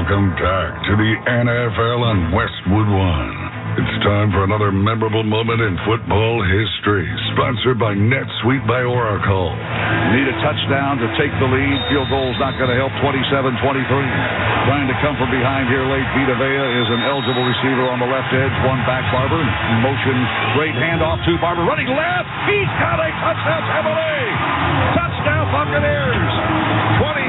Welcome back to the NFL on Westwood One. It's time for another memorable moment in football history, sponsored by NetSuite by Oracle. Need a touchdown to take the lead. Field goal's not going to help. 27-23. Trying to come from behind here late. Vita Vea is an eligible receiver on the left edge. One back, Barber. Motion, great handoff to Barber. Running left. He's got a touchdown, Tampa Bay. Touchdown, Buccaneers. 29-27.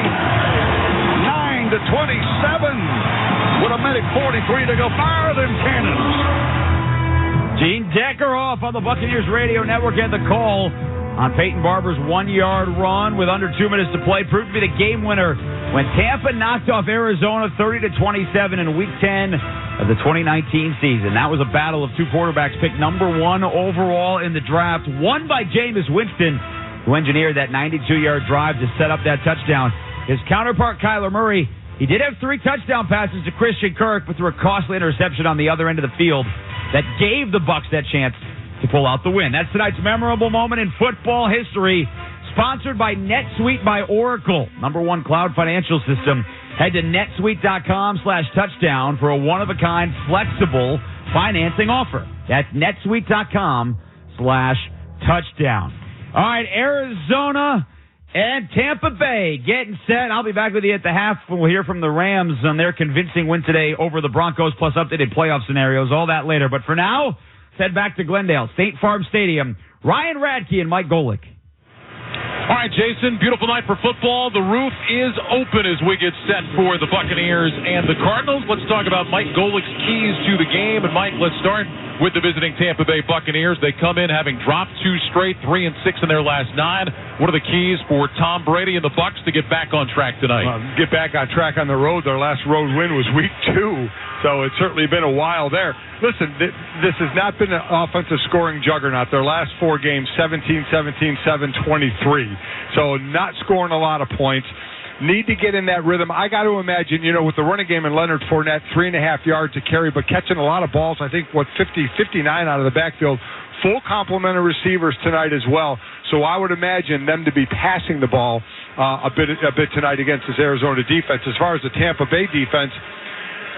With a minute 43 to go. Fire them cannons. Gene Deckerhoff on the Buccaneers Radio Network had the call on Peyton Barber's 1-yard run with under 2 minutes to play. Proved to be the game winner when Tampa knocked off Arizona 30-27 in Week 10 of the 2019 season. That was a battle of two quarterbacks picked number 1 overall in the draft, won by Jameis Winston, who engineered that 92-yard drive to set up that touchdown. His counterpart, Kyler Murray, he did have 3 touchdown passes to Christian Kirk, but threw a costly interception on the other end of the field that gave the Bucs that chance to pull out the win. That's tonight's memorable moment in football history, sponsored by NetSuite by Oracle, #1 cloud financial system. Head to netsuite.com/touchdown for a one-of-a-kind flexible financing offer. That's netsuite.com/touchdown. All right, Arizona and Tampa Bay getting set. I'll be back with you at the half when we'll hear from the Rams on their convincing win today over the Broncos, plus updated playoff scenarios, all that later. But for now, let's head back to Glendale, State Farm Stadium. Ryan Radke and Mike Golick. All right, Jason, beautiful night for football. The roof is open as we get set for the Buccaneers and the Cardinals. Let's talk about Mike Golick's keys to the game. And, Mike, let's start with the visiting Tampa Bay Buccaneers. They come in having dropped 2 straight, 3-6 in their last 9. What are the keys for Tom Brady and the Bucs to get back on track tonight? Get back on track on the road. Their last road win was Week 2, so it's certainly been a while there. Listen, this has not been an offensive scoring juggernaut. Their last 4 games, 17-17, 7-23. So not scoring a lot of points. Need to get in that rhythm. I got to imagine, with the running game and Leonard Fournette, 3.5 yards to carry, but catching a lot of balls. I think, 59 out of the backfield. Full complement of receivers tonight as well. So I would imagine them to be passing the ball a bit tonight against this Arizona defense. As far as the Tampa Bay defense,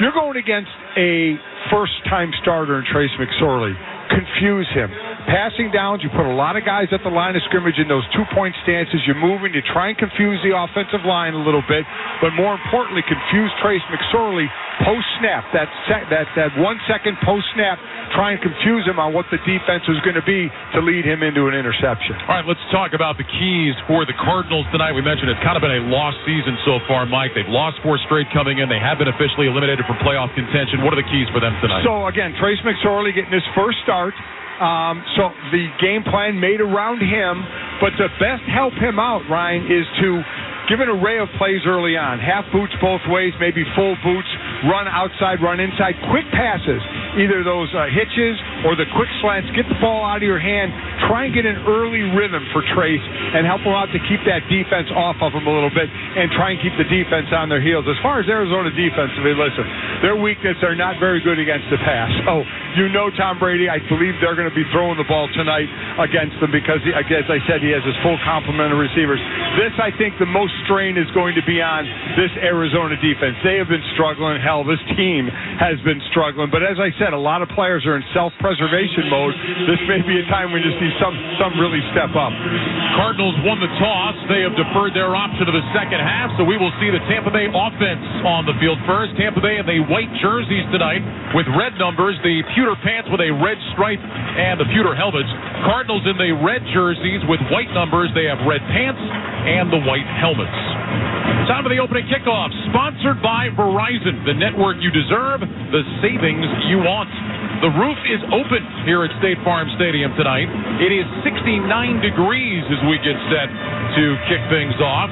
you're going against a first-time starter in Trace McSorley. Confuse him. Passing downs, you put a lot of guys at the line of scrimmage in those 2-point stances. You're moving, you try and confuse the offensive line a little bit, but more importantly, confuse Trace McSorley post-snap. That 1 second post-snap, try and confuse him on what the defense was going to be to lead him into an interception. All right, let's talk about the keys for the Cardinals tonight. We mentioned it's kind of been a lost season so far, Mike. They've lost 4 straight coming in. They have been officially eliminated from playoff contention. What are the keys for them tonight? So, again, Trace McSorley getting his first start. So the game plan made around him, but to best help him out, Ryan, is to give an array of plays early on. Half boots both ways, maybe full boots, run outside, run inside, quick passes, either those hitches or the quick slants. Get the ball out of your hand. Try and get an early rhythm for Trace and help him out to keep that defense off of him a little bit and try and keep the defense on their heels. As far as Arizona defensively, listen, their weakness, they're not very good against the pass. So, Tom Brady, I believe they're going to be throwing the ball tonight against them because, as I said, he has his full complement of receivers. This, I think, the most strain is going to be on this Arizona defense. They have been struggling. Hell, this team has been struggling. But as I said, a lot of players are in self-preservation mode. This may be a time when you see some really step up. Cardinals won the toss. They have deferred their option to the second half, so we will see the Tampa Bay offense on the field first. Tampa Bay in the white jerseys tonight with red numbers, the pewter pants with a red stripe and the pewter helmets. Cardinals in the red jerseys with white numbers. They have red pants and the white helmets. Time for the opening kickoff, sponsored by Verizon, the network you deserve, the savings you want. The roof is open here at State Farm Stadium tonight. It is 69 degrees as we get set to kick things off.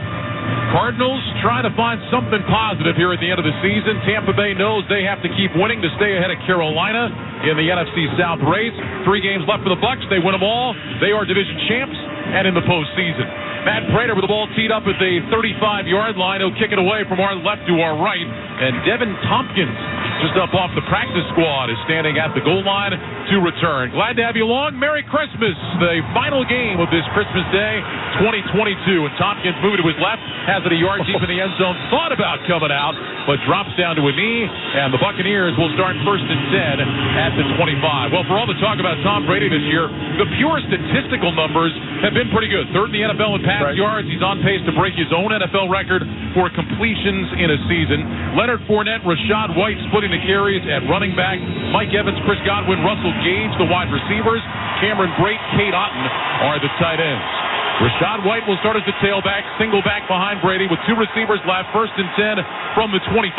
Cardinals trying to find something positive here at the end of the season. Tampa Bay knows they have to keep winning to stay ahead of Carolina in the NFC South race. 3 games left for the Bucs. They win them all. They are division champs and in the postseason. Matt Prater with the ball teed up at the 35-yard line. He'll kick it away from our left to our right. And Devin Tompkins, just up off the practice squad, is standing at the goal line. to return. Glad to have you along. Merry Christmas. The final game of this Christmas Day 2022. And Tompkins moving to his left, has it a yard deep in the end zone. Thought about coming out, but drops down to a knee. And the Buccaneers will start 1st and 10 at the 25. Well, for all the talk about Tom Brady this year, the pure statistical numbers have been pretty good. 3rd in the NFL in pass yards. He's on pace to break his own NFL record for completions in a season. Leonard Fournette, Rashad White splitting the carries at running back. Mike Evans, Chris Godwin, Russell Gage, the wide receivers. Cameron Brate, Kate Otten are the tight ends. Rashad White will start as the tailback, single back behind Brady with 2 receivers left. 1st and 10 from the 25.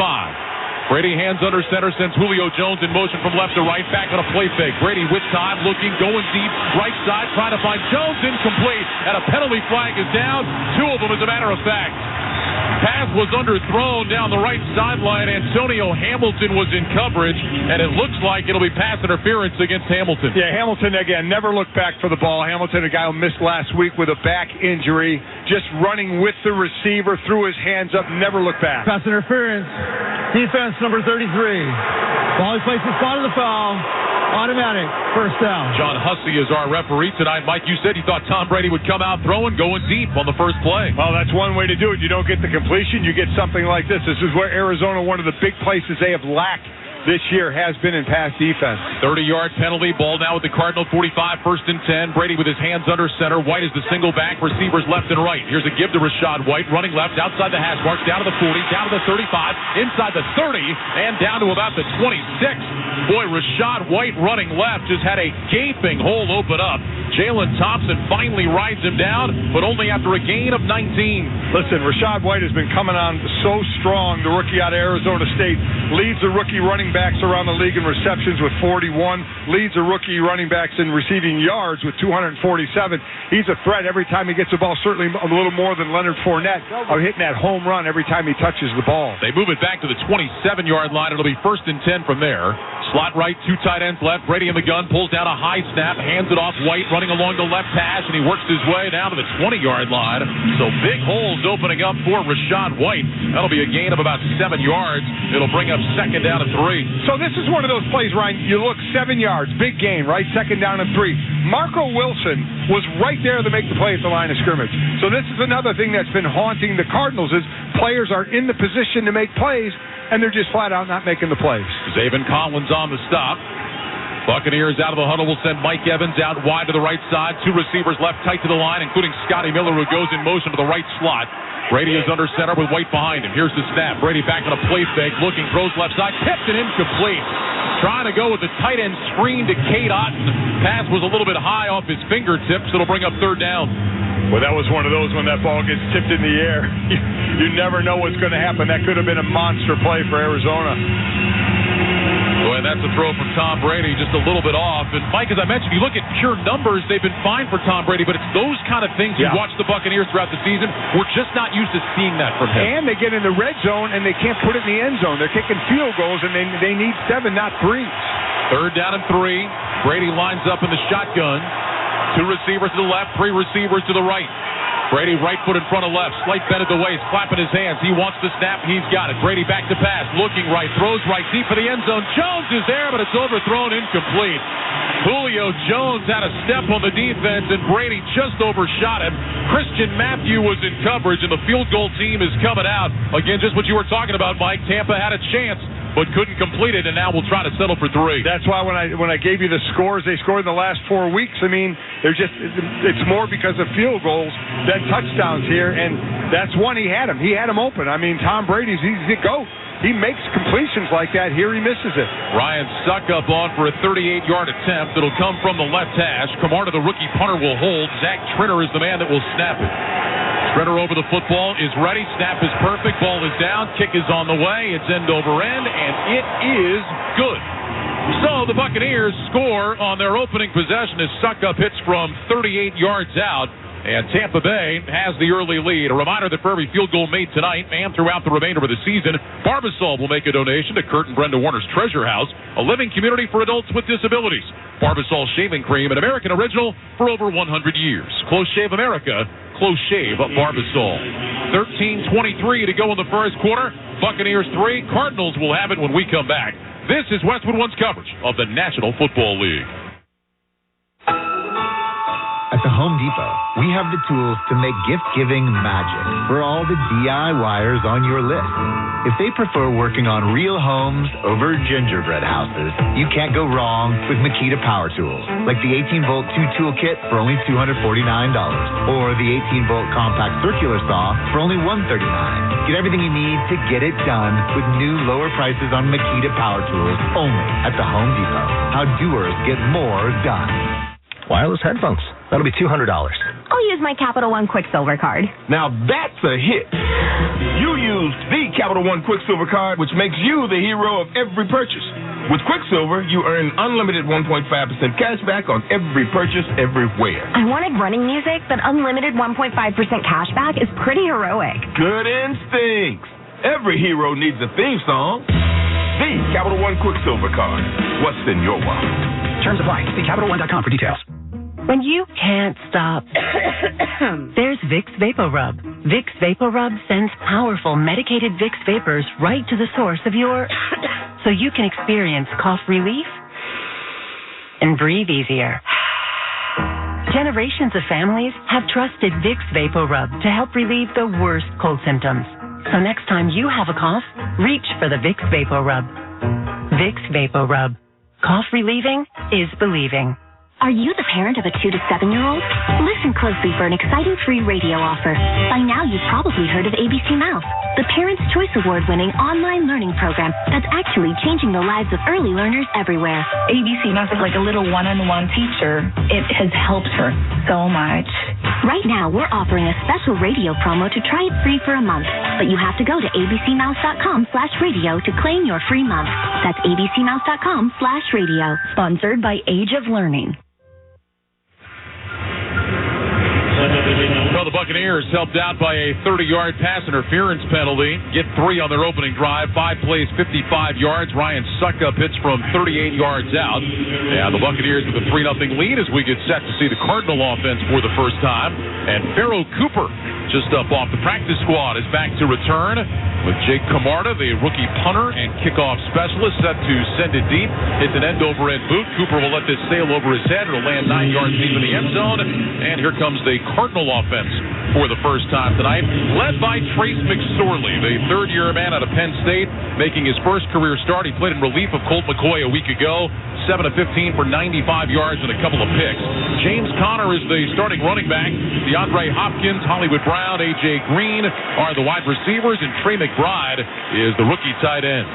Brady hands under center, sends Julio Jones in motion from left to right, back on a play fake. Brady with time, looking, going deep, right side, trying to find Jones, incomplete, and a penalty flag is down. 2 of them, as a matter of fact. Pass was underthrown down the right sideline. Antonio Hamilton was in coverage, and it looks like it'll be pass interference against Hamilton. Yeah, Hamilton, again, never looked back for the ball. Hamilton, a guy who missed last week with a back injury, just running with the receiver, threw his hands up, never looked back. Pass interference. Defense number 33. Ball placed in spot of the foul. Automatic. 1st down. John Hussey is our referee tonight. Mike, you said you thought Tom Brady would come out throwing, going deep on the first play. Well, that's one way to do it. You don't get the completion, you get something like this. This is where Arizona, one of the big places they have lacked this year, has been in pass defense. 30-yard penalty. Ball now with the Cardinal 45, 1st and 10. Brady with his hands under center. White is the single back. Receivers left and right. Here's a give to Rashad White. Running left outside the hash marks. Down to the 40. Down to the 35. Inside the 30. And down to about the 26. Boy, Rashad White running left just had a gaping hole open up. Jalen Thompson finally rides him down, but only after a gain of 19. Listen, Rashad White has been coming on so strong, the rookie out of Arizona State. Leads the rookie running backs around the league in receptions with 41. Leads the rookie running backs in receiving yards with 247. He's a threat every time he gets the ball, certainly a little more than Leonard Fournette are hitting that home run every time he touches the ball. They move it back to the 27-yard line. It'll be 1st and 10 from there. Slot right, 2 tight ends left. Brady in the gun, pulls down a high snap, hands it off. White running along the left hash, and he works his way down to the 20-yard line. So big holes opening up for Rashad White. That'll be a gain of about 7 yards. It'll bring up 2nd down and 3. So this is one of those plays, Ryan, you look 7 yards, big gain, right? 2nd down and 3. Marco Wilson was right there to make the play at the line of scrimmage. So this is another thing that's been haunting the Cardinals is players are in the position to make plays, and they're just flat out not making the plays. Zaven Collins on the stop. Buccaneers out of the huddle will send Mike Evans out wide to the right side. 2 receivers left tight to the line, including Scotty Miller, who goes in motion to the right slot. Brady is under center with White behind him. Here's the snap. Brady back on a play fake, looking, throws left side, tipped and incomplete. Trying to go with the tight end screen to Kate Otten. Pass was a little bit high off his fingertips. It'll bring up 3rd down. Well, that was one of those when that ball gets tipped in the air. You never know what's going to happen. That could have been a monster play for Arizona. Boy, that's a throw from Tom Brady, just a little bit off. And, Mike, as I mentioned, you look at pure numbers, they've been fine for Tom Brady, but it's those kind of things you watch the Buccaneers throughout the season. We're just not used to seeing that from him. And they get in the red zone, and they can't put it in the end zone. They're kicking field goals, and they need 7, not 3. 3rd down and 3. Brady lines up in the shotgun. 2 receivers to the left, 3 receivers to the right. Brady right foot in front of left, slight bend at the waist, clapping his hands. He wants the snap, he's got it. Brady back to pass, looking right, throws right deep for the end zone. Jones is there, but it's overthrown, incomplete. Julio Jones had a step on the defense, and Brady just overshot him. Christian Matthew was in coverage, and the field goal team is coming out. Again, just what you were talking about, Mike. Tampa had a chance, but couldn't complete it, and now we'll try to settle for 3. That's why when I gave you the scores they scored in the last 4 weeks, I mean, it's more because of field goals than touchdowns here, and that's one he had him. He had him open. I mean, Tom Brady's easy to go. He makes completions like that. Here he misses it. Ryan Suckup on for a 38-yard attempt. It'll come from the left hash. Camarda, the rookie punter, will hold. Zach Tritter is the man that will snap it. Tritter over the football is ready. Snap is perfect. Ball is down. Kick is on the way. It's end over end, and it is good. So the Buccaneers score on their opening possession as Suckup hits from 38 yards out. And Tampa Bay has the early lead. A reminder that for every field goal made tonight and throughout the remainder of the season, Barbasol will make a donation to Kurt and Brenda Warner's Treasure House, a living community for adults with disabilities. Barbasol Shaving Cream, an American original for over 100 years. Close Shave America, Close Shave Barbasol. 13:23 to go in the first quarter. Buccaneers 3. Cardinals will have it when we come back. This is Westwood One's coverage of the National Football League. At the Home Depot, we have the tools to make gift-giving magic for all the DIYers on your list. If they prefer working on real homes over gingerbread houses, you can't go wrong with Makita Power Tools, like the 18-volt 2-tool kit for only $249, or the 18-volt compact circular saw for only $139. Get everything you need to get it done with new lower prices on Makita Power Tools only at the Home Depot. How doers get more done. Wireless headphones. That'll be $200. I'll use my Capital One Quicksilver card. Now that's a hit. You used the Capital One Quicksilver card, which makes you the hero of every purchase. With Quicksilver, you earn unlimited 1.5% cash back on every purchase everywhere. I wanted running music, but unlimited 1.5% cash back is pretty heroic. Good instincts. Every hero needs a theme song. The Capital One Quicksilver card. What's in your wallet? Terms apply. See CapitalOne.com for details. When you can't stop, there's Vicks VapoRub. Vicks VapoRub sends powerful medicated Vicks vapors right to the source of your... so you can experience cough relief and breathe easier. Generations of families have trusted Vicks VapoRub to help relieve the worst cold symptoms. So next time you have a cough, reach for the Vicks VapoRub. Vicks VapoRub. Cough relieving is believing. Are you the parent of a 2 to 7-year-old? Listen closely for an exciting free radio offer. By now, you've probably heard of ABC Mouse, the Parents' Choice Award-winning online learning program that's actually changing the lives of early learners everywhere. ABC Mouse is like a little one-on-one teacher. It has helped her so much. Right now, we're offering a special radio promo to try it free for a month. But you have to go to abcmouse.com/radio to claim your free month. That's abcmouse.com/radio. Sponsored by Age of Learning. Well, the Buccaneers helped out by a 30-yard pass interference penalty. Get 3 on their opening drive. 5 plays, 55 yards. Ryan Suckup hits from 38 yards out. Yeah, the Buccaneers with a 3-0 lead as we get set to see the Cardinal offense for the first time. And Pharaoh Cooper, just up off the practice squad, is back to return with Jake Camarda, the rookie punter and kickoff specialist, set to send it deep. It's an end-over-end boot. Cooper will let this sail over his head. It'll land 9 yards deep in the end zone. And here comes the Cardinal offense for the first time tonight, led by Trace McSorley, the third-year man out of Penn State, making his first career start. He played in relief of Colt McCoy a week ago. 7 of 15 for 95 yards and a couple of picks. James Conner is the starting running back. DeAndre Hopkins, Hollywood Brown, A.J. Green are the wide receivers, and Trey McBride is the rookie tight end.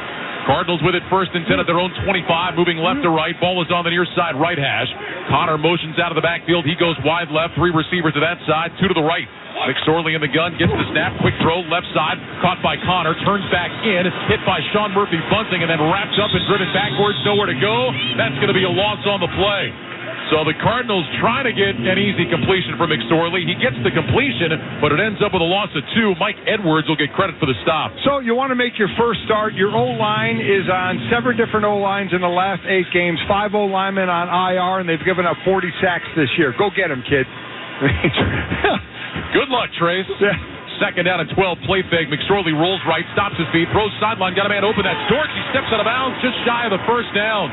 Cardinals with it first and 10 at their own 25, moving left to right. Ball is on the near side right hash. Conner motions out of the backfield. He goes wide left. 3 receivers to that side, 2 to the right. McSorley in the gun, gets the snap, quick throw, left side, caught by Conner, turns back in, hit by Sean Murphy bunting, and then wrapped up and driven backwards, nowhere to go. That's going to be a loss on the play. So the Cardinals trying to get an easy completion for McSorley. He gets the completion, but it ends up with a loss of 2. Mike Edwards will get credit for the stop. So you want to make your first start. Your O-line is on 7 different O-lines in the last 8 games, 5 O-linemen on IR, and they've given up 40 sacks this year. Go get them, kid. Good luck, Trace. Yeah. Second down and 12, play fake. McSorley rolls right, stops his feet, throws sideline, got a man open. That's Dortch. He steps out of bounds, just shy of the first down.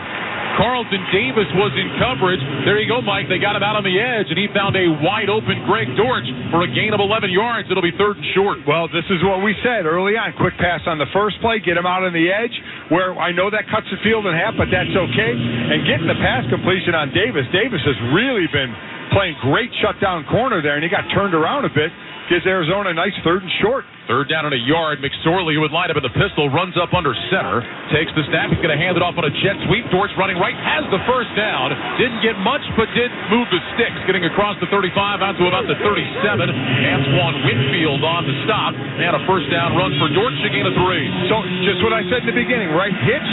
Carlton Davis was in coverage. There you go, Mike. They got him out on the edge, and he found a wide-open Greg Dortch for a gain of 11 yards. It'll be 3rd and short. Well, this is what we said early on. Quick pass on the first play, get him out on the edge, where I know that cuts the field in half, but that's okay. And getting the pass completion on Davis. Davis has really been playing great shutdown corner there, and he got turned around a bit. Gives Arizona a nice 3rd and short. 3rd down and a yard. McSorley, who would line up in the pistol, runs up under center, takes the snap. He's going to hand it off on a jet sweep. Dortch running right, has the first down. Didn't get much, but did move the sticks, getting across the 35 out to about the 37. Antoine Winfield on the stop, and a first down run for Dortch, a gain of 3. So just what I said in the beginning, right? Hitch,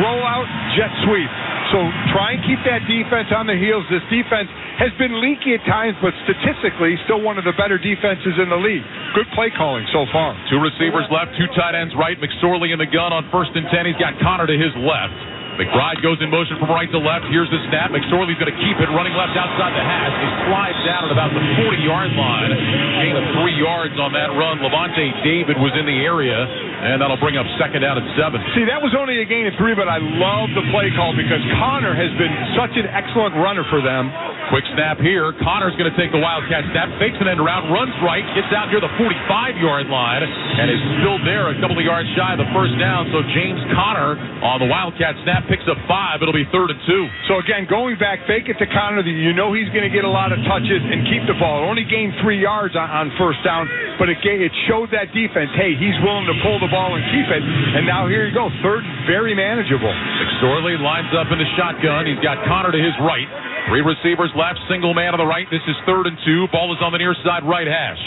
roll out, jet sweep. So try and keep that defense on the heels. This defense has been leaky at times, but statistically still one of the better defenses in the league. Good play calling so far. 2 receivers left, 2 tight ends right. McSorley in the gun on 1st and 10. He's got Conner to his left. McBride goes in motion from right to left. Here's the snap. McSorley's going to keep it, running left outside the hash. He slides down at about the 40-yard line. Gain of 3 yards on that run. Levante David was in the area, and that'll bring up second down at 7. See, that was only a gain of 3, but I love the play call because Connor has been such an excellent runner for them. Quick snap here. Connor's going to take the Wildcat snap, fakes an end around, runs right, gets out near the 45-yard line, and is still there a couple of yards shy of the first down. So James Connor on the Wildcat snap picks up 5. It'll be 3rd and 2. So again, going back, fake it to Connor. You know he's going to get a lot of touches and keep the ball. Only gained 3 yards on first down, but it showed that defense, hey, he's willing to pull the ball and keep it. And now here you go, 3rd, very manageable. McSorley lines up in the shotgun. He's got Connor to his right. 3 receivers left, single man on the right. This is 3rd and 2. Ball is on the near side right hash.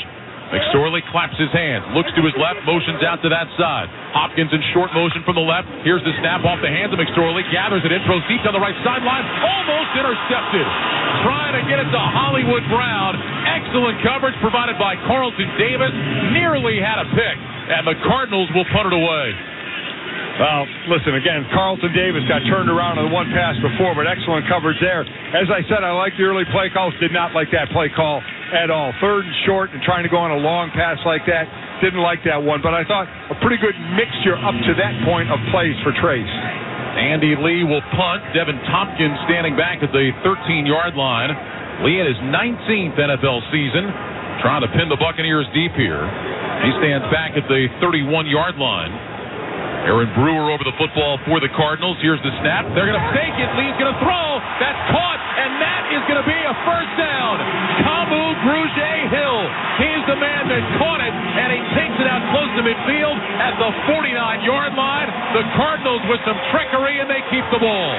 McSorley claps his hands, looks to his left, motions out to that side. Hopkins in short motion from the left. Here's the snap off the hands of McSorley. Gathers it in, proceeds on the right sideline. Almost intercepted. Trying to get it to Hollywood Brown. Excellent coverage provided by Carlton Davis. Nearly had a pick, and the Cardinals will punt it away. Well, listen, again, Carlton Davis got turned around on the one pass before, but excellent coverage there. As I said, I like the early play calls. Did not like that play call at all. 3rd and short and trying to go on a long pass like that. Didn't like that one, but I thought a pretty good mixture up to that point of plays for Trace. Andy Lee will punt. Devin Tompkins standing back at the 13-yard line. Lee in his 19th NFL season, trying to pin the Buccaneers deep here. He stands back at the 31-yard line. Aaron Brewer over the football for the Cardinals. Here's the snap. They're going to fake it. Lee's going to throw. That's caught, and that is going to be a first down. Kamu Grugier-Hill. He's the man that caught it, and he takes it out close to midfield at the 49-yard line. The Cardinals with some trickery, and they keep the ball.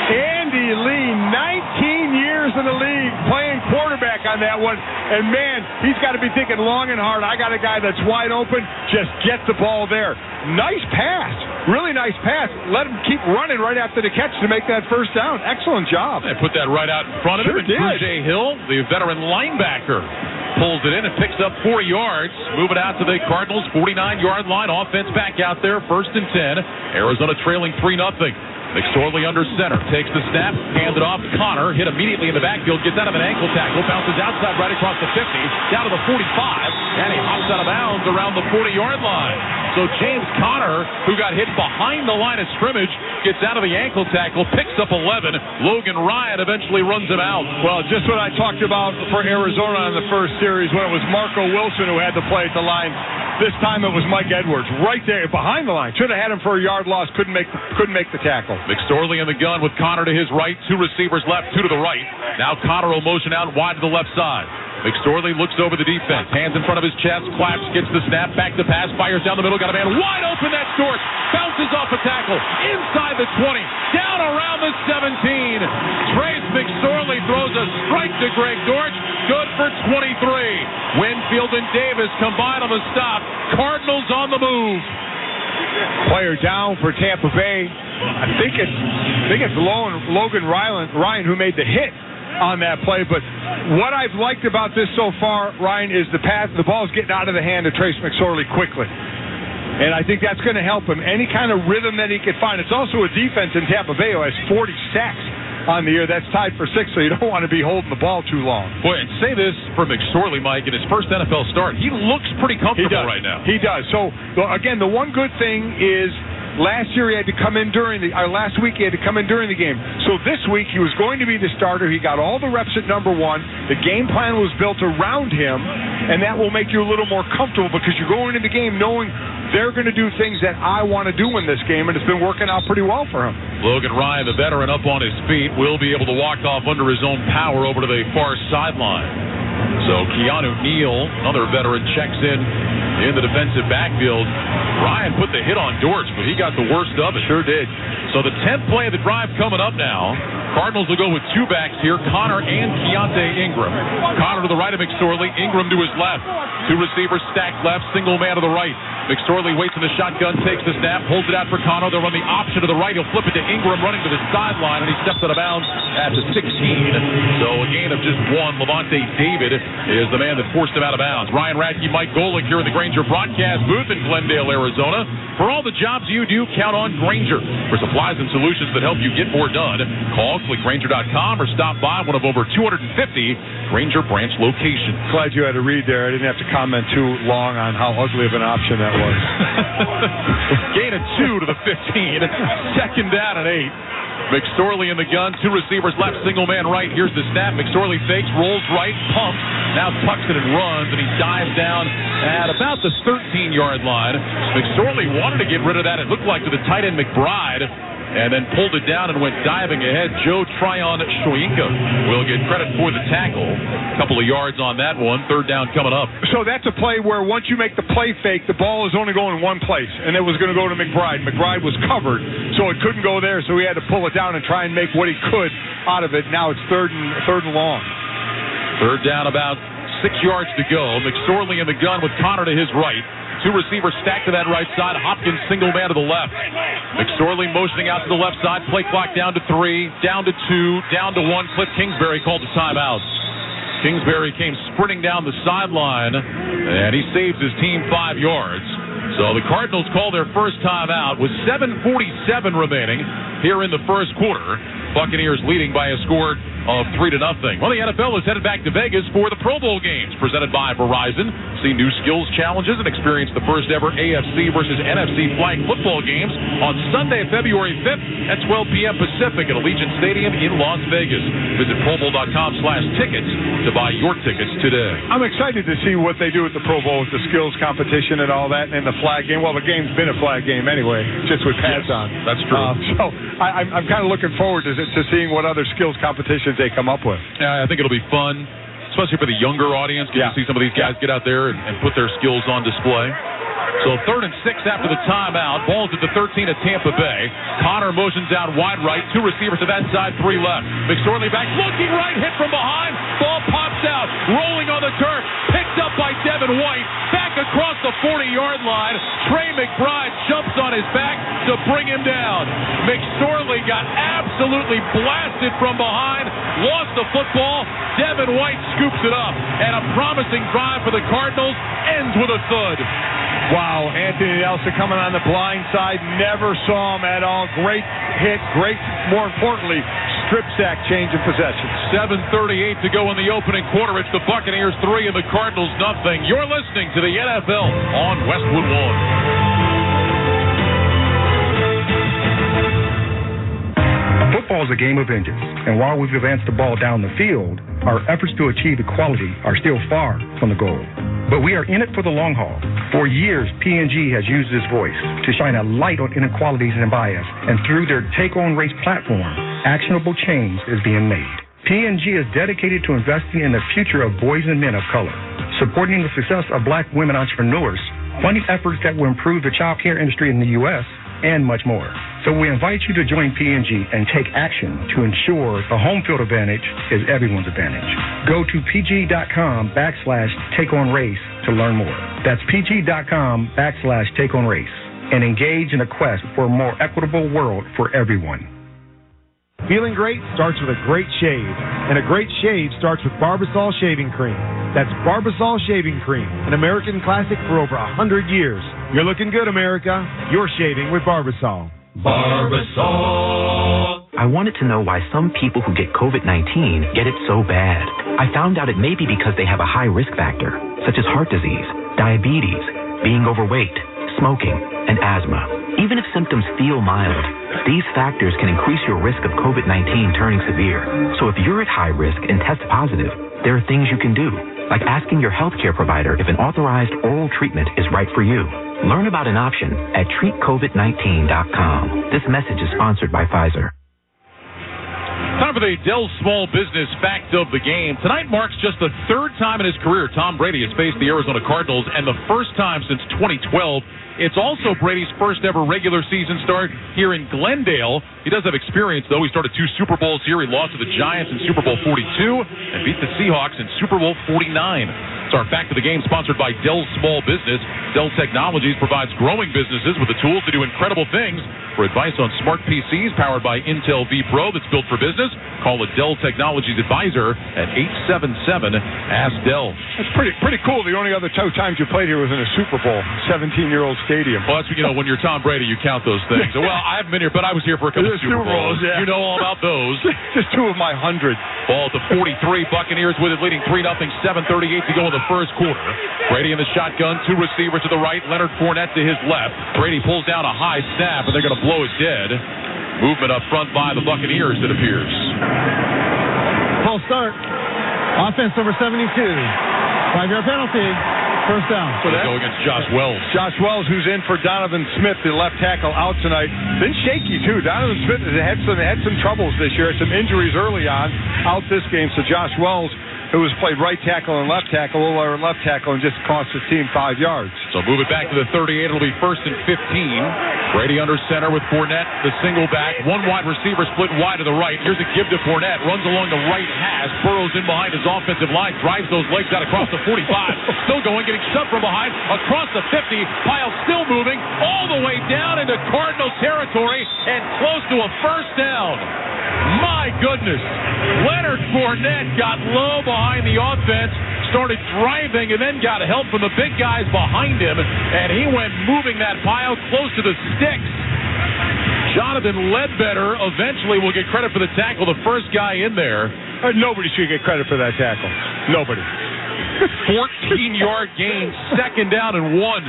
Andy Lee, 19 years in the league, playing quarterback on that one. And, man, he's got to be thinking long and hard. I got a guy that's wide open. Just get the ball there. Nice pass. Really nice pass. Let him keep running right after the catch to make that first down. Excellent job. They put that right out in front of him. Grugier-Hill, the veteran linebacker, pulls it in and picks up 4 yards. Moving out to the Cardinals' 49-yard line. Offense back out there. 1st and 10. Arizona trailing 3-0. McSorley under center, takes the snap, hands it off. Connor hit immediately in the backfield, gets out of an ankle tackle, bounces outside right across the 50, down to the 45, and he hops out of bounds around the 40-yard line. So James Connor, who got hit behind the line of scrimmage, gets out of the ankle tackle, picks up 11. Logan Ryan eventually runs him out. Well, just what I talked about for Arizona in the first series when it was Marco Wilson who had to play at the line. This time it was Mike Edwards right there behind the line. Should have had him for a yard loss. Couldn't make the tackle. McSorley in the gun with Connor to his right. 2 receivers left, 2 to the right. Now Connor will motion out wide to the left side. McSorley looks over the defense. Hands in front of his chest. Claps, gets the snap. Back to pass. Fires down the middle. Got a man wide open. That's Dortch. Bounces off a tackle. Inside the 20. Down around the 17. Trace McSorley throws a strike to Greg Dortch. Good for 23. Winfield and Davis combine on the stop. Cardinals on the move. Player down for Tampa Bay. I think it's Logan Ryan who made the hit on that play. But what I've liked about this so far, Ryan, is the ball's getting out of the hand of Trace McSorley quickly. And I think that's going to help him. Any kind of rhythm that he can find. It's also a defense in Tampa Bay who has 40 sacks on the year. That's tied for 6th, so you don't want to be holding the ball too long. Boy, and say this for McSorley, Mike, in his first NFL start, he looks pretty comfortable right now. He does. So, again, the one good thing is last year he had to come in last week he had to come in during the game. So this week he was going to be the starter. He got all the reps at number 1. The game plan was built around him, and that will make you a little more comfortable because you're going into the game knowing they're going to do things that I want to do in this game, and it's been working out pretty well for him. Logan Ryan, the veteran up on his feet, will be able to walk off under his own power over to the far sideline. So Keanu Neal, another veteran, checks in the defensive backfield. Ryan put the hit on Dortch, but he got the worst of it. Sure did. So the 10th play of the drive coming up now. Cardinals will go with 2 backs here, Connor and Keontae Ingram. Connor to the right of McSorley, Ingram to his left. 2 receivers stacked left, single man to the right. McSorley waits in the shotgun, takes the snap, holds it out for Cano. They'll run the option to the right. He'll flip it to Ingram, running to the sideline, and he steps out of bounds at the 16. So a gain of just one. Levante David is the man that forced him out of bounds. Ryan Radke, Mike Golick here in the Grainger broadcast booth in Glendale, Arizona. For all the jobs you do, count on Grainger. For supplies and solutions that help you get more done, call, click Grainger.com, or stop by one of over 250 Grainger branch locations. Glad you had to read there. I didn't have to comment too long on how ugly of an option that was. Gain of 2 to the 15. Second down and 8. McSorley in the gun. 2 receivers left, single man right. Here's the snap. McSorley fakes, rolls right, pumps, now tucks it and runs, and he dives down at about the 13-yard line. McSorley wanted to get rid of that, it looked like, to the tight end McBride, and then pulled it down and went diving ahead. Joe Tryon Shoyinka will get credit for the tackle. A couple of yards on that one. Third down coming up. So that's a play where once you make the play fake, the ball is only going one place, and it was going to go to McBride. McBride was covered, so it couldn't go there, so he had to pull it down and try and make what he could out of it. Now it's third and long. Third down, about 6 yards to go. McSorley in the gun with Connor to his right. 2 receivers stacked to that right side. Hopkins single man to the left. McSorley motioning out to the left side. Play clock down to 3, down to 2, down to 1. Cliff Kingsbury called the timeout. Kingsbury came sprinting down the sideline, and he saves his team 5 yards. So the Cardinals call their first timeout with 7:47 remaining here in the first quarter. Buccaneers leading by a score of 3-0. Well, the NFL is headed back to Vegas for the Pro Bowl games presented by Verizon. See new skills challenges and experience the first ever AFC versus NFC flag football games on Sunday, February 5th at 12 p.m. Pacific at Allegiant Stadium in Las Vegas. Visit ProBowl.com/tickets to buy your tickets today. I'm excited to see what they do at the Pro Bowl with the skills competition and all that, and the flag game. Well, the game's been a flag game anyway, just with pads on. That's true. So I'm kind of looking forward to seeing what other skills competitions they come up with. Yeah, I think it'll be fun, especially for the younger audience. Get to see some of these guys get out there and put their skills on display. So 3rd and 6 after the timeout. Ball's at the 13 at Tampa Bay. Connor motions out wide right. 2 receivers to that side, 3 left. McSorley back, looking right, hit from behind. Ball pops out, rolling on the turf. Picked up by Devin White. Back across the 40-yard line. Trey McBride jumps on his back to bring him down. McSorley got absolutely blasted from behind. Lost the football. Devin White scoops it up. And a promising drive for the Cardinals ends with a thud. Wow, Anthony Nelson coming on the blind side. Never saw him at all. Great hit, great, more importantly, strip sack change of possession. 7:38 to go in the opening quarter. It's the Buccaneers 3 and the Cardinals nothing. You're listening to the NFL on Westwood One. Football is a game of inches, and while we've advanced the ball down the field, our efforts to achieve equality are still far from the goal. But we are in it for the long haul. For years, P&G has used this voice to shine a light on inequalities and bias, and through their Take On Race platform, actionable change is being made. P&G is dedicated to investing in the future of boys and men of color, supporting the success of black women entrepreneurs, funding efforts that will improve the child care industry in the U.S., and much more. So we invite you to join P&G and take action to ensure the home field advantage is everyone's advantage. Go to pg.com/takeonrace to learn more. That's pg.com/takeonrace and engage in a quest for a more equitable world for everyone. Feeling great starts with a great shave, and a great shave starts with Barbasol Shaving Cream. That's Barbasol Shaving Cream, an American classic for over 100 years. You're looking good, America. You're shaving with Barbasol. Barbasol. I wanted to know why some people who get COVID-19 get it so bad. I found out it may be because they have a high risk factor, such as heart disease, diabetes, being overweight, smoking, and asthma. Even if symptoms feel mild, these factors can increase your risk of COVID-19 turning severe. So if you're at high risk and test positive, there are things you can do, like asking your healthcare provider if an authorized oral treatment is right for you. Learn about an option at treatcovid19.com. This message is sponsored by Pfizer. Time for the Dell Small Business Fact of the Game. Tonight marks just the 3rd time in his career Tom Brady has faced the Arizona Cardinals, and the first time since 2012. It's also Brady's first ever regular season start here in Glendale. He does have experience, though. He started 2 Super Bowls here. He lost to the Giants in Super Bowl 42 and beat the Seahawks in Super Bowl 49. Start back to the game, sponsored by Dell Small Business. Dell Technologies provides growing businesses with the tools to do incredible things. For advice on smart PCs powered by Intel vPro that's built for business, call a Dell Technologies advisor at 877-ASK-DELL. That's pretty cool. The only other two times you played here was in a Super Bowl, 17-year-old stadium. Well, that's, when you're Tom Brady, you count those things. Well, I haven't been here, but I was here for a couple of Super Bowls. Yeah. You know all about those. Just 2 of my 100. Ball at the 43. Buccaneers with it, leading 3-0, 7:38 to go in the first quarter. Brady in the shotgun, 2 receivers to the right, Leonard Fournette to his left. Brady pulls down a high snap, and they're going to blow it dead. Movement up front by the Buccaneers, it appears. False start. Offense number 72. 5-yard penalty. First down. So they go against Josh Wells. Josh Wells, who's in for Donovan Smith, the left tackle, out tonight. Been shaky, too. Donovan Smith has had some troubles this year, some injuries early on, out this game. So Josh Wells, who has played right tackle and left tackle, or left tackle, and just cost his team 5 yards. So move it back to the 38. It'll be 1st and 15. Brady under center with Fournette, the single back. 1 wide receiver split wide to the right. Here's a give to Fournette. Runs along the right hash. Burrows in behind his offensive line. Drives those legs out across the 45. Still going, getting shoved from behind. Across the 50. Pile still moving. All the way down into Cardinals territory. And close to a first down. My goodness. Leonard Fournette got low behind the offense, started driving, and then got help from the big guys behind him, and he went moving that pile close to the sticks. Jonathan Ledbetter eventually will get credit for the tackle, the first guy in there. Nobody should get credit for that tackle. Nobody. 14-yard gain, 2nd down and 1.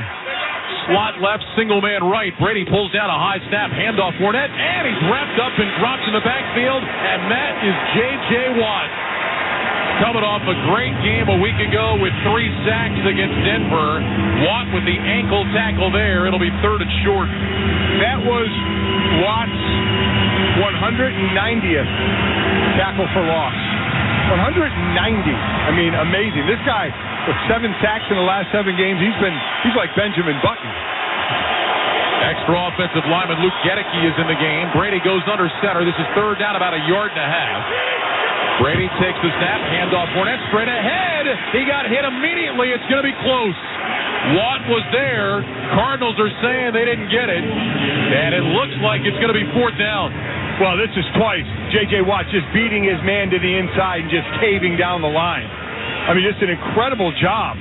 Slot left, single man right. Brady pulls down a high snap, handoff Fournette, and he's wrapped up and dropped in the backfield, and that is J.J. Watt. Coming off a great game a week ago with 3 sacks against Denver. Watt with the ankle tackle there. It'll be 3rd and short. That was Watt's 190th tackle for loss. 190. I mean, amazing. This guy with 7 sacks in the last 7 games, he's like Benjamin Button. Extra offensive lineman Luke Gedeke is in the game. Brady goes under center. This is 3rd down, about 1.5 yards. Brady takes the snap, handoff Fournette straight ahead. He got hit immediately. It's going to be close. Watt was there. Cardinals are saying they didn't get it, and it looks like it's going to be 4th down. Well, this is twice. J.J. Watt just beating his man to the inside and just caving down the line. I mean, just an incredible job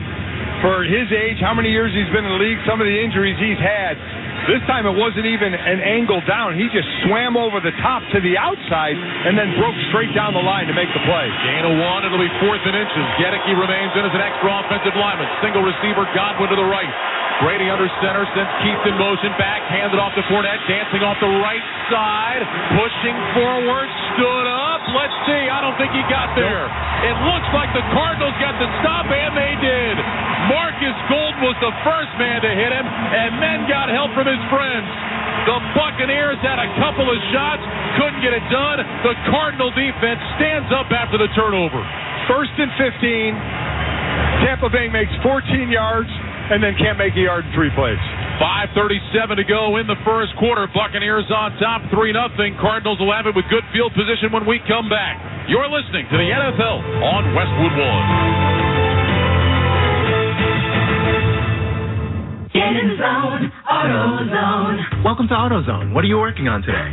for his age, how many years he's been in the league, some of the injuries he's had. This time it wasn't even an angle down. He just swam over the top to the outside and then broke straight down the line to make the play. Gain of 1. It'll be 4th and inches. Gedeke remains in as an extra offensive lineman. Single receiver, Godwin to the right. Brady under center, sends Keith in motion back, handed off to Fournette, dancing off the right side, pushing forward, stood up. Let's see. I don't think he got there. It looks like the Cardinals got the stop, and they did. Marcus Gold was the first man to hit him, and then got help from his friends. The Buccaneers had a couple of shots, couldn't get it done. The Cardinal defense stands up after the turnover. 1st and 15. Tampa Bay makes 14 yards and then can't make a yard in 3 plays. 5:37 to go in the first quarter. Buccaneers on top, 3-0. Cardinals will have it with good field position when we come back. You're listening to the NFL on Westwood One. Get in the zone, AutoZone. Welcome to AutoZone. What are you working on today?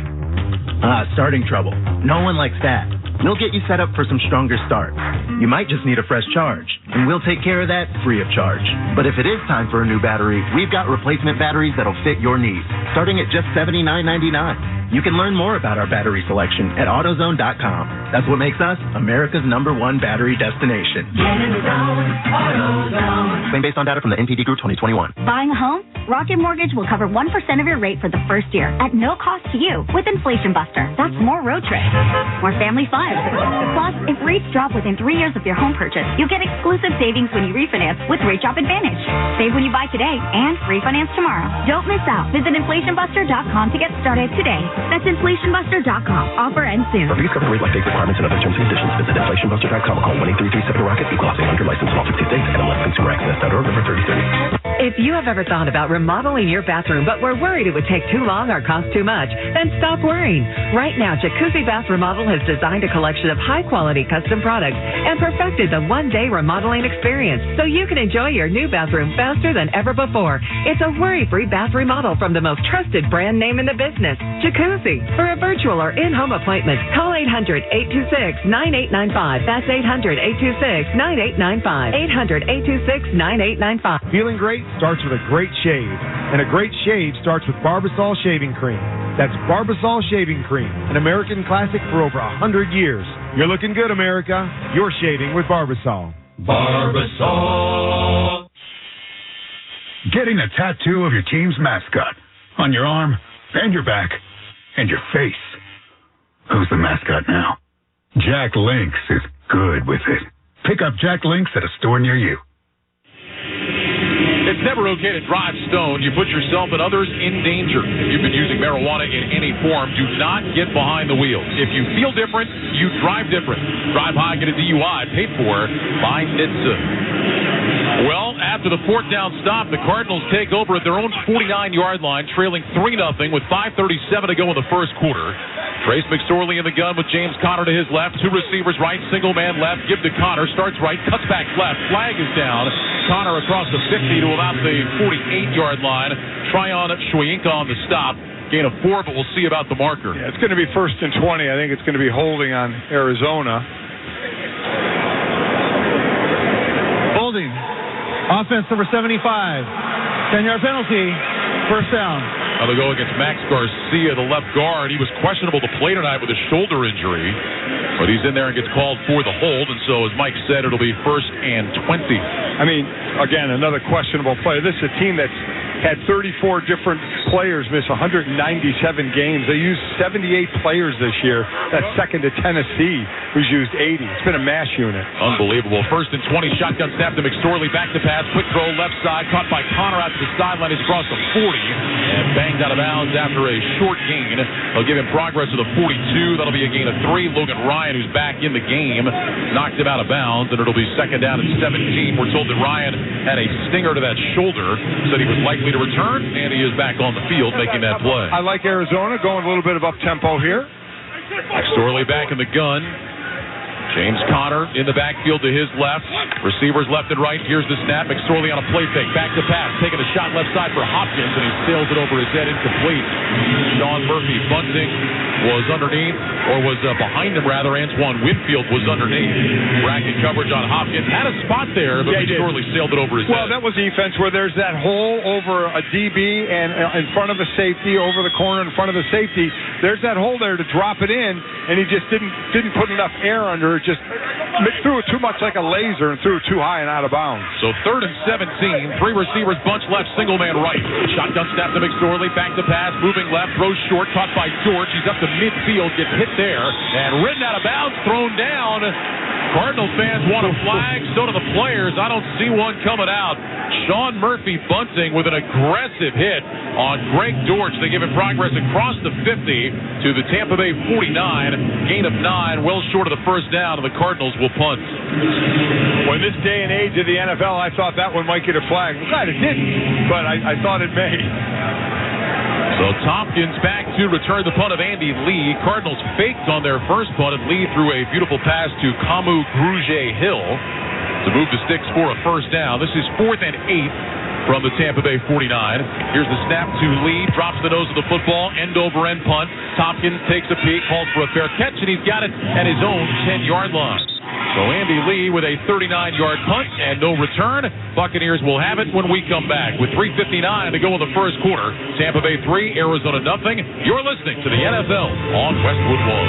Starting trouble. No one likes that. We'll get you set up for some stronger starts. You might just need a fresh charge, and we'll take care of that free of charge. But if it is time for a new battery, we've got replacement batteries that'll fit your needs, starting at just $79.99. You can learn more about our battery selection at AutoZone.com. That's what makes us America's #1 battery destination. Get in the zone, AutoZone. Claim based on data from the NPD Group 2021. Buying a home? Rocket Mortgage will cover 1% of your rate for the first year at no cost to you with Inflation Buster. That's more road trips, more family fun. Plus, if rates drop within 3 years of your home purchase, you'll get exclusive savings when you refinance with Rate Drop Advantage. Save when you buy today and refinance tomorrow. Don't miss out. Visit InflationBuster.com to get started today. That's InflationBuster.com. Offer ends soon. For fees covered rate like date requirements and other terms and conditions, visit InflationBuster.com or call 1-833-7-ROCKET. Equal housing 100 license in all 50 states. NMLS Consumer Access.org. Number 3030. If you have ever thought about remodeling your bathroom but were worried it would take too long or cost too much, then stop worrying. Right now, Jacuzzi Bath Remodel has designed a collection of high-quality custom products and perfected the one-day remodeling experience so you can enjoy your new bathroom faster than ever before. It's a worry-free bath remodel from the most trusted brand name in the business, Jacuzzi. For a virtual or in-home appointment, call 800-826-9895. That's 800-826-9895. 800-826-9895. Feeling great starts with a great shave, and a great shave starts with Barbasol Shaving Cream. That's Barbasol Shaving Cream, an American classic for over 100 years. You're looking good, America. You're shaving with Barbasol. Barbasol. Getting a tattoo of your team's mascot on your arm and your back and your face. Who's the mascot now? Jack Links is good with it. Pick up Jack Links at a store near you. It's never okay to drive stoned. You put yourself and others in danger. If you've been using marijuana in any form, do not get behind the wheel. If you feel different, you drive different. Drive high, get a DUI, paid for by NHTSA. Well, after the fourth down stop, the Cardinals take over at their own 49-yard line, trailing 3-0 with 5:37 to go in the first quarter. Trace McSorley in the gun with James Conner to his left. Two receivers right, single man left. Give to Conner, starts right, cuts back left. Flag is down. Conner across the 50 to about the 48-yard line. Tryon Schwienka on the stop. Gain of 4, but we'll see about the marker. Yeah, it's going to be 1st and 20. I think it's going to be holding on Arizona. Holding. Offense number 75. 10-yard penalty. First down. Now they go against Max Garcia, the left guard. He was questionable to play tonight with a shoulder injury, but he's in there and gets called for the hold, and so as Mike said, it'll be 1st and 20. I mean, again, another questionable player. This is a team that's had 34 different players miss 197 games. They used 78 players this year. That's second to Tennessee, who's used 80. It's been a mash unit. Unbelievable. 1st and 20, shotgun snap to McSorley. Back to pass, quick throw left side, caught by Conner out to the sideline. He's across the 40 and banged out of bounds after a short gain. They'll give him progress to the 42. That'll be a gain of 3. Logan Ryan, who's back in the game, knocked him out of bounds, and it'll be 2nd down and 17. We're told that Ryan had a stinger to that shoulder, said he was likely to return, and he is back on the field making that play. I like Arizona going a little bit of up-tempo here. McSorley back in the gun. James Conner in the backfield to his left. Receivers left and right. Here's the snap. McSorley on a play fake. Back to pass. Taking a shot left side for Hopkins, and he sails it over his head incomplete. Sean Murphy bunting was underneath, or was behind him rather. Antoine Winfield was underneath. Bracket coverage on Hopkins. Had a spot there, but McSorley sailed it over his head. Well, that was defense where there's that hole over a DB and in front of a safety, over the corner in front of the safety. There's that hole there to drop it in, and he just didn't put enough air under it. Just threw it too much like a laser and threw it too high and out of bounds. So 3rd and 17. 3 receivers bunch left, single man right. Shotgun snap to McSorley. Back to pass, moving left, throws short, caught by George. He's up to midfield, gets hit there, and ridden out of bounds, thrown down. Cardinal fans want a flag, so do the players. I don't see one coming out. Sean Murphy bunting with an aggressive hit on Greg Dortch. They give him progress across the 50 to the Tampa Bay 49. Gain of 9, well short of the first down, and the Cardinals will punt. Well, in this day and age of the NFL, I thought that one might get a flag. I'm glad it didn't, but I thought it may. So Tompkins back to return the punt of Andy Lee. Cardinals faked on their first punt, and Lee threw a beautiful pass to Kamu Grugier-Hill to move the sticks for a first down. This is 4th and 8 from the Tampa Bay 49. Here's the snap to Lee, drops the nose of the football, end-over-end punt. Tompkins takes a peek, calls for a fair catch, and he's got it at his own 10-yard line. So Andy Lee with a 39-yard punt and no return. Buccaneers will have it when we come back. With 3:59 to go in the first quarter, Tampa Bay 3, Arizona nothing. You're listening to the NFL on Westwood One.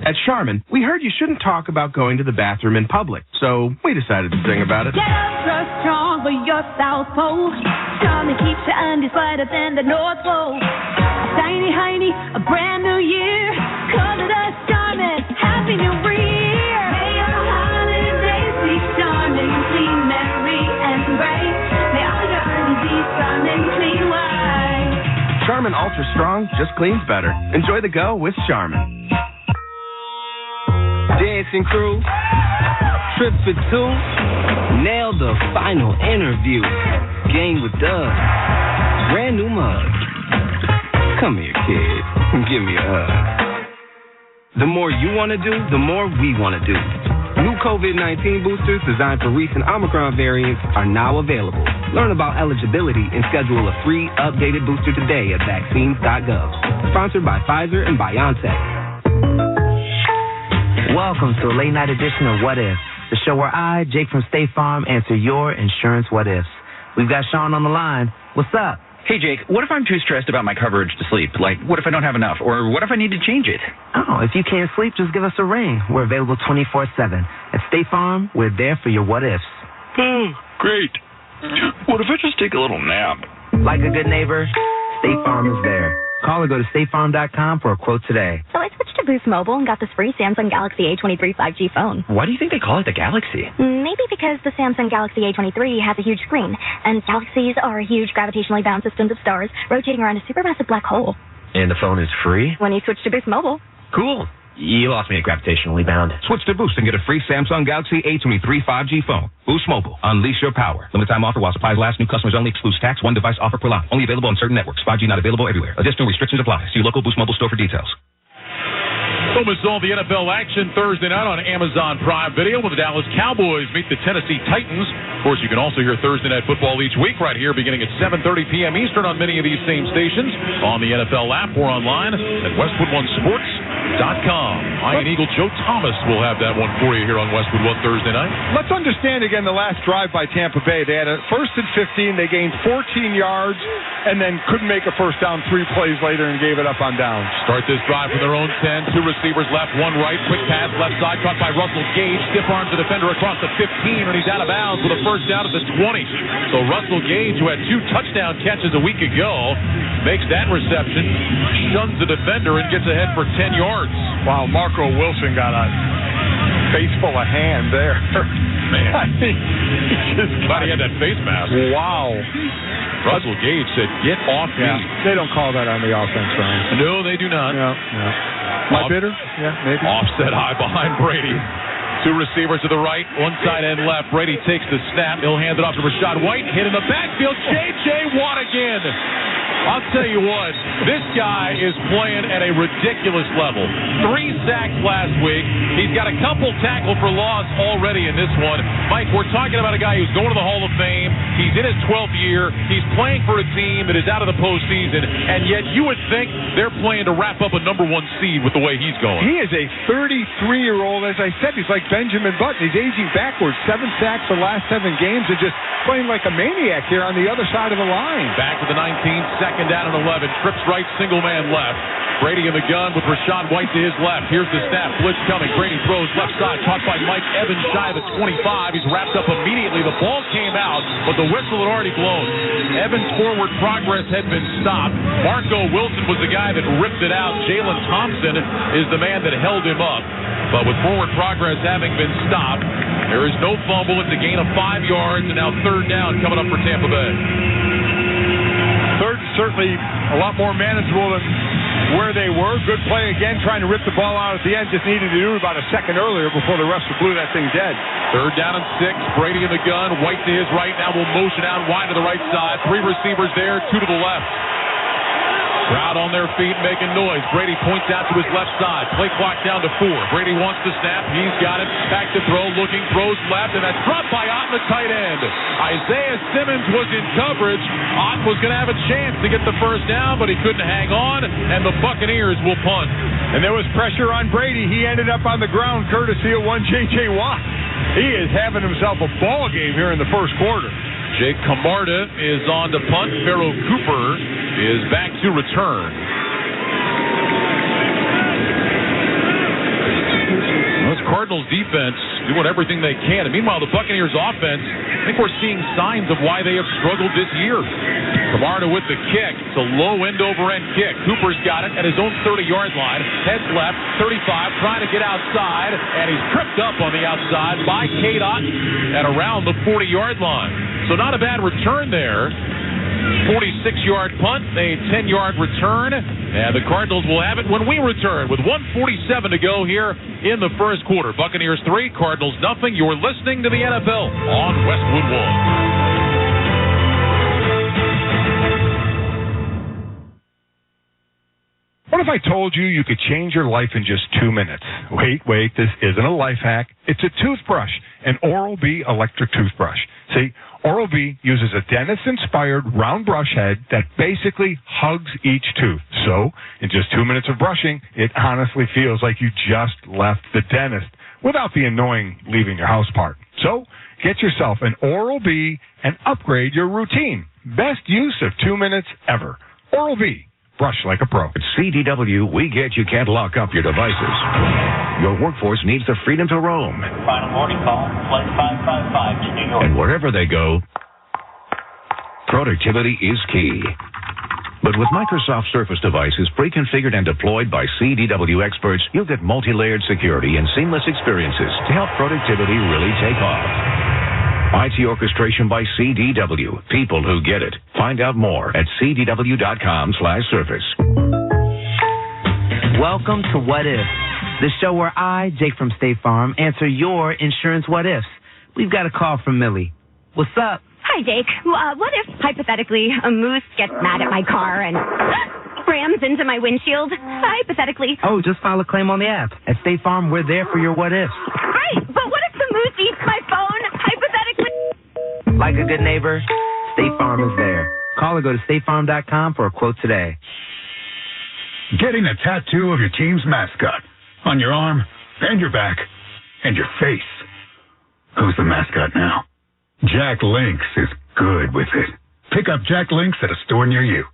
At Charmin, we heard you shouldn't talk about going to the bathroom in public, so we decided to sing about it. Get extra strong for your South Pole. Charmin keeps your undies whiter than the North Pole. Tiny, hiney, a brand new year. Color us Charmin, Happy New Year. May your holidays be Charmin, clean, merry, and bright. May all your undies be Charmin, clean white. Charmin Ultra Strong just cleans better. Enjoy the go with Charmin. Dancing crew, trip for two. Nailed the final interview. Game with Doug. Brand new mug. Come here, kid. Give me a hug. The more you want to do, the more we want to do. New COVID-19 boosters designed for recent Omicron variants are now available. Learn about eligibility and schedule a free updated booster today at vaccines.gov. Sponsored by Pfizer and BioNTech. Welcome to a late night edition of What If, the show where I, Jake from State Farm, answer your insurance what ifs. We've got Sean on the line. What's up? Hey, Jake, what if I'm too stressed about my coverage to sleep? Like, what if I don't have enough? Or what if I need to change it? Oh, if you can't sleep, just give us a ring. We're available 24/7. At State Farm, we're there for your what ifs. Oh, great. What if I just take a little nap? Like a good neighbor, State Farm is there. Call or go to statefarm.com for a quote today. So I switched to Boost Mobile and got this free Samsung Galaxy A23 5G phone. Why do you think they call it the Galaxy? Maybe because the Samsung Galaxy A23 has a huge screen, and galaxies are huge gravitationally bound systems of stars rotating around a supermassive black hole. And the phone is free? When you switch to Boost Mobile. Cool. You lost me at gravitationally bound. Switch to Boost and get a free Samsung Galaxy A23 5G phone. Boost Mobile. Unleash your power. Limited time offer while supplies last. New customers only. Excludes tax. One device offer per line. Only available on certain networks. 5G not available everywhere. Additional restrictions apply. See your local Boost Mobile store for details. Don't miss all the NFL action Thursday night on Amazon Prime Video when the Dallas Cowboys meet the Tennessee Titans. Of course, you can also hear Thursday Night Football each week right here beginning at 7:30 p.m. Eastern on many of these same stations, on the NFL app or online at WestwoodOneSports.com. Iron Eagle Joe Thomas will have that one for you here on Westwood One Thursday night. Let's understand again the last drive by Tampa Bay. They had a 1st and 15. They gained 14 yards and then couldn't make a first down 3 plays later and gave it up on downs. Start this drive from their own 10. 2 receivers left, 1 right. Quick pass left side caught by Russell Gage. Stiff arms the defender across the 15, and he's out of bounds with a first down at the 20. So Russell Gage, who had 2 touchdown catches a week ago, makes that reception, shuns the defender, and gets ahead for 10 yards. Wow, Marco Wilson got a face full of hand there. Man. I mean, glad he had that face mask. Wow. Russell Gage said, get off me. They don't call that on the offense, Ryan. No, they do not. No. Am I bitter? Yeah, maybe. Offset high behind Brady. 2 receivers to the right, 1 side and left. Brady takes the snap. He'll hand it off to Rachaad White. Hit in the backfield. J.J. Watt again. I'll tell you what, this guy is playing at a ridiculous level. 3 sacks last week. He's got a couple tackle for loss already in this one. Mike, we're talking about a guy who's going to the Hall of Fame. He's in his 12th year. He's playing for a team that is out of the postseason, and yet you would think they're playing to wrap up a number 1 seed with the way he's going. He is a 33-year-old. As I said, he's like Benjamin Button. He's aging backwards. 7 sacks the last 7 games, and just playing like a maniac here on the other side of the line. Back to the 19th, second down and 11. Trips right, single man left. Brady in the gun with Rachaad White to his left. Here's the snap. Blitz coming. Brady throws left side. Caught by Mike Evans shy of the 25. He's wrapped up immediately. The ball came out, but the whistle had already blown. Evans' forward progress had been stopped. Marco Wilson was the guy that ripped it out. Jalen Thompson is the man that held him up. But with forward progress having been stopped, there is no fumble. It's a gain of 5 yards, and now 3rd down coming up for Tampa Bay. 3rd certainly a lot more manageable than where they were. Good play again, trying to rip the ball out at the end. Just needed to do it about a second earlier before the refs blew that thing dead. 3rd down and 6. Brady in the gun. White to his right. Now will motion out wide to the right side. 3 receivers there, 2 to the left. Crowd on their feet making noise. Brady points out to his left side. Play clock down to 4. Brady wants to snap. He's got it. Back to throw. Looking. Throws left. And that's dropped by Ott, the tight end. Isaiah Simmons was in coverage. Ott was going to have a chance to get the first down, but he couldn't hang on. And the Buccaneers will punt. And there was pressure on Brady. He ended up on the ground courtesy of one J.J. Watt. He is having himself a ball game here in the first quarter. Jake Camarda is on to punt. Pharaoh Cooper is back to return. This Cardinals defense doing everything they can. And meanwhile, the Buccaneers offense, I think we're seeing signs of why they have struggled this year. Camarda with the kick. It's a low end-over-end kick. Cooper's got it at his own 30-yard line. Heads left, 35, trying to get outside, and he's tripped up on the outside by Cade Ott at around the 40-yard line. So not a bad return there. 46-yard punt, a 10-yard return, And the Cardinals will have it when we return with 1:47 to go here in the first quarter. Buccaneers 3, Cardinals nothing. You're listening to the NFL on Westwood One. What if I told you you could change your life in just 2 minutes? Wait, this isn't a life hack. It's a toothbrush, an Oral-B electric toothbrush. See, Oral-B uses a dentist-inspired round brush head that basically hugs each tooth. So, in just 2 minutes of brushing, it honestly feels like you just left the dentist without the annoying leaving your house part. So, get yourself an Oral-B and upgrade your routine. Best use of 2 minutes ever. Oral-B. Brush like a pro. At CDW, we get you can't lock up your devices. Your workforce needs the freedom to roam. Final boarding call, flight 555 to New York. And wherever they go, productivity is key. But with Microsoft Surface devices pre-configured and deployed by CDW experts, you'll get multi-layered security and seamless experiences to help productivity really take off. IT orchestration by CDW. People who get it. Find out more at cdw.com/surface. Welcome to What If, the show where I, Jake from State Farm, answer your insurance what ifs. We've got a call from Millie. What's up? Hi, Jake. What if, hypothetically, a moose gets mad at my car and rams into my windshield? Hypothetically. Oh, just file a claim on the app. At State Farm, we're there for your what ifs. Right, but what if the moose eats my phone? Hypothetically. Like a good neighbor, State Farm is there. Call or go to statefarm.com for a quote today. Getting a tattoo of your team's mascot on your arm and your back and your face. Who's the mascot now? Jack Lynx is good with it. Pick up Jack Lynx at a store near you.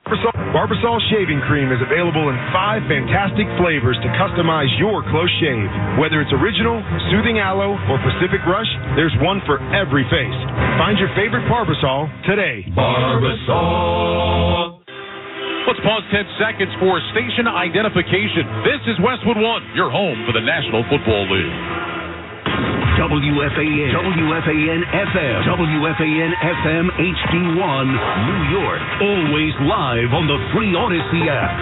Barbasol Shaving Cream is available in 5 fantastic flavors to customize your close shave. Whether it's original, soothing aloe, or Pacific Rush, there's one for every face. Find your favorite Barbasol today. Barbasol. Let's pause 10 seconds for station identification. This is Westwood One, your home for the National Football League. WFAN, WFAN FM, WFAN FM HD1, New York. Always live on the free Odyssey app.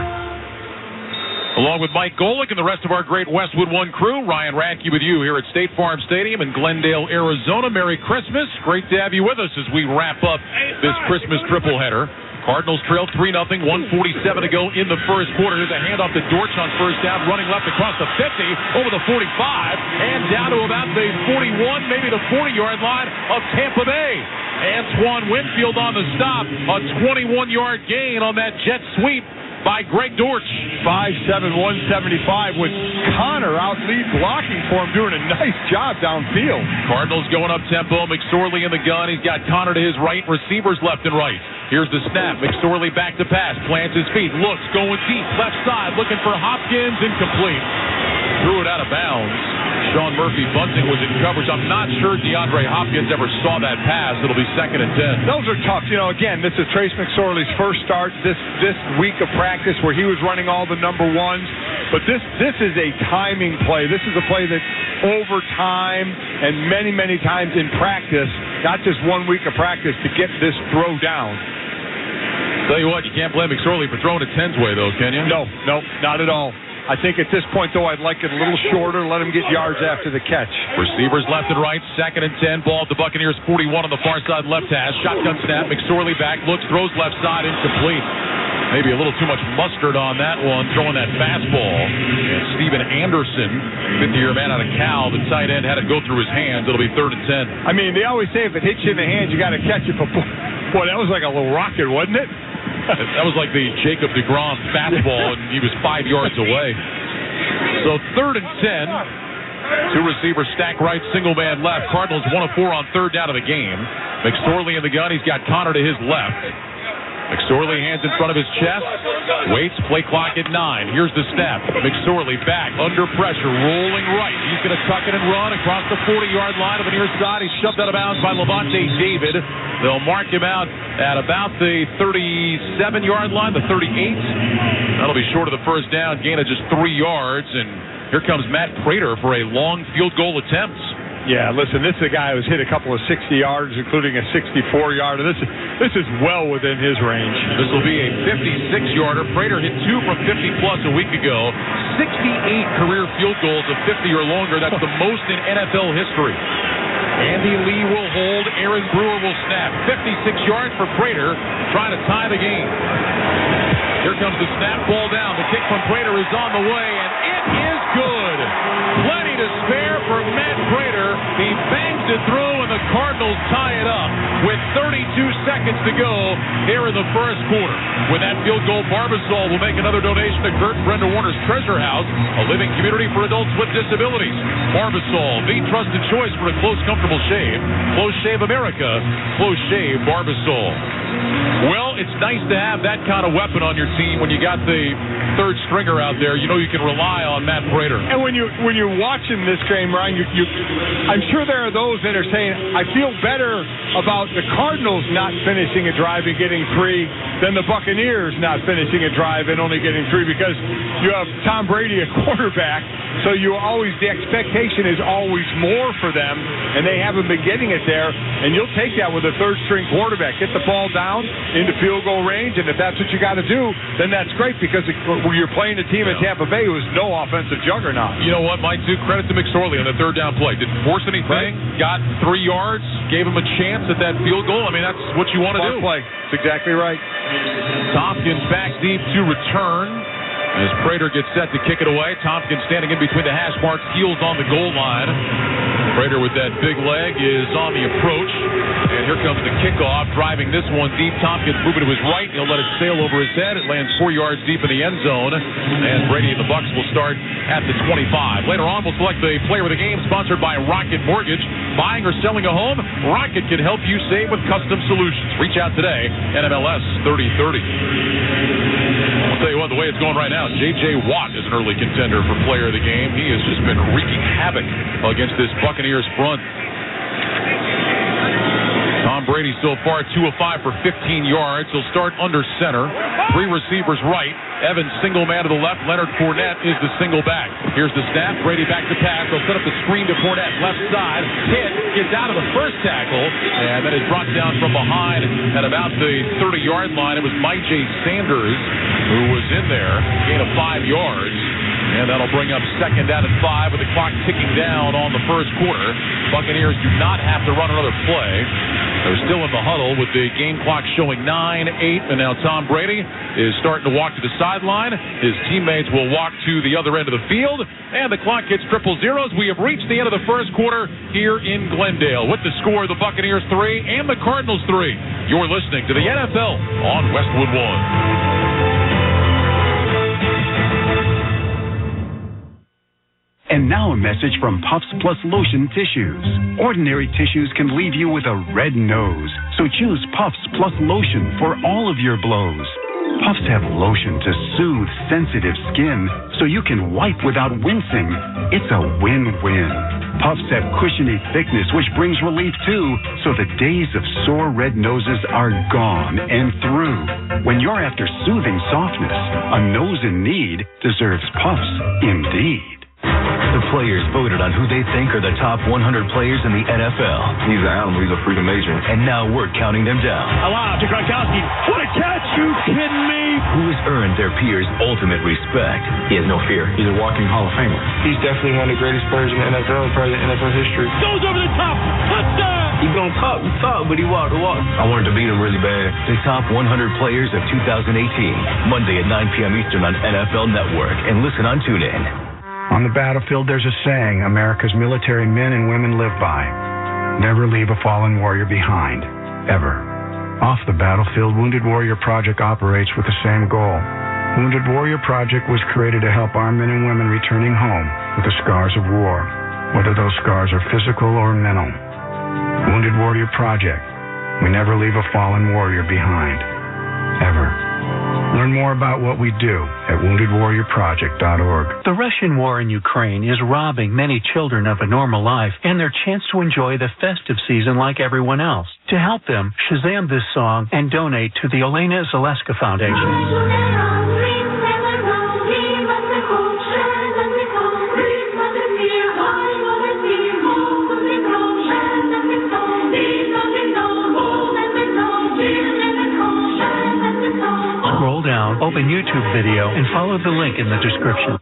Along with Mike Golick and the rest of our great Westwood One crew, Ryan Radke with you here at State Farm Stadium in Glendale, Arizona. Merry Christmas. Great to have you with us as we wrap up this Christmas triple header. Cardinals trail 3-0, 1:47 to go in the first quarter. Here's a handoff to Dortch on first down, running left across the 50, over the 45, and down to about the 41, maybe the 40-yard line of Tampa Bay. Antoine Winfield on the stop, a 21-yard gain on that jet sweep by Greg Dortch. 5'7", 175 with Connor out lead blocking for him, doing a nice job downfield. Cardinals going up tempo. McSorley in the gun. He's got Connor to his right, receivers left and right. Here's the snap. McSorley back to pass, plants his feet, looks, going deep, left side, looking for Hopkins, incomplete. Threw it out of bounds. Sean Murphy-Bunting was in coverage. I'm not sure DeAndre Hopkins ever saw that pass. It'll be 2nd and 10. Those are tough. You know, again, this is Trace McSorley's first start this week of practice where he was running all the number ones. But this is a timing play. This is a play that over time and many, many times in practice, not just 1 week of practice, to get this throw down. Tell you what, you can't blame McSorley for throwing it 10's way, though, can you? No, not at all. I think at this point, though, I'd like it a little shorter, let him get yards after the catch. Receivers left and right, 2nd and 10. Ball at the Buccaneers 41 on the far side left hash. Shotgun snap, McSorley back, looks, throws left side, incomplete. Maybe a little too much mustard on that one, throwing that fastball. And Steven Anderson, 50-year man out of Cal, the tight end, had it go through his hands. It'll be 3rd and 10. I mean, they always say if it hits you in the hands, you got to catch it. But boy, that was like a little rocket, wasn't it? That was like the Jacob deGrom fastball, and he was 5 yards away. So 3rd and 10. 2 receivers stack right, single man left. Cardinals 1 of 4 on 3rd down of the game. McSorley in the gun. He's got Connor to his left. McSorley hands in front of his chest. Waits, play clock at 9. Here's the snap. McSorley back, under pressure, rolling right. He's going to tuck it and run across the 40-yard line of the near side. He's shoved out of bounds by Levante David. They'll mark him out at about the 37-yard line, the 38. That'll be short of the first down, gain of just 3 yards. And here comes Matt Prater for a long field goal attempt. Yeah, listen, this is a guy who's hit a couple of 60 yards, including a 64-yarder. This is well within his range. This will be a 56-yarder. Prater hit 2 from 50-plus a week ago. 68 career field goals of 50 or longer. That's the most in NFL history. Andy Lee will hold. Aaron Brewer will snap. 56 yards for Prater, trying to tie the game. Here comes the snap, ball down. The kick from Prater is on the way, and it is good. Plenty to spare for Matt Prater. He bangs it through, and the Cardinals tie it up with 32 seconds to go here in the first quarter. With that field goal, Barbasol will make another donation to Kurt and Brenda Warner's Treasure House, a living community for adults with disabilities. Barbasol, the trusted choice for a close, comfortable shave. Close Shave America. Close Shave Barbasol. Well, it's nice to have that kind of weapon on your team when you got the third stringer out there. You know you can rely on Matt Prater. And when you're watching this game, Ryan, I'm sure there are those that are saying, I feel better about the Cardinals not finishing a drive and getting 3 than the Buccaneers not finishing a drive and only getting 3, because you have Tom Brady, a quarterback, so the expectation is always more for them, and they haven't been getting it there, and you'll take that with a third-string quarterback. Get the ball down into field goal range, and if that's what you got to do, then that's great, because you're playing a team in Tampa Bay who is no offensive juggernaut. You know what, Mike, too? Credit to McSorley on the third down play. Didn't force anything, got 3 yards, gave him a chance at that field goal. I mean, that's what you want to do. Play. That's exactly right. Tompkins back deep to return as Prater gets set to kick it away. Tompkins standing in between the hash marks, heels on the goal line. Prater with that big leg is on the approach, and here comes the kickoff, driving this one deep. Tompkins moving to his right. He'll let it sail over his head. It lands 4 yards deep in the end zone, and Brady and the Bucs will start at the 25. Later on, we'll select the player of the game, sponsored by Rocket Mortgage. Buying or selling a home, Rocket can help you save with custom solutions. Reach out today, NMLS 3030. I'll tell you what, the way it's going right now, J.J. Watt is an early contender for player of the game. He has just been wreaking havoc against this Buccaneers front. Tom Brady so far 2 of 5 for 15 yards. He'll start under center. 3 receivers right. Evans single man to the left. Leonard Fournette is the single back. Here's the snap. Brady back to pass. They'll set up the screen to Fournette. Left side. Hit. Gets out of the first tackle. And then is brought down from behind at about the 30-yard line. It was Mike J. Sanders who was in there. Gain of 5 yards. And that'll bring up second down and 5 with the clock ticking down on the first quarter. Buccaneers do not have to run another play. They're still in the huddle with the game clock showing 9-8. And now Tom Brady is starting to walk to the sideline. His teammates will walk to the other end of the field. And the clock hits 000. We have reached the end of the first quarter here in Glendale. With the score, the Buccaneers 3 and the Cardinals 3. You're listening to the NFL on Westwood One. And now a message from Puffs Plus Lotion Tissues. Ordinary tissues can leave you with a red nose, so choose Puffs Plus Lotion for all of your blows. Puffs have lotion to soothe sensitive skin, so you can wipe without wincing. It's a win-win. Puffs have cushiony thickness, which brings relief too, so the days of sore red noses are gone and through. When you're after soothing softness, a nose in need deserves Puffs indeed. The players voted on who they think are the top 100 players in the NFL. He's an animal. He's a freaking major. And now we're counting them down. Alive to Gronkowski. What a catch! You kidding me? Who has earned their peers' ultimate respect? He has no fear. He's a walking Hall of Famer. He's definitely one of the greatest players in the NFL, probably in NFL history. Goes over the top. Touchdown! He's gonna talk, but he walked the walk. I wanted to beat him really bad. The top 100 players of 2018. Monday at 9 p.m. Eastern on NFL Network. And listen on TuneIn. On the battlefield, there's a saying America's military men and women live by. Never leave a fallen warrior behind. Ever. Off the battlefield, Wounded Warrior Project operates with the same goal. Wounded Warrior Project was created to help our men and women returning home with the scars of war, whether those scars are physical or mental. Wounded Warrior Project. We never leave a fallen warrior behind. Ever. Learn more about what we do at woundedwarriorproject.org. The Russian war in Ukraine is robbing many children of a normal life and their chance to enjoy the festive season like everyone else. To help them, Shazam this song and donate to the Elena Zaleska Foundation. open YouTube video and follow the link in the description.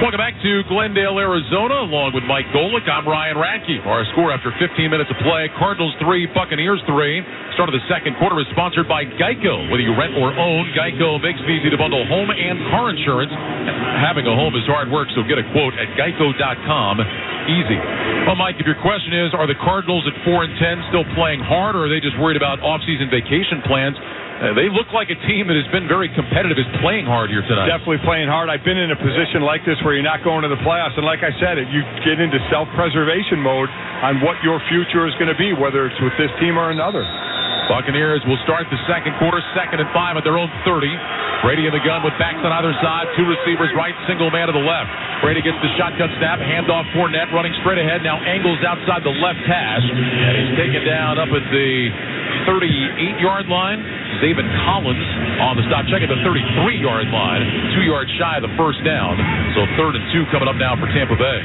Welcome back to Glendale, Arizona, along with Mike Golick. I'm Ryan Radke. Our score after 15 minutes of play, Cardinals 3, Buccaneers 3. Start of the second quarter is sponsored by Geico. Whether you rent or own, Geico makes it easy to bundle home and car insurance. Having a home is hard work, so get a quote at geico.com. Easy. Well, Mike, if your question is, are the Cardinals at 4-10 still playing hard, or are they just worried about off-season vacation plans? They look like a team that has been very competitive, is playing hard here tonight. Definitely playing hard. I've been in a position like this where you're not going to the playoffs, and like I said, you get into self-preservation mode on what your future is going to be, whether it's with this team or another. Buccaneers will start the second quarter, 2nd and 5 at their own 30. Brady in the gun with backs on either side, 2 receivers right, single man to the left. Brady gets the shotgun snap, handoff Fournette, running straight ahead, now angles outside the left hash, and he's taken down up at the 38-yard line. David Collins on the stop check at the 33-yard line, 2 yards shy of the first down. So 3rd and 2 coming up now for Tampa Bay.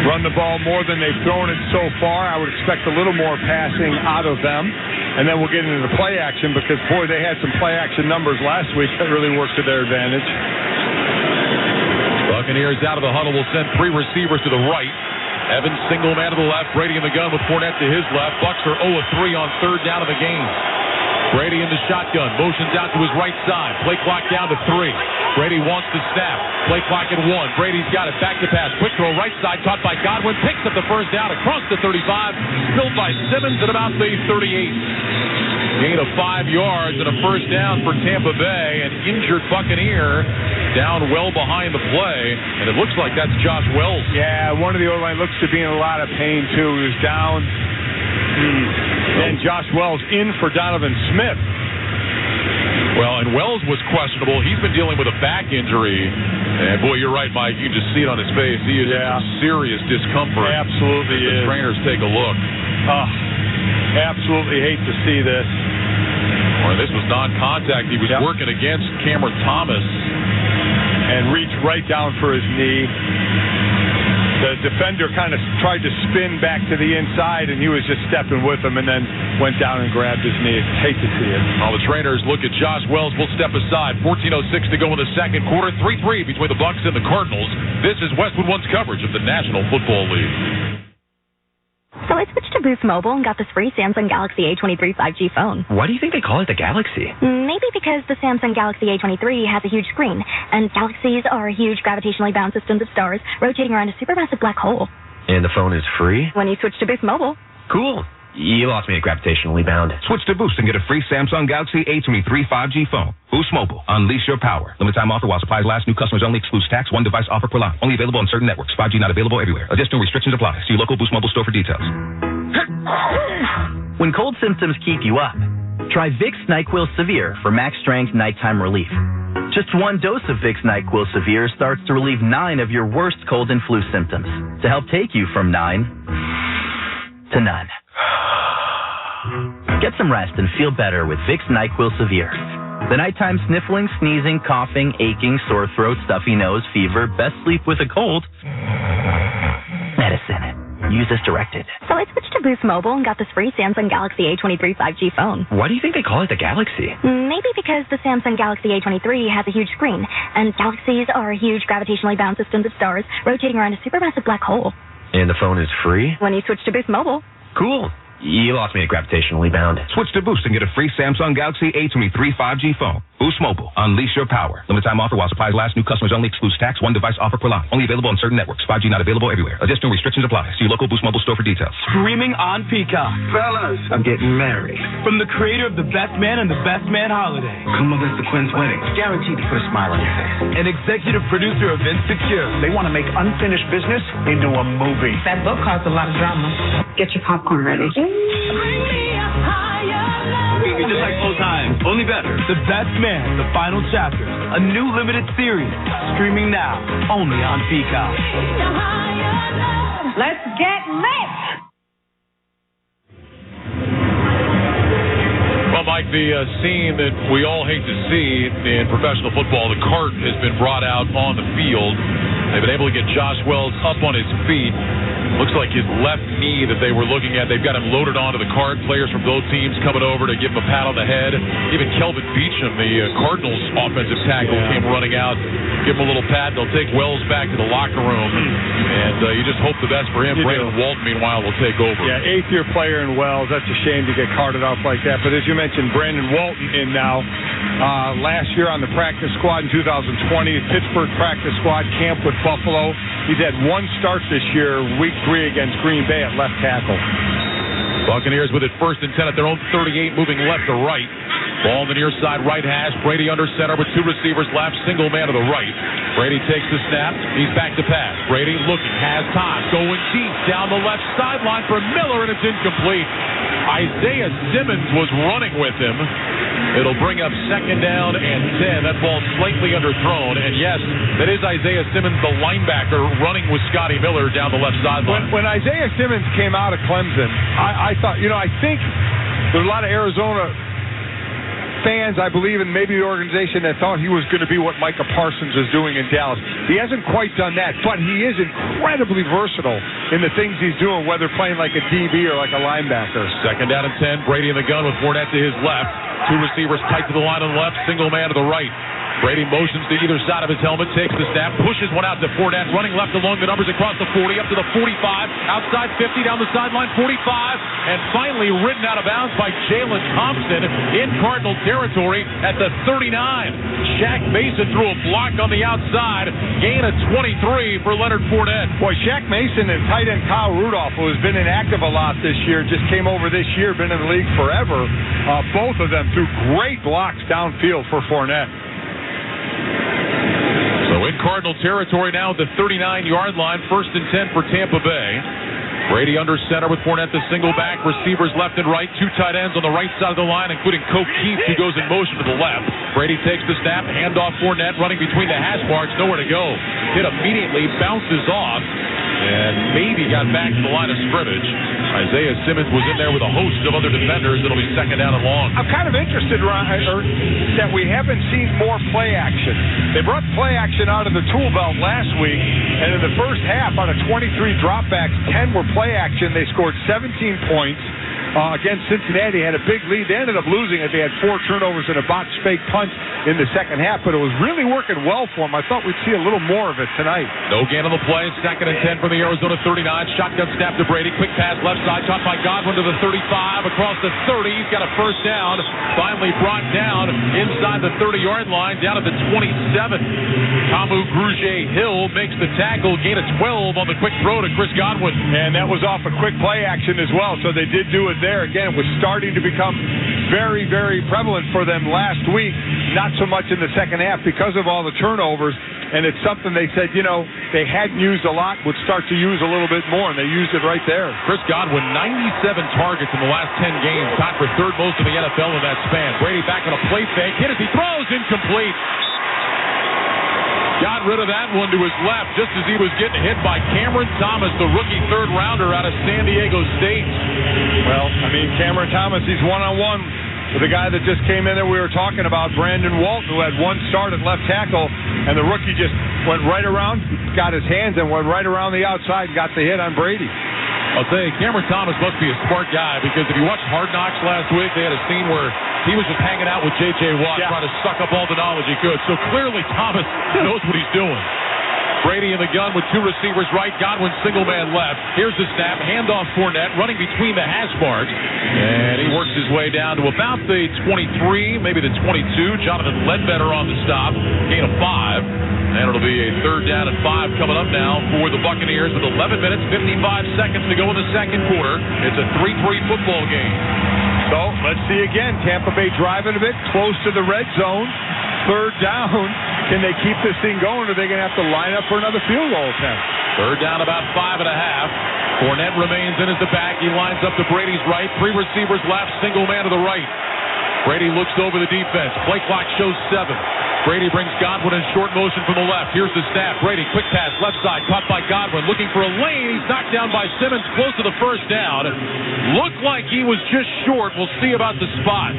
Run the ball more than they've thrown it so far. I would expect a little more passing out of them. And then we'll get into the play action because, boy, they had some play action numbers last week that really worked to their advantage. Buccaneers out of the huddle will send 3 receivers to the right. Evans single man to the left. Brady in the gun with Fournette to his left. Bucs are 0 of 3 on 3rd down of the game. Brady in the shotgun, motions out to his right side. Play clock down to 3. Brady wants to snap. Play clock at 1. Brady's got it. Back to pass. Quick throw right side. Caught by Godwin. Picks up the first down across the 35. Spilled by Simmons at about the 38. Gain of 5 yards and a first down for Tampa Bay. An injured Buccaneer down well behind the play. And it looks like that's Josh Wells. Yeah, one of the O-line looks to be in a lot of pain, too. He was down. And Josh Wells in for Donovan Smith. Well, and Wells was questionable. He's been dealing with a back injury. And, boy, you're right, Mike. You can just see it on his face. He is in serious discomfort. Absolutely is. The trainers take a look. Absolutely hate to see this. Well, this was non-contact. He was working against Cameron Thomas. And reached right down for his knee. The defender kind of tried to spin back to the inside, and he was just stepping with him and then went down and grabbed his knee. Hate to see it. All the trainers look at Josh Wells. We'll step aside. 14:06 to go in the second quarter. 3-3 between the Bucs and the Cardinals. This is Westwood One's coverage of the National Football League. So I switched to Boost Mobile and got this free Samsung Galaxy A23 5G phone. Why do you think they call it the Galaxy? Maybe because the Samsung Galaxy A23 has a huge screen, and galaxies are huge gravitationally bound systems of stars rotating around a supermassive black hole. And the phone is free? When you switch to Boost Mobile. Cool. You lost me at gravitationally bound. Switch to Boost and get a free Samsung Galaxy A23 5G phone. Boost Mobile. Unleash your power. Limited time offer while supplies last. New customers only. Excludes tax. 1 device offer per line. Only available on certain networks. 5G not available everywhere. Additional restrictions apply. See your local Boost Mobile store for details. When cold symptoms keep you up, try Vicks NyQuil Severe for max strength nighttime relief. Just 1 dose of Vicks NyQuil Severe starts to relieve 9 of your worst cold and flu symptoms to help take you from 9 to none. Get some rest and feel better with Vicks NyQuil Severe. The nighttime sniffling, sneezing, coughing, aching, sore throat, stuffy nose, fever, best sleep with a cold. Medicine. Use as directed. So I switched to Boost Mobile and got this free Samsung Galaxy A23 5G phone. Why do you think they call it the Galaxy? Maybe because the Samsung Galaxy A23 has a huge screen, and galaxies are huge gravitationally bound systems of stars rotating around a supermassive black hole. And the phone is free? When you switch to Boost Mobile. Cool. You lost me at gravitationally bound. Switch to Boost and get a free Samsung Galaxy A23 5G phone. Boost Mobile. Unleash your power. Limited time offer while supplies last. New customers only. Excludes tax. 1 device offer per line. Only available on certain networks. 5G not available everywhere. Additional restrictions apply. See your local Boost Mobile store for details. Streaming on Peacock. Fellas, I'm getting married. From the creator of The Best Man and The Best Man Holiday. Come with us to Quinn's wedding. Guaranteed to put a smile on your face. And executive producer of Insecure. They want to make unfinished business into a movie. That book caused a lot of drama. Get your popcorn ready. Just like old times, only better. The Best Man, The Final Chapters, a new limited series, streaming now, only on Peacock. Let's get lit! Well, Mike, the scene that we all hate to see in professional football, the cart has been brought out on the field. They've been able to get Josh Wells up on his feet. Looks like his left knee that they were looking at. They've got him loaded onto the card. Players from both teams coming over to give him a pat on the head. Even Kelvin Beachum, the Cardinals offensive tackle, came running out. Give him a little pat. They'll take Wells back to the locker room. And you just hope the best for him. Brandon Walton, meanwhile, will take over. Yeah, eighth-year player in Wells. That's a shame to get carted off like that. But as you mentioned, Brandon Walton in now. Last year on the practice squad in 2020, Pittsburgh practice squad camp with Buffalo. He's had one start this year, week 3 against Green Bay at left tackle. Buccaneers with it 1st and 10 at their own 38, moving left to right. Ball on the near side, right hash. Brady under center with 2 receivers left, single man to the right. Brady takes the snap. He's back to pass. Brady looking, has time, going deep down the left sideline for Miller, and it's incomplete. Isaiah Simmons was running with him. It'll bring up 2nd down and 10. That ball slightly underthrown. And yes, that is Isaiah Simmons, the linebacker, running with Scotty Miller down the left sideline. When Isaiah Simmons came out of Clemson, I thought, I think there's a lot of Arizona fans, I believe, and maybe the organization that thought he was going to be what Micah Parsons is doing in Dallas. He hasn't quite done that, but he is incredibly versatile in the things he's doing, whether playing like a DB or like a linebacker. 2nd down and 10. Brady in the gun with Fournette to his left. 2 receivers tight to the line on the left, single man to the right. Brady motions to either side of his helmet, takes the snap, pushes one out to Fournette, running left along the numbers across the 40, up to the 45, outside 50, down the sideline 45, and finally ridden out of bounds by Jalen Thompson in Cardinal territory at the 39. Shaq Mason threw a block on the outside, gain of 23 for Leonard Fournette. Boy, Shaq Mason and tight end Kyle Rudolph, who has been inactive a lot this year, just came over this year, been in the league forever. Both of them threw great blocks downfield for Fournette. So in Cardinal territory now at the 39-yard line, 1st and 10 for Tampa Bay. Brady under center with Fournette, the single back, receivers left and right, 2 tight ends on the right side of the line, including Coke Keith, who goes in motion to the left. Brady takes the snap, handoff Fournette, running between the hash marks, nowhere to go. Hit immediately, bounces off, and maybe got back to the line of scrimmage. Isaiah Simmons was in there with a host of other defenders. It'll be 2nd down and long. I'm kind of interested, that we haven't seen more play action. They brought play action out of the tool belt last week, and in the first half, out of 23 dropbacks, 10 were play action. They scored 17 points. Against Cincinnati, had a big lead. They ended up losing it. They had 4 turnovers and a botched fake punt in the second half, but it was really working well for them. I thought we'd see a little more of it tonight. No gain on the play. 2nd and 10 from the Arizona 39. Shotgun snap to Brady. Quick pass left side. Caught by Godwin to the 35. Across the 30. He's got a 1st down. Finally brought down inside the 30-yard line, down at the 27. Kamu Grugier-Hill makes the tackle. Gain of 12 on the quick throw to Chris Godwin. And that was off a quick play action as well, so they did do it there. Again, it was starting to become very, very prevalent for them last week. Not so much in the second half because of all the turnovers. And it's something they said, they hadn't used a lot, would start to use a little bit more, and they used it right there. Chris Godwin, 97 targets in the last 10 games, tied for 3rd most in the NFL in that span. Brady back on a play fake. Hit as he throws, incomplete. Got rid of that one to his left just as he was getting hit by Cameron Thomas, the rookie 3rd rounder out of San Diego State. Well, Cameron Thomas, he's one-on-one with the guy that just came in there we were talking about, Brandon Walton, who had 1 start at left tackle, and the rookie just went right around, got his hands, and went right around the outside and got the hit on Brady. I'll tell you, Cameron Thomas must be a smart guy, because if you watched Hard Knocks last week, they had a scene where he was just hanging out with J.J. Watt, trying to suck up all the knowledge he could. So clearly Thomas knows what he's doing. Brady in the gun with 2 receivers right, Godwin single man left. Here's the snap, handoff Fournette, running between the hash marks, and he works his way down to about the 23, maybe the 22. Jonathan Ledbetter on the stop, gain of 5. And it'll be a 3rd down and 5 coming up now for the Buccaneers with 11 minutes, 55 seconds to go in the 2nd quarter. It's a 3-3 football game. So, let's see again. Tampa Bay driving a bit, close to the red zone. 3rd down. Can they keep this thing going, or are they going to have to line up for another field goal attempt? 3rd down, about 5.5. Fournette remains in as the back. He lines up to Brady's right. 3 receivers left, single man to the right. Brady looks over the defense. Play clock shows 7. Brady brings Godwin in short motion from the left. Here's the snap. Brady, quick pass, left side, caught by Godwin. Looking for a lane. He's knocked down by Simmons, close to the 1st down. Looked like he was just short. We'll see about the spot.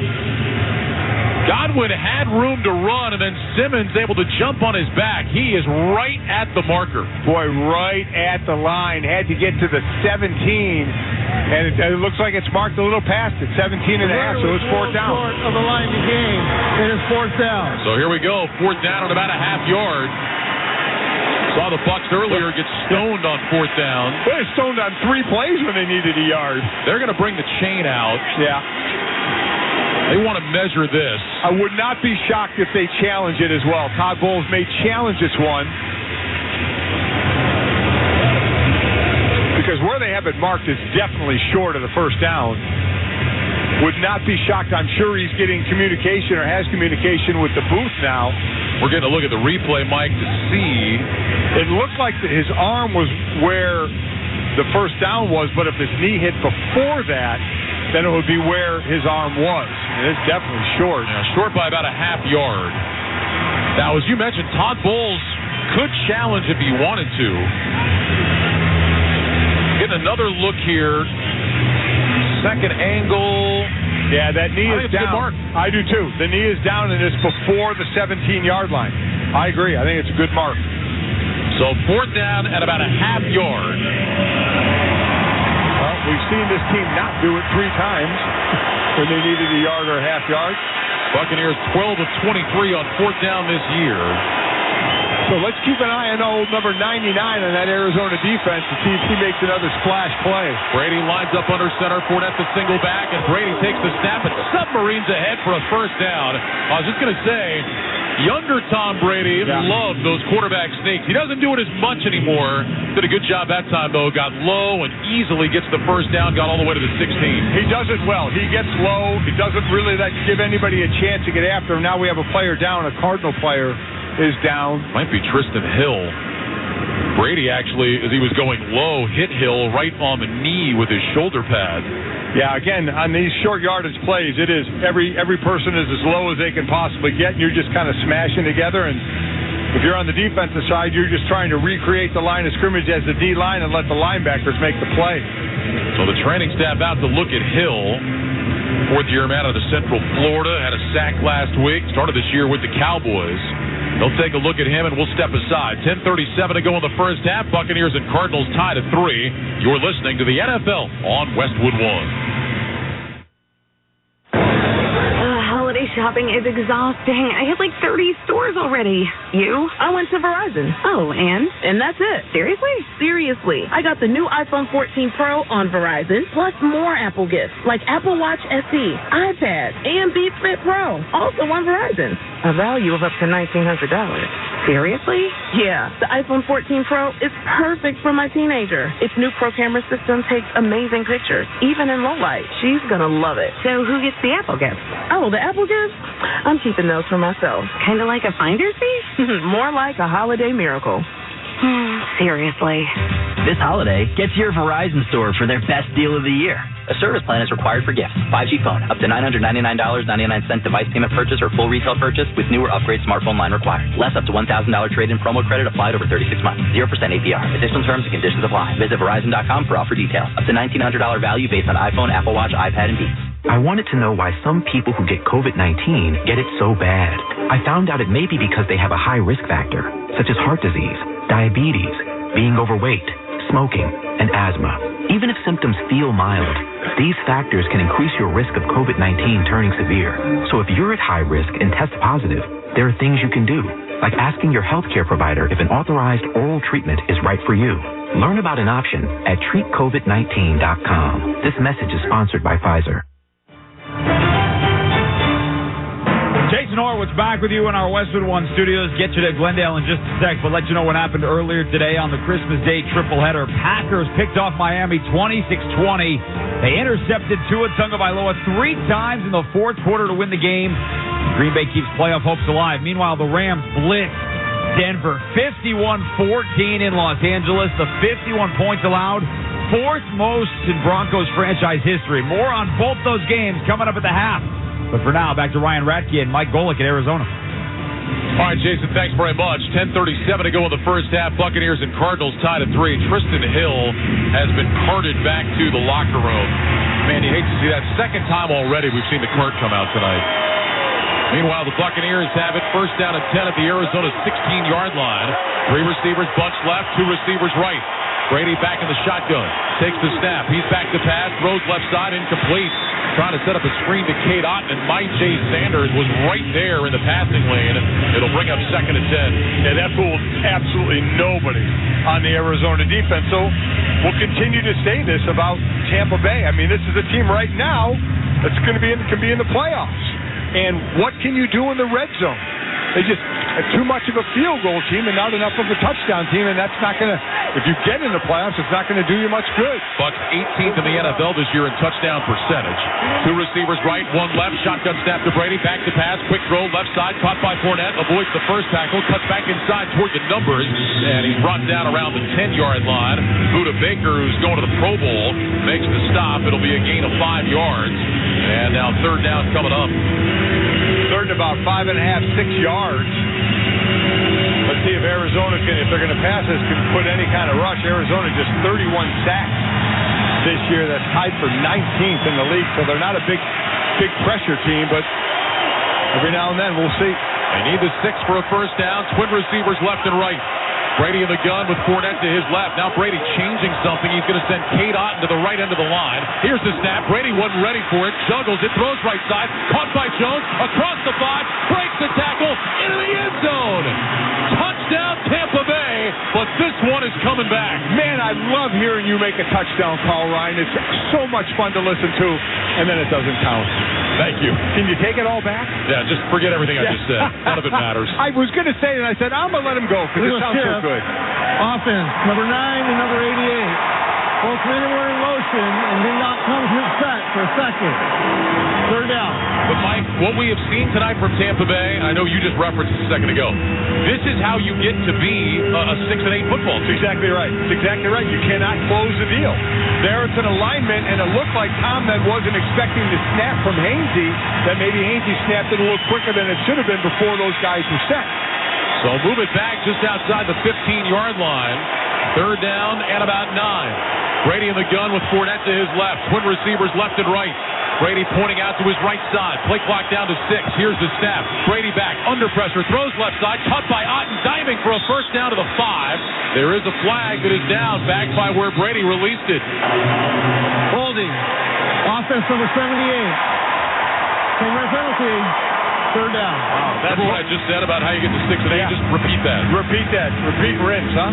Godwin had room to run, and then Simmons able to jump on his back. He is right at the marker. Boy, right at the line. Had to get to the 17, and it looks like it's marked a little past it, 17 and a half, so it's fourth down. Short of the line of the game. It is fourth down. So here we go, fourth down at about a half yard. Saw the Bucs earlier get stoned on fourth down. They were stoned on 3 plays when they needed a yard. They're going to bring the chain out. Yeah. They want to measure this. I would not be shocked if they challenge it as well. Todd Bowles may challenge this one. Because where they have it marked is definitely short of the first down. Would not be shocked. I'm sure he's getting communication or has communication with the booth now. We're getting a look at the replay, Mike, to see. It looked like his arm was where the first down was, but if his knee hit before that, then it would be where his arm was. And it's definitely short. Yeah, short by about a half yard. Now, as you mentioned, Todd Bowles could challenge if he wanted to. Getting another look here. Second angle. Yeah, that knee is down. I do too. The knee is down and it's before the 17-yard line. I agree. I think it's a good mark. So fourth down at about a half yard. Well, we've seen this team not do it 3 times when they needed a yard or a half yard. Buccaneers 12 of 23 on fourth down this year. So let's keep an eye on old number 99 on that Arizona defense to see if he makes another splash play. Brady lines up under center. Fournette the single back, and Brady takes the snap and submarines ahead for a first down. I was just going to say, younger Tom Brady loved those quarterback sneaks. He doesn't do it as much anymore. Did a good job that time, though. Got low and easily gets the first down, got all the way to the 16. He does it well. He gets low. He doesn't really give anybody a chance to get after him. Now we have a player down, a Cardinal player is down. Might be Tristan Hill. Brady actually, as he was going low, hit Hill right on the knee with his shoulder pad. Yeah, again, on these short yardage plays, it is every person is as low as they can possibly get, and you're just kind of smashing together. And if you're on the defensive side, you're just trying to recreate the line of scrimmage as the D line and let the linebackers make the play. So the training staff out to look at Hill. Fourth-year man out of Central Florida, had a sack last week, started this year with the Cowboys. They'll take a look at him, and we'll step aside. 10:37 to go in the first half. Buccaneers and Cardinals tied at 3. You're listening to the NFL on Westwood One. Holiday shopping is exhausting. I hit like 30 stores already. You? I went to Verizon. Oh, and? And that's it. Seriously? Seriously. I got the new iPhone 14 Pro on Verizon, plus more Apple gifts, like Apple Watch SE, iPad, and Beats Fit Pro, also on Verizon. A value of up to $1,900. Seriously? Yeah, the iPhone 14 Pro is perfect for my teenager. Its new Pro camera system takes amazing pictures, even in low light. She's gonna love it. So who gets the Apple gifts? Oh, the Apple gifts? I'm keeping those for myself. Kinda like a finder's fee? More like a holiday miracle. Seriously. This holiday, get to your Verizon store for their best deal of the year. A service plan is required for gifts. 5G phone, up to $999.99 device payment purchase or full retail purchase with new or upgrade smartphone line required. Less up to $1,000 trade-in promo credit applied over 36 months. 0% APR. Additional terms and conditions apply. Visit Verizon.com for offer details. Up to $1,900 value based on iPhone, Apple Watch, iPad, and Beats. I wanted to know why some people who get COVID-19 get it so bad. I found out it may be because they have a high risk factor, such as heart disease, diabetes, being overweight, smoking, and asthma. Even if symptoms feel mild, these factors can increase your risk of COVID-19 turning severe. So if you're at high risk and test positive, there are things you can do, like asking your healthcare provider if an authorized oral treatment is right for you. Learn about an option at treatcovid19.com. This message is sponsored by Pfizer. Jason Horowitz back with you in our Westwood One studios. Get you to Glendale in just a sec, but let you know what happened earlier today on the Christmas Day tripleheader. Packers picked off Miami 26-20. They intercepted Tua Tagovailoa 3 times in the fourth quarter to win the game. Green Bay keeps playoff hopes alive. Meanwhile, the Rams blitzed Denver 51-14 in Los Angeles. The 51 points allowed, 4th most in Broncos franchise history. More on both those games coming up at the half. But for now, back to Ryan Radke and Mike Golick at Arizona. All right, Jason, thanks very much. 10:37 to go in the first half. Buccaneers and Cardinals tied at 3. Tristan Hill has been carted back to the locker room. Man, you hate to see that. Second time already we've seen the cart come out tonight. Meanwhile, the Buccaneers have it first down and 10 at the Arizona 16-yard line. 3 receivers bunch left, 2 receivers right. Brady back in the shotgun. Takes the snap. He's back to pass. Throws left side. Incomplete. Trying to set up a screen to Cade Otton, and Myjai Sanders was right there in the passing lane. It'll bring up second and 10. Yeah, that fooled absolutely nobody on the Arizona defense. So we'll continue to say this about Tampa Bay. I mean, this is a team right now that's going to be can be in the playoffs. And what can you do in the red zone? They just are too much of a field goal team and not enough of a touchdown team, and that's not going to, if you get in the playoffs, it's not going to do you much good. Bucs 18th in the NFL this year in touchdown percentage. 2 receivers right, 1 left, shotgun snap to Brady, back to pass, quick throw, left side, caught by Fournette, avoids the first tackle, cuts back inside toward the numbers, and he's brought down around the 10-yard line. Budda Baker, who's going to the Pro Bowl, makes the stop. It'll be a gain of 5 yards, and now third down coming up. Third and about 5.5, 6 yards. Let's see if Arizona can, if they're going to pass this, can put any kind of rush. Arizona just 31 sacks this year. That's tied for 19th in the league, so they're not a big pressure team, but every now and then we'll see. They need the 6 for a first down. Twin receivers left and right. Brady in the gun with Fournette to his left. Now Brady changing something. He's going to send Cade Otton to the right end of the line. Here's the snap. Brady wasn't ready for it. Juggles it. Throws right side. Caught by Jones. Across the 5. Breaks the tackle. Into the end zone. Touchdown Tampa Bay. But this one is coming back. Man, I love hearing you make a touchdown call, Ryan. It's so much fun to listen to. And then it doesn't count. Thank you. Can you take it all back? Yeah, just forget everything I just said. None of it matters. I was going to say it, and I said, I'm going to let him go because it sounds so good. Offense, number 9 and number 88. Both men were in motion and did not come to set for a second. Third down. But, Mike, what we have seen tonight from Tampa Bay, I know you just referenced this a second ago. This is how you get to be a 6-8 football team. It's exactly right. It's exactly right. You cannot close the deal. There it's an alignment, and it looked like Tom then wasn't expecting the snap from Hainsey, that maybe Hainsey snapped it a little quicker than it should have been before those guys were set. So move it back just outside the 15-yard line. Third down and about 9. Brady in the gun with Fournette to his left. Twin receivers left and right. Brady pointing out to his right side. Play clock down to 6. Here's the snap. Brady back, under pressure, throws left side. Caught by Otton, diving for a first down to the 5. There is a flag that is down, back by where Brady released it. Holding. Offense number 78. Same red penalty. Third down. Wow, that's what I just said about how you get to 6-8. Yeah. Just repeat that. Repeat that. Repeat rinse, huh?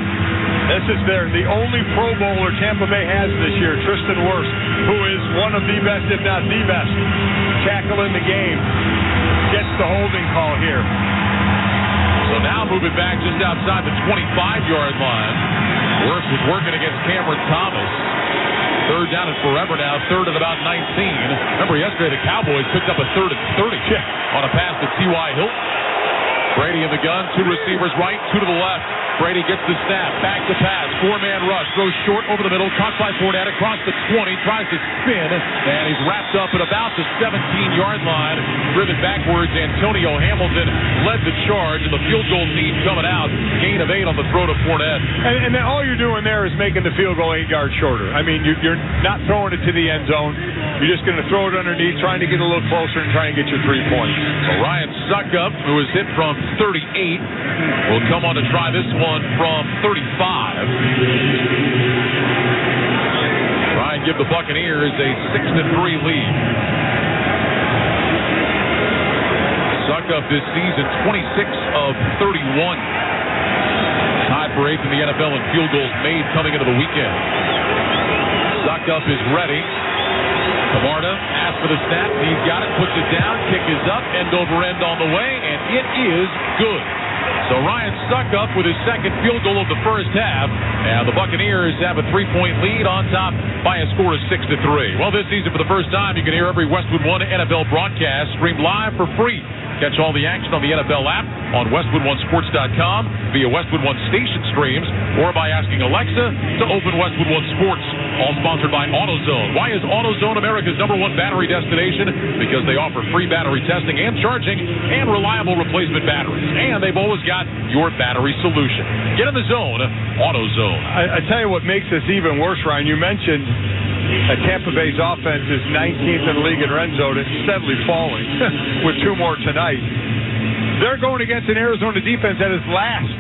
This is the only Pro Bowler Tampa Bay has this year, Tristan Wirfs, who is one of the best, if not the best, tackle in the game. Gets the holding call here. So now moving back just outside the 25-yard line. Wirfs was working against Cameron Thomas. Third down and forever now, third and about 19. Remember yesterday the Cowboys picked up a third and 30 on a pass to T.Y. Hilton. Brady in the gun, 2 receivers right, 2 to the left. Brady gets the snap, back to pass, 4-man rush, goes short over the middle, caught by Fournette across the 20, tries to spin, and he's wrapped up at about the 17-yard line, driven backwards. Antonio Hamilton led the charge, and the field goal team coming out, gain of 8 on the throw to Fournette. And then all you're doing there is making the field goal 8 yards shorter. I mean, you're not throwing it to the end zone. You're just going to throw it underneath, trying to get a little closer and try and get your 3 points. So Ryan Suckup, who was hit from 38, will come on to try this one from 35. Try and give the Buccaneers a 6-3 lead. Suckup this season, 26 of 31. Tied for 8th in the NFL in field goals made coming into the weekend. Suckup is ready. Camarda asks for the snap. He's got it, puts it down, kick is up, end over end on the way, and it is good. So Ryan Suckup with his second field goal of the first half, and the Buccaneers have a 3-point lead on top by a score of 6-3. Well, this season for the first time, you can hear every Westwood One NFL broadcast streamed live for free. Catch all the action on the NFL app, on WestwoodOneSports.com, via Westwood One station streams, or by asking Alexa to open Westwood One Sports. All sponsored by AutoZone. Why is AutoZone America's #1 battery destination? Because they offer free battery testing and charging and reliable replacement batteries. And they've always got your battery solution. Get in the zone, AutoZone. I tell you what makes this even worse, Ryan. You mentioned that Tampa Bay's offense is 19th in the league in red zone. It's steadily falling with 2 more tonight. They're going against an Arizona defense that is last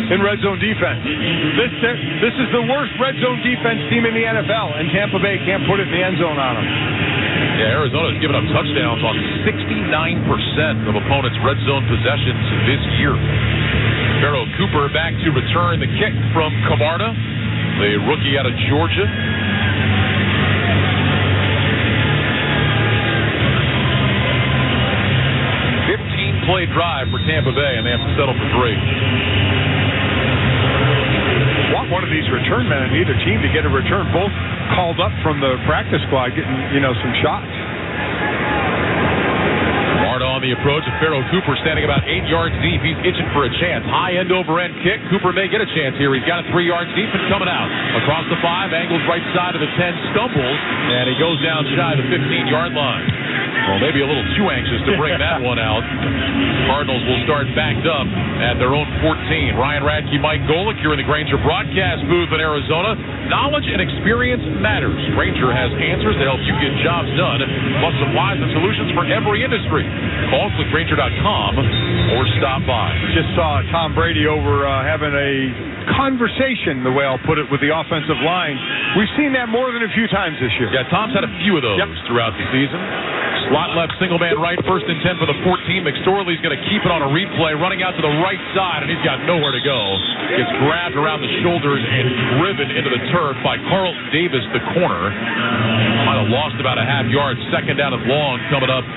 in red zone defense. This is the worst red zone defense team in the NFL, and Tampa Bay can't put it in the end zone on them. Yeah, Arizona's given up touchdowns on 69% of opponents' red zone possessions this year. Pharaoh Cooper back to return the kick from Camarda, the rookie out of Georgia. 15-play drive for Tampa Bay, and they have to settle for 3. Want one of these return men on either team to get a return. Both called up from the practice squad, getting some shots. Camarda on the approach, and Pharaoh Cooper standing about 8 yards deep. He's itching for a chance. High end over end kick. Cooper may get a chance here. He's got it 3 yards deep and coming out. Across the 5, angles right side of the 10, stumbles, and he goes down shy of the 15-yard line. Well, maybe a little too anxious to bring that one out. Cardinals will start backed up at their own 14. Ryan Radke, Mike Golick here in the Grainger broadcast booth in Arizona. Knowledge and experience matters. Grainger has answers to help you get jobs done, plus supplies and solutions for every industry. Call clickgrainger.com or stop by. Just saw Tom Brady over having a conversation, the way I'll put it, with the offensive line. We've seen that more than a few times this year. Yeah, Tom's had a few of those throughout the season. Slot left, single man right, 1st and 10 for the 14. McSorley's going to keep it on a replay, running out to the right side, and he's got nowhere to go. Gets grabbed around the shoulders and driven into the turf by Carlton Davis, the corner. Might have lost about a half yard. 2nd down and long coming up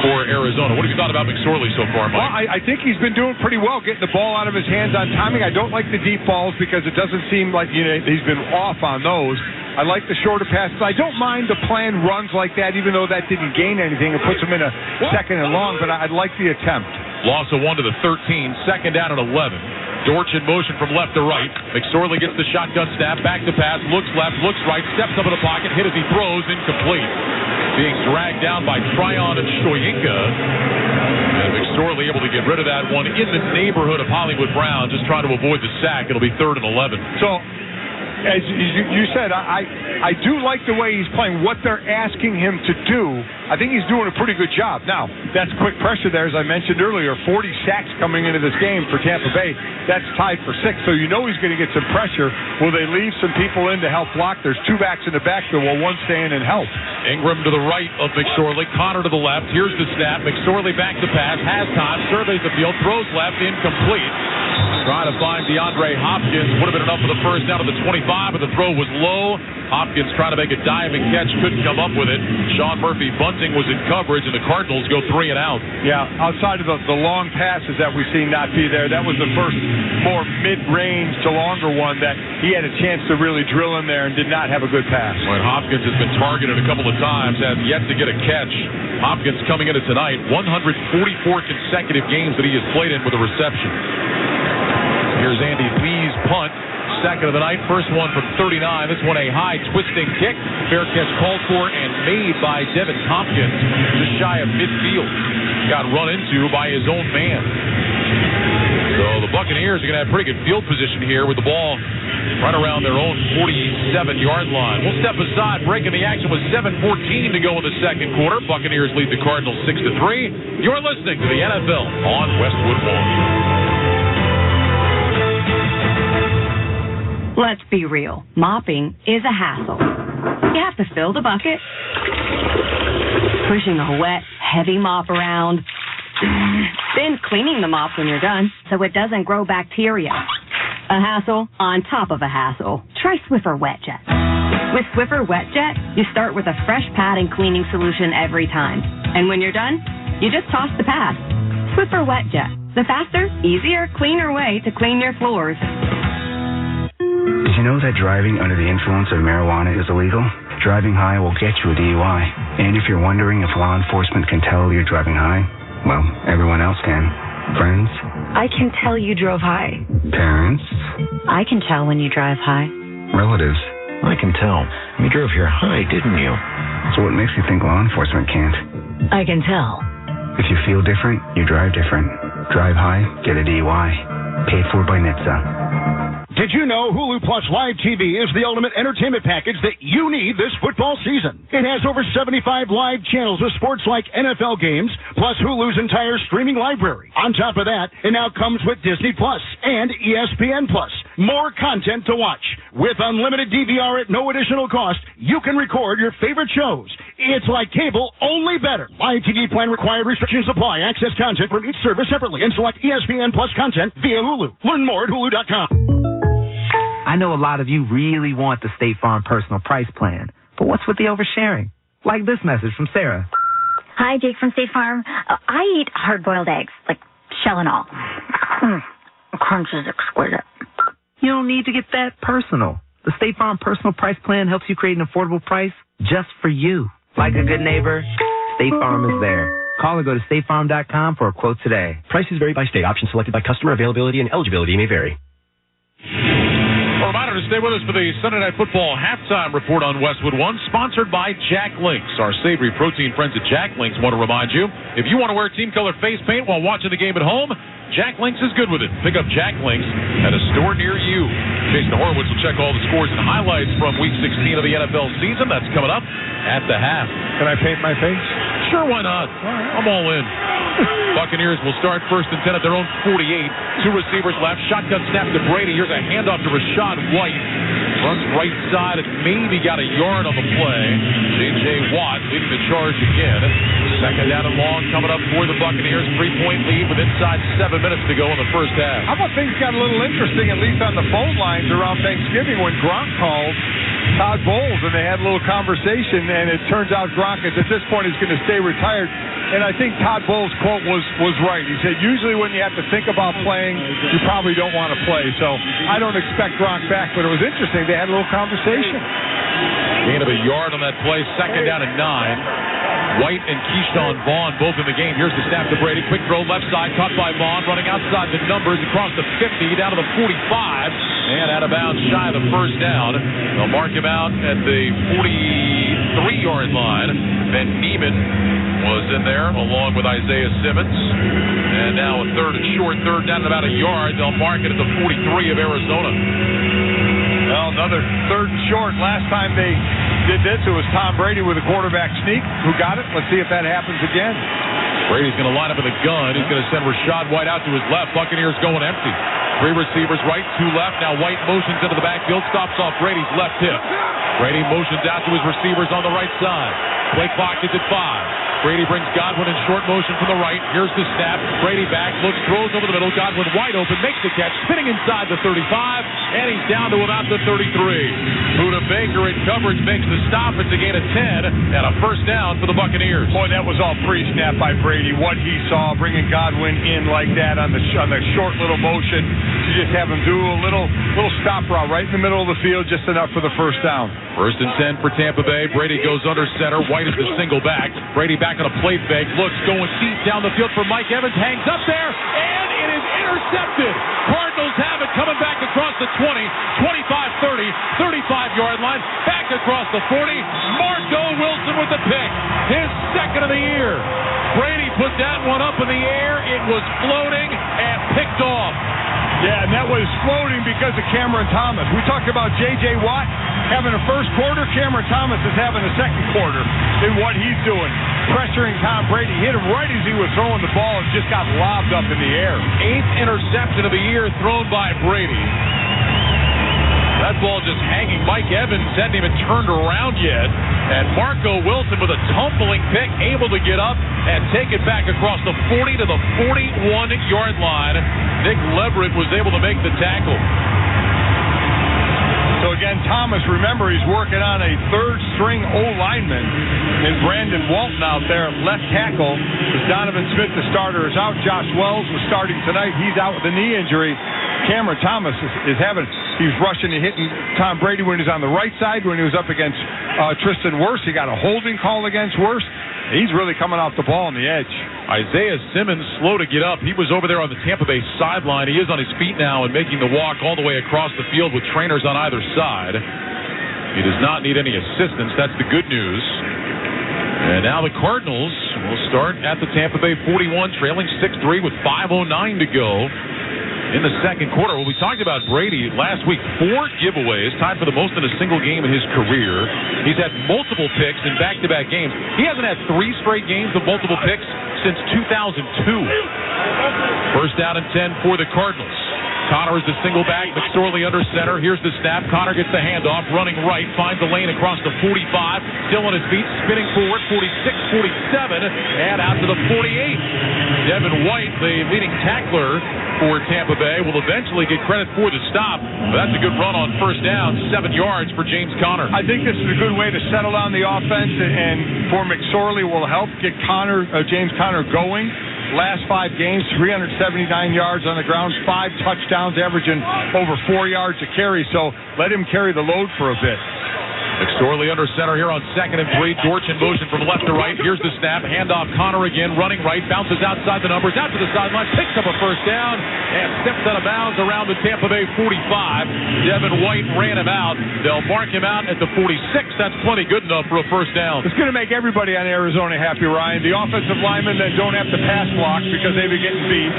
for Arizona. What have you thought about McSorley so far, Mike? Well, I think he's been doing pretty well getting the ball out of his hands on timing. I don't like the deep balls because it doesn't seem like he's been off on those. I like the shorter passes. I don't mind the planned runs like that, even though that didn't gain anything. It puts him in a 2nd and long, but I like the attempt. Loss of 1 to the 13, 2nd down and 11. Dortch in motion from left to right. McSorley gets the shotgun snap, back to pass, looks left, looks right, steps up in the pocket, hit as he throws, incomplete. Being dragged down by Tryon and Shoyinka. And McSorley able to get rid of that one in the neighborhood of Hollywood Brown, just trying to avoid the sack. It'll be 3rd and 11. So, as you said, I do like the way he's playing. What they're asking him to do, I think he's doing a pretty good job. Now, that's quick pressure there, as I mentioned earlier. 40 sacks coming into this game for Tampa Bay. That's tied for 6, so you know he's going to get some pressure. Will they leave some people in to help block? There's 2 backs in the backfield while 1 stay in and help. Ingram to the right of McSorley. Connor to the left. Here's the snap. McSorley back to pass. Has time. Surveys the field. Throws left. Incomplete. Trying to find DeAndre Hopkins. Would have been enough for the first down at the 25, but the throw was low. Hopkins trying to make a diving catch. Couldn't come up with it. Sean Murphy Bunting was in coverage, and the Cardinals go 3 and out. Yeah, outside of the long passes that we've seen not be there, that was the first more mid-range to longer one that he had a chance to really drill in there and did not have a good pass. When Hopkins has been targeted a couple of times, has yet to get a catch. Hopkins coming into tonight, 144 consecutive games that he has played in with a reception. Here's Andy Lee's punt. 2nd of the night. First one from 39. This one a high twisting kick. Fair catch called for and made by Devin Tompkins just shy of midfield. Got run into by his own man. So the Buccaneers are going to have pretty good field position here with the ball right around their own 47-yard line. We'll step aside. Breaking the action with 7:14 to go in the 2nd quarter. Buccaneers lead the Cardinals 6-3. You're listening to the NFL on Westwood One. Let's be real. Mopping is a hassle. You have to fill the bucket, pushing a wet, heavy mop around, then cleaning the mop when you're done so it doesn't grow bacteria. A hassle on top of a hassle. Try Swiffer Wet Jet. With Swiffer Wet Jet, you start with a fresh pad and cleaning solution every time. And when you're done, you just toss the pad. Swiffer Wet Jet. The faster, easier, cleaner way to clean your floors. Did you know that driving under the influence of marijuana is illegal? Driving high will get you a DUI. And if you're wondering if law enforcement can tell you're driving high, well, everyone else can. Friends? I can tell you drove high. Parents? I can tell when you drive high. Relatives? I can tell. You drove here high, didn't you? So what makes you think law enforcement can't? I can tell. If you feel different, you drive different. Drive high, get a DUI. Paid for by NHTSA. Did you know Hulu Plus Live TV is the ultimate entertainment package that you need this football season? It has over 75 live channels with sports like NFL games, plus Hulu's entire streaming library. On top of that, it now comes with Disney Plus and ESPN Plus. More content to watch. With unlimited DVR at no additional cost, you can record your favorite shows. It's like cable, only better. Live TV plan required. Restrictions apply. Access content from each service separately and select ESPN Plus content via Hulu. Learn more at Hulu.com. I know a lot of you really want the State Farm personal price plan, but what's with the oversharing? Like this message from Sarah. Hi, Jake from State Farm. I eat hard-boiled eggs, like shell and all. Crunch is exquisite. You don't need to get that personal. The State Farm personal price plan helps you create an affordable price just for you. Like a good neighbor, State Farm is there. Call or go to statefarm.com for a quote today. Prices vary by state. Options selected by customer. Availability and eligibility may vary. A reminder to stay with us for the Sunday Night Football halftime report on Westwood One, sponsored by Jack Links. Our savory protein friends at Jack Links want to remind you, if you want to wear team color face paint while watching the game at home, Jack Links is good with it. Pick up Jack Links at a store near you. Jason Horowitz will check all the scores and highlights from Week 16 of the NFL season. That's coming up at the half. Can I paint my face? Sure, why not? I'm all in. Buccaneers will start 1st and 10 at their own 48. Two receivers left. Shotgun snap to Brady. Here's a handoff to Rashad White. Runs right side and maybe got a yard on the play. J.J. Watt leading the charge again. Second down and long coming up for the Buccaneers. 3-point lead with inside 7 minutes to go in the first half. How about things got a little interesting, at least on the phone lines around Thanksgiving when Gronk called Todd Bowles and they had a little conversation, and it turns out Gronk at this point is going to stay retired. And I think Todd Bowles' quote was right. He said, usually when you have to think about playing, you probably don't want to play. So I don't expect Gronk back, but it was interesting. They had a little conversation. Gain of a yard on that play, second down and 9. White and Keyshawn Vaughn both in the game. Here's the snap to Brady. Quick throw left side, caught by Vaughn, running outside the numbers across the 50, down to the 45, and out of bounds shy of the first down. They'll mark him out at the 43-yard line. Ben Neiman was in there along with Isaiah Simmons. And now a third and short, third down at about a yard. They'll mark it at the 43 of Arizona. Well, another third and short. Last time they did this, it was Tom Brady with a quarterback sneak. Who got it? Let's see if that happens again. Brady's going to line up with a gun. He's going to send Rashad White out to his left. Buccaneers going empty. Three receivers right, two left. Now White motions into the backfield, stops off Brady's left hip. Brady motions out to his receivers on the right side. Play clock is at 5. Brady brings Godwin in short motion from the right. Here's the snap. Brady back, looks, throws over the middle. Godwin wide open, makes the catch, spinning inside the 35, and he's down to about the 33. Buda Baker in coverage makes the stop. It's a gain of 10 and a first down for the Buccaneers. Boy, that was all pre-snap by Brady. What he saw, bringing Godwin in like that on the short little motion to just have him do a little stop route right in the middle of the field, just enough for the first down. First and 10 for Tampa Bay. Brady goes under center. White is the single back. Brady back on a play fake. Looks, going deep down the field for Mike Evans. Hangs up there, and it is intercepted. Cardinals have it coming back across the 20, 25, 30, 35-yard line. Back across the 40. Marco Wilson with the pick. His second of the year. Brady put that one up in the air. It was floating and picked off. Yeah, and that was floating because of Cameron Thomas. We talked about J.J. Watt having a first quarter. Cameron Thomas is having a second quarter in what he's doing. Pressuring Tom Brady. Hit him right as he was throwing the ball and just got lobbed up in the air. 8th interception of the year thrown by Brady. That ball just hanging. Mike Evans hadn't even turned around yet. And Marco Wilson with a tumbling pick, able to get up and take it back across the 40 to the 41-yard line. Nick Leverett was able to make the tackle. So again, Thomas, remember, he's working on a third-string O-lineman. And Brandon Walton out there, left tackle. Donovan Smith, the starter, is out. Josh Wells was starting tonight. He's out with a knee injury. Cameron Thomas he's rushing and hitting Tom Brady when he's on the right side. When he was up against Tristan Wirfs, he got a holding call against Wirfs. He's really coming off the ball on the edge. Isaiah Simmons slow to get up. He was over there on the Tampa Bay sideline. He is on his feet now and making the walk all the way across the field with trainers on either side. He does not need any assistance. That's the good news. And now the Cardinals will start at the Tampa Bay 41, trailing 6-3 with 5:09 to go in the second quarter. Well, we talked about Brady last week. 4 giveaways, tied for the most in a single game in his career. He's had multiple picks in back-to-back games. He hasn't had 3 straight games of multiple picks since 2002. First down and 10 for the Cardinals. Connor is the single back. McSorley under center. Here's the snap. Connor gets the handoff, running right, finds the lane across the 45. Still on his feet, spinning forward, 46, 47, and out to the 48. Devin White, the leading tackler for Tampa Bay, will eventually get credit for the stop. But that's a good run on first down, 7 yards for James Conner. I think this is a good way to settle down the offense, and for McSorley will help get James Conner going. Last 5 games, 379 yards on the ground, 5 touchdowns, averaging over 4 yards a carry. So let him carry the load for a bit. McSorley under center here on 2nd and 3. Dortch in motion from left to right. Here's the snap. Handoff. Connor again, running right. Bounces outside the numbers, out to the sideline. Picks up a first down and steps out of bounds around the Tampa Bay 45. Devin White ran him out. They'll mark him out at the 46. That's plenty good enough for a first down. It's going to make everybody on Arizona happy, Ryan. The offensive linemen that don't have to pass block because they've been getting beat.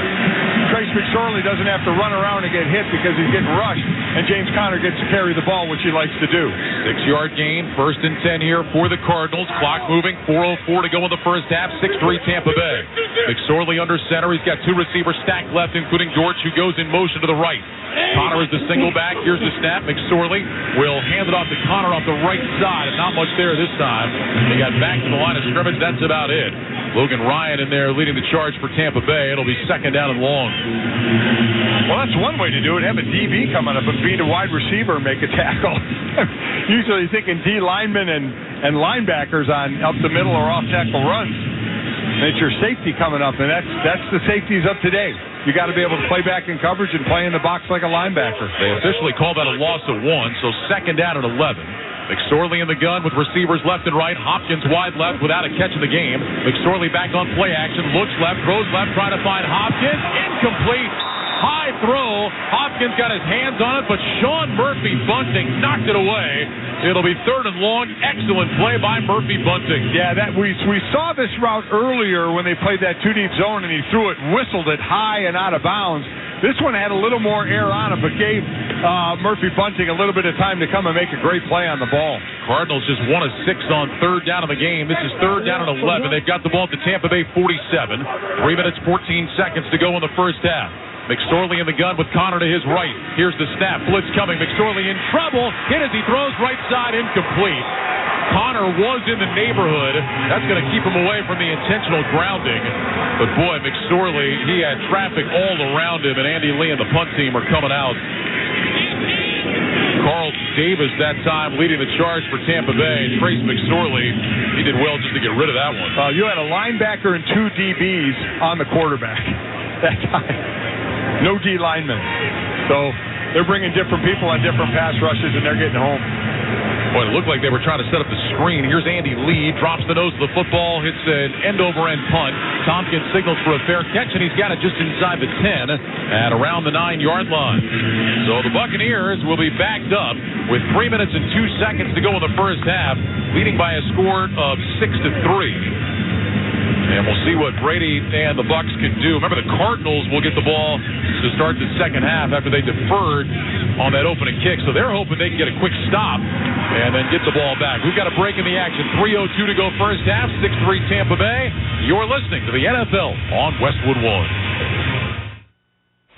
Trace McSorley doesn't have to run around and get hit because he's getting rushed. And James Conner gets to carry the ball, which he likes to do. 6-yard gain, 1st and 10 here for the Cardinals. Clock moving, 4:04 to go in the first half. 6-3 Tampa Bay. McSorley under center. He's got 2 receivers stacked left, including Dortch, who goes in motion to the right. Connor is the single back. Here's the snap. McSorley will hand it off to Connor off the right side, and not much there this time. They got back to the line of scrimmage. That's about it. Logan Ryan in there leading the charge for Tampa Bay. It'll be 2nd down and long. Well, that's one way to do it. Have a DB coming up and beat a wide receiver and make a tackle. Usually you're thinking D linemen and linebackers on up the middle or off tackle runs. And it's your safety coming up, and that's the safeties of today. You got to be able to play back in coverage and play in the box like a linebacker. They officially call that a loss of 1, so 2nd down and 11. McSorley in the gun with receivers left and right. Hopkins wide left without a catch in the game. McSorley back on play action. Looks left, throws left, trying to find Hopkins. Incomplete. High throw. Hopkins got his hands on it, but Sean Murphy Bunting knocked it away. It'll be 3rd and long. Excellent play by Murphy Bunting. Yeah, that we saw this route earlier when they played that 2-deep zone, and he threw it, whistled it high and out of bounds. This one had a little more air on it, but gave Murphy Bunting a little bit of time to come and make a great play on the ball. Cardinals just 1 of 6 on 3rd down of the game. This is 3rd down and 11. They've got the ball at the Tampa Bay 47. 3 minutes, 14 seconds to go in the first half. McSorley in the gun with Connor to his right. Here's the snap. Blitz coming. McSorley in trouble. Hit as he throws right side, incomplete. Connor was in the neighborhood. That's going to keep him away from the intentional grounding. But boy, McSorley, he had traffic all around him, and Andy Lee and the punt team are coming out. Carl Davis that time leading the charge for Tampa Bay. Trace McSorley, he did well just to get rid of that one. You had a linebacker and 2 DBs on the quarterback that time. No D linemen. So they're bringing different people on different pass rushes, and they're getting home. Boy, it looked like they were trying to set up the screen. Here's Andy Lee, drops the nose of the football, hits an end-over-end punt. Tompkins signals for a fair catch, and he's got it just inside the 10 at around the 9-yard line. So the Buccaneers will be backed up with 3 minutes and 2 seconds to go in the first half, leading by a score of 6-3. And we'll see what Brady and the Bucs can do. Remember, the Cardinals will get the ball to start the second half after they deferred on that opening kick. So they're hoping they can get a quick stop and then get the ball back. We've got a break in the action. 3:02 to go first half. 6-3 Tampa Bay. You're listening to the NFL on Westwood One.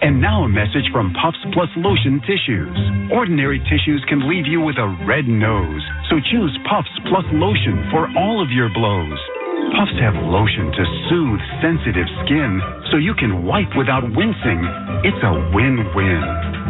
And now a message from Puffs Plus Lotion Tissues. Ordinary tissues can leave you with a red nose. So choose Puffs Plus Lotion for all of your blows. Puffs have lotion to soothe sensitive skin so you can wipe without wincing. It's a win-win.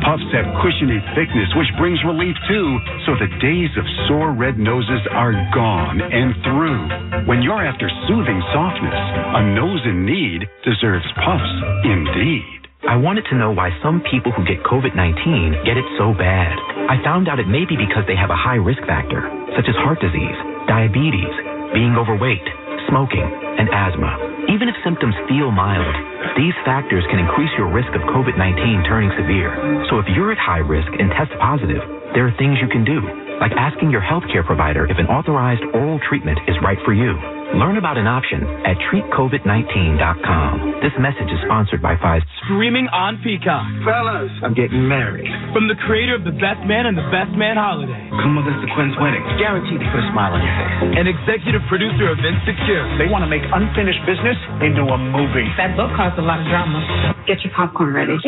Puffs have cushiony thickness which brings relief too, so the days of sore red noses are gone and through. When you're after soothing softness, a nose in need deserves Puffs indeed. I wanted to know why some people who get COVID-19 get it so bad. I found out it may be because they have a high risk factor, such as heart disease, diabetes, being overweight, smoking, and asthma. Even if symptoms feel mild, these factors can increase your risk of COVID-19 turning severe. So if you're at high risk and test positive, there are things you can do, like asking your healthcare provider if an authorized oral treatment is right for you. Learn about an option at treatcovid19.com. This message is sponsored by Pfizer. Streaming on Peacock. Fellas, I'm getting married. From the creator of The Best Man and The Best Man Holiday. Come with us to Quinn's wedding. Guaranteed to put a smile on your face. And executive producer of Insecure. They want to make unfinished business into a movie. That book caused a lot of drama. Get your popcorn ready.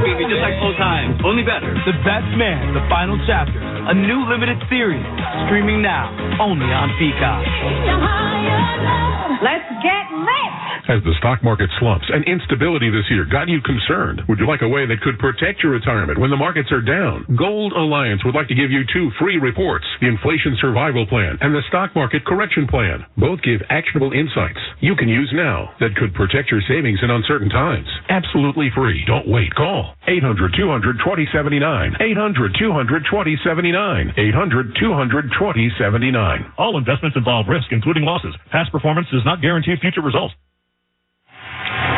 Maybe just like old times, only better. The Best Man, the final chapter. A new limited series. Streaming now, only on Peacock. Let's get lit! As the stock market slumps and instability this year got you concerned, would you like a way that could protect your retirement when the markets are down? Gold Alliance would like to give you 2 free reports, the Inflation Survival Plan and the Stock Market Correction Plan. Both give actionable insights you can use now that could protect your savings in uncertain times. Absolutely free. Don't wait. Call 800-200-2079. 800-200-2079. 800-200-2079. All investments involve risk, including losses. Past performance does not guarantee future results.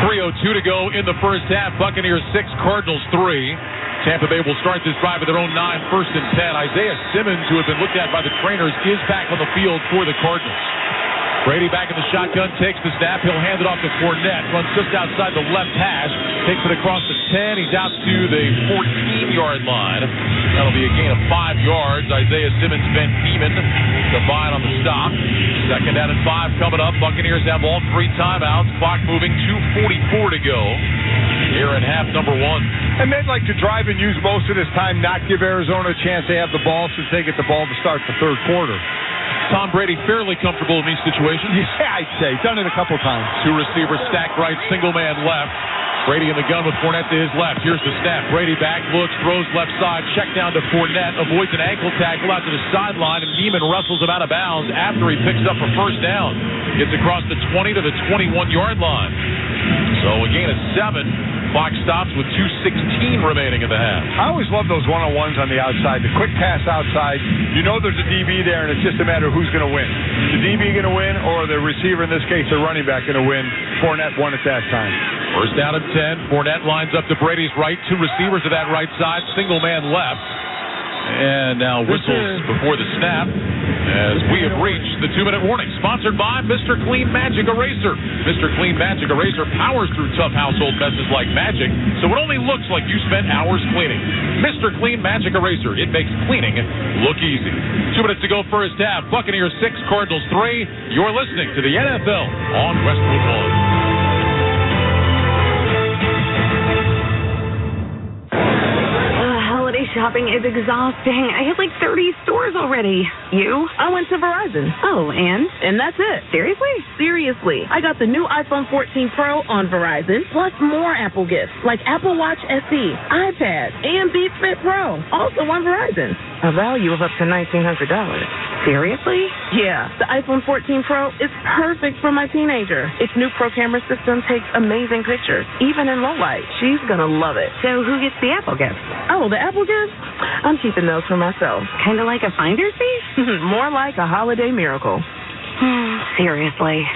3:02 to go in the first half. Buccaneers 6, Cardinals 3. Tampa Bay will start this drive with their own 9, 1st and 10. Isaiah Simmons, who had been looked at by the trainers, is back on the field for the Cardinals. Brady back in the shotgun, takes the snap. He'll hand it off to Fournette. Runs just outside the left hash. Takes it across the 10. He's out to the 14-yard line. That'll be a gain of 5 yards. Isaiah Simmons, Ben Beeman combined on the stop. 2nd down and 5 coming up. Buccaneers have all 3 timeouts. Clock moving, 2:44 to go here in half number 1. And they'd like to drive and use most of this time, not give Arizona a chance to have the ball since they get the ball to start the third quarter. Tom Brady fairly comfortable in these situations. Yeah, I'd say. Done it a couple times. 2 receivers stacked right, single man left. Brady in the gun with Fournette to his left. Here's the snap. Brady back, looks, throws left side, check down to Fournette, avoids an ankle tackle out to the sideline, and Neiman wrestles him out of bounds after he picks up a first down. Gets across the 20 to the 21-yard line. So a gain of 7. Clock stops with 2:16 remaining in the half. I always love those one-on-ones on the outside. The quick pass outside. You know there's a DB there, and it's just a matter of who's going to win. The DB going to win, or the receiver, in this case, the running back, going to win. Fournette won at that time. First down and 10. Fournette lines up to Brady's right. 2 receivers to that right side. Single man left. And now whistles before the snap as we have reached the 2-minute warning. Sponsored by Mr. Clean Magic Eraser. Mr. Clean Magic Eraser powers through tough household messes like magic, so it only looks like you spent hours cleaning. Mr. Clean Magic Eraser. It makes cleaning look easy. 2 minutes to go first half. Buccaneers 6, Cardinals 3. You're listening to the NFL on Westwood One. Shopping is exhausting. I hit like 30 stores already. You? I went to Verizon. Oh, and that's it. Seriously. I got the new iPhone 14 Pro on Verizon, plus more Apple gifts like Apple Watch SE, iPad, and Beats Fit Pro, also on Verizon. A value of up to $1,900. Seriously? Yeah. The iPhone 14 Pro is perfect for my teenager. Its new Pro camera system takes amazing pictures, even in low light. She's gonna love it. So who gets the Apple gift? Oh, the Apple gift? I'm keeping those for myself. Kind of like a finder's fee? More like a holiday miracle. Seriously.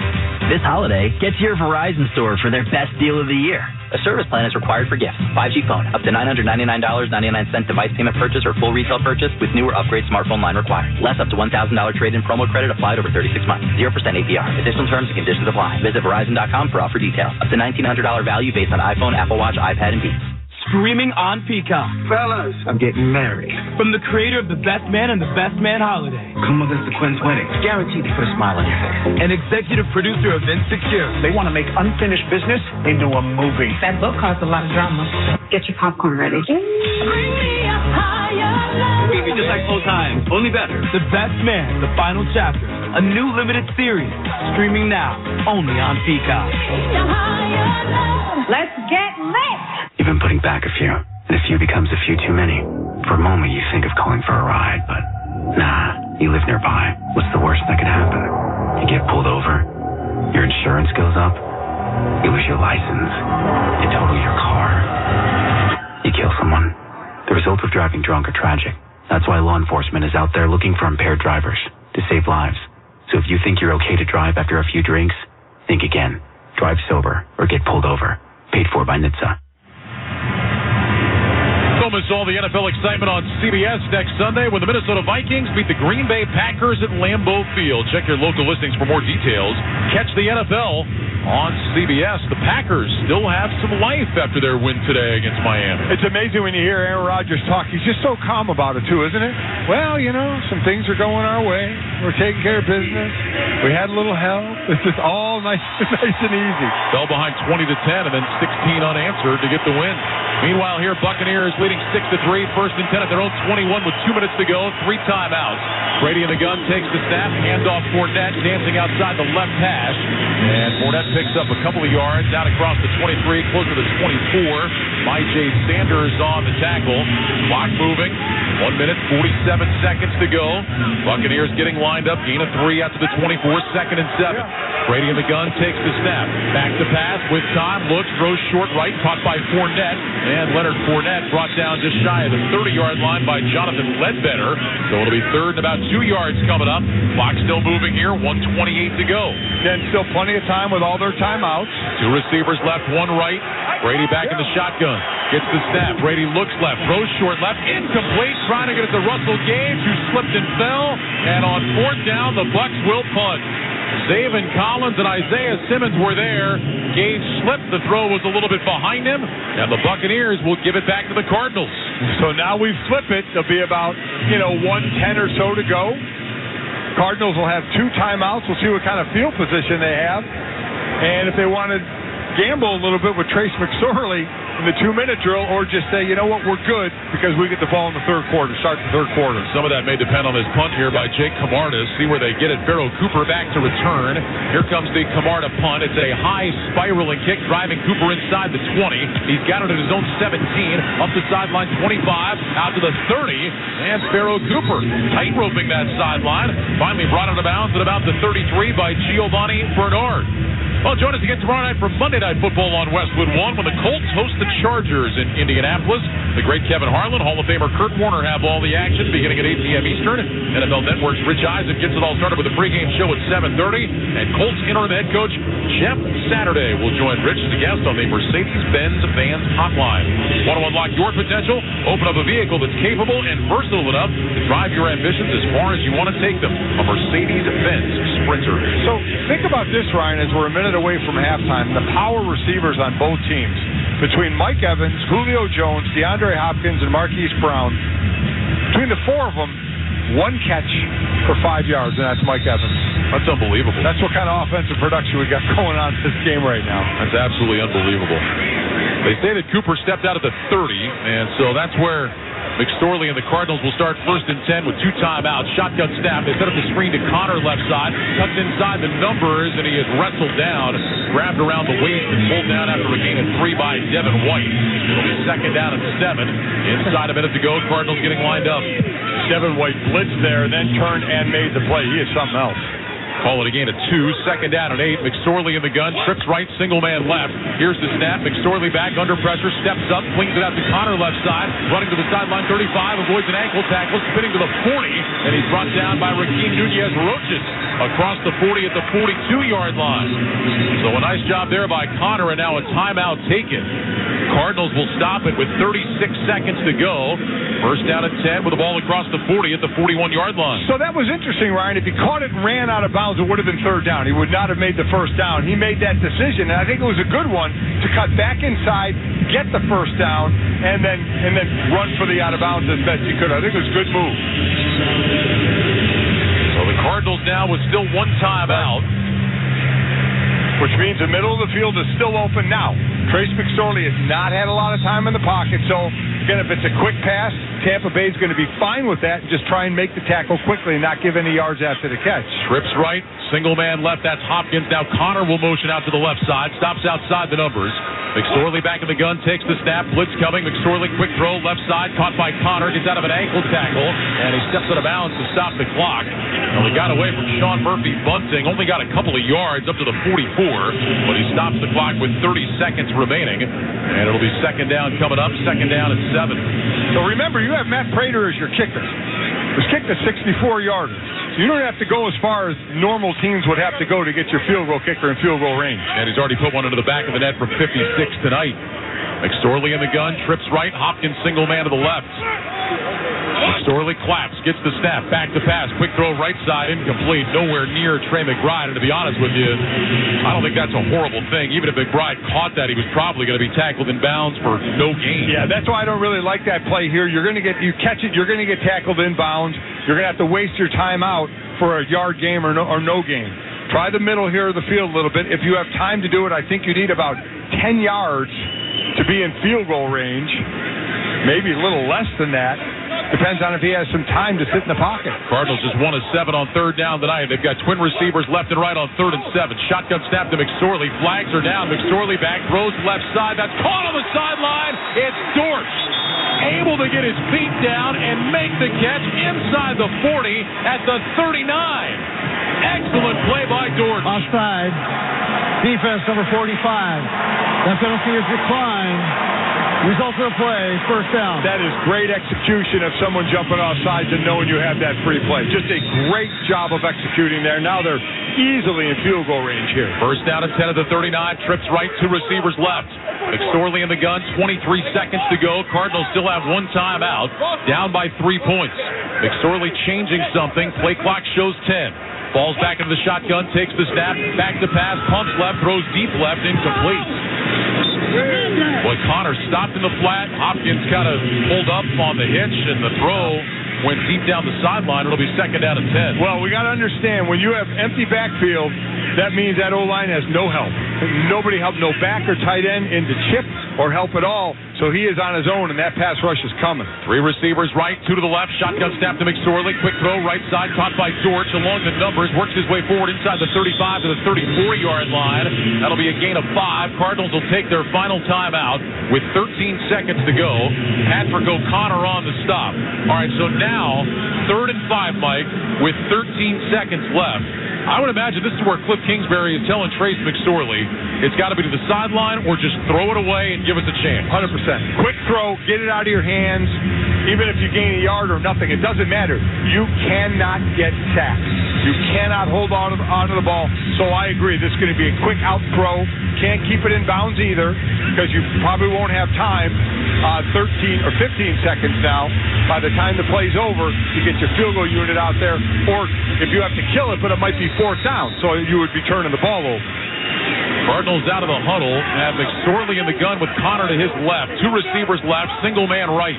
This holiday, get to your Verizon store for their best deal of the year. A service plan is required for gifts. 5G phone, up to $999.99 device payment purchase or full retail purchase with newer upgrade smartphone line required. Less up to $1,000 trade-in promo credit applied over 36 months. 0% APR. Additional terms and conditions apply. Visit Verizon.com for offer details. Up to $1,900 value based on iPhone, Apple Watch, iPad, and Beats. Streaming on Peacock. Fellas, I'm getting married. From the creator of The Best Man and The Best Man Holiday. Come with us to Quinn's wedding. Guaranteed to put a smile on your face. And executive producer of Insecure. They want to make unfinished business into a movie. That book caused a lot of drama. Get your popcorn ready. Maybe just like old times, only better. The Best Man, the final chapter. A new limited series. Streaming now, only on Peacock. Let's get lit! You've been putting back a few, and a few becomes a few too many. For a moment, you think of calling for a ride, but nah, you live nearby. What's the worst that could happen? You get pulled over, your insurance goes up, you lose your license, you total your car, you kill someone. The results of driving drunk are tragic. That's why law enforcement is out there looking for impaired drivers to save lives. So if you think you're okay to drive after a few drinks, think again. Drive sober or get pulled over. Paid for by NHTSA. So miss all the NFL excitement on CBS next Sunday when the Minnesota Vikings beat the Green Bay Packers at Lambeau Field. Check your local listings for more details. Catch the NFL on CBS. The Packers still have some life after their win today against Miami. It's amazing when you hear Aaron Rodgers talk. He's just so calm about it, too, isn't it? Well, some things are going our way. We're taking care of business. We had a little help. It's just all nice and easy. Fell behind 20-10 and then 16 unanswered to get the win. Meanwhile, here, Buccaneers leading 6-3, first and 10 at their own 21 with 2 minutes to go, 3 timeouts. Brady in the gun takes the snap, hands off Fournette, dancing outside the left hash. And Fournette picks up a couple of yards out across the 23, closer to 24. By Jay Sanders on the tackle. Clock moving. 1 minute, 47 seconds to go. Buccaneers getting lined up. Gain of 3 after the 24, second and 7. Brady in the gun takes the snap. Back to pass with time. Looks, throws short right. Caught by Fournette. And Leonard Fournette brought down just shy of the 30-yard line by Jonathan Ledbetter. So it'll be third and about 2 yards coming up. Clock still moving here. 1:28 to go. And still plenty of time with all their timeouts. 2 receivers left, 1 right. Brady back in the shotgun. Gets the snap. Brady looks left. Throws short left. Incomplete. Trying to get it to Russell Gage, who slipped and fell. And on 4th down, the Bucs will punt. Zaven Collins and Isaiah Simmons were there. Gage slipped. The throw was a little bit behind him. And the Buccaneers will give it back to the Cardinals. So now we flip it. There'll be about, 1:10 or so to go. Cardinals will have 2 timeouts. We'll see what kind of field position they have. And if they want to gamble a little bit with Trace McSorley in the 2-minute drill, or just say, you know what, we're good because we get the ball in the third quarter, start the third quarter. Some of that may depend on this punt here by Jake Camarda. See where they get it. Pharaoh Cooper back to return. Here comes the Camarda punt. It's a high spiraling kick, driving Cooper inside the 20. He's got it at his own 17, up the sideline 25, out to the 30, and Pharaoh Cooper tight roping that sideline. Finally brought it out of bounds at about the 33 by Giovanni Bernard. Well, join us again tomorrow night for Monday Night Football on Westwood One when the Colts host the Chargers in Indianapolis. The great Kevin Harlan, Hall of Famer Kurt Warner have all the action beginning at 8 p.m. Eastern. NFL Network's Rich Eisen gets it all started with a pregame show at 7:30. And Colts interim head coach Jeff Saturday will join Rich as a guest on the Mercedes-Benz Fans Hotline. Want to unlock your potential? Open up a vehicle that's capable and versatile enough to drive your ambitions as far as you want to take them. A Mercedes-Benz Sprinter. So think about this, Ryan, as we're a minute away from halftime. The power receivers on both teams, between Mike Evans, Julio Jones, DeAndre Hopkins, and Marquise Brown, between the 4 of them, 1 catch for 5 yards, and that's Mike Evans. That's unbelievable. That's what kind of offensive production we got going on in this game right now. That's absolutely unbelievable. They say that Cooper stepped out at the 30, and so that's where McSorley and the Cardinals will start first and 10 with 2 timeouts. Shotgun snap. They set up the screen to Connor left side. Cuts inside the numbers, and he is wrestled down. Grabbed around the waist and pulled down after a gain of 3 by Devin White. It'll be second down and 7. Inside a minute to go. Cardinals getting lined up. Devin White blitzed there, then turned and made the play. He is something else. Call it a gain of 2. Second down and 8. McSorley in the gun. Trips right, single man left. Here's the snap. McSorley back under pressure. Steps up. Flings it out to Connor left side. Running to the sideline 35. Avoids an ankle tackle. Spinning to the 40. And he's brought down by Rakeem Nunez-Roches across the 40 at the 42-yard line. So a nice job there by Connor, and now a timeout taken. Cardinals will stop it with 36 seconds to go. First down at 10 with the ball across the 40 at the 41-yard line. So that was interesting, Ryan. If he caught it and ran out of bounds, it would have been third down. He would not have made the first down. He made that decision, and I think it was a good one to cut back inside, get the first down, and then run for the out of bounds as best he could. I think it was a good move. So the Cardinals now with still 1 timeout, which means the middle of the field is still open now. Trace McSorley has not had a lot of time in the pocket, so again, if it's a quick pass, Tampa Bay's going to be fine with that and just try and make the tackle quickly and not give any yards after the catch. Trips right, single man left, that's Hopkins. Now Connor will motion out to the left side, stops outside the numbers. McSorley back in the gun, takes the snap, blitz coming. McSorley quick throw, left side, caught by Connor, gets out of an ankle tackle, and he steps out of bounds to stop the clock. Well, he got away from Sean Murphy bunting, only got a couple of yards up to the 44, but he stops the clock with 30 seconds remaining, and it'll be second down coming up, second down at 7. So remember, you have Matt Prater as your kicker. He's kicked a 64-yarder. You don't have to go as far as normal teams would have to go to get your field goal kicker in field goal range. And he's already put one into the back of the net from 56 tonight. McSorley in the gun, trips right, Hopkins single man to the left. McSorley claps, gets the snap, back to pass, quick throw right side, incomplete, nowhere near Trey McBride. And to be honest with you, I don't think that's a horrible thing. Even if McBride caught that, he was probably going to be tackled in bounds for no gain. Yeah, that's why I don't really like that play here. You catch it, you're going to get tackled in bounds. You're going to have to waste your time out for a yard game or no game. Try the middle here of the field a little bit. If you have time to do it, I think you need about 10 yards to be in field goal range. Maybe a little less than that. Depends on if he has some time to sit in the pocket. Cardinals just 1 of 7 on third down tonight. They've got twin receivers left and right on 3rd and 7. Shotgun snap to McSorley. Flags are down. McSorley back, throws left side. That's caught on the sideline. It's Dortch, able to get his feet down and make the catch inside the 40 at the 39. Excellent play by Dortch. Offside. Defense number 45. That penalty is declined. Result of the play, first down. That is great execution of someone jumping off sides and knowing you have that free play. Just a great job of executing there. Now they're easily in field goal range here. First down at 10 of the 39. Trips right, 2 receivers left. McSorley in the gun, 23 seconds to go. Cardinals still have 1 timeout, down by 3 points. McSorley changing something. Play clock shows 10. Falls back into the shotgun, takes the snap, back to pass, pumps left, throws deep left, incomplete. Boy, Connor stopped in the flat. Hopkins kind of pulled up on the hitch, and the throw went deep down the sideline. It'll be second down and 10. Well, we got to understand, when you have empty backfield, that means that O-line has no help. Nobody help, no back or tight end in to chip or help at all. So he is on his own, and that pass rush is coming. 3 receivers right, 2 to the left. Shotgun snap to McSorley. Quick throw right side, caught by Dortch along the numbers. Works his way forward inside the 35 to the 34-yard line. That'll be a gain of 5. Cardinals will take their final timeout with 13 seconds to go. Patrick O'Connor on the stop. All right, so now 3rd and 5, Mike, with 13 seconds left. I would imagine this is where Cliff Kingsbury is telling Trace McSorley it's got to be to the sideline or just throw it away and give us a chance. 100%. Quick throw, get it out of your hands. Even if you gain a yard or nothing, it doesn't matter. You cannot get sacked. You cannot hold on to the ball. So I agree. This is going to be a quick out throw. Can't keep it in bounds either because you probably won't have time. 13 or 15 seconds now by the time the play's over to get your field goal unit out there, or if you have to kill it, but it might be 4th down, so you would be turning the ball over. Cardinals out of the huddle, have McSorley in the gun with Connor to his left. 2 receivers left, single man right.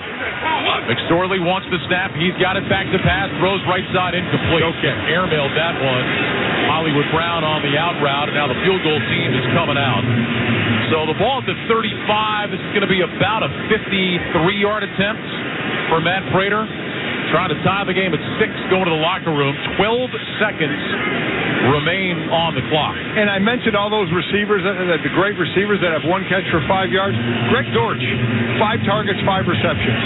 McSorley wants the snap. He's got it back to pass, throws right side, incomplete. Okay. Airmailed that one. Hollywood Brown on the out route, and now the field goal team is coming out. So the ball at the 35. This is going to be about a 53-yard attempt for Matt Prater. Trying to tie the game at 6, going to the locker room. 12 seconds remain on the clock. And I mentioned all those receivers, the great receivers that have 1 catch for 5 yards. Greg Dortch, 5 targets, 5 receptions.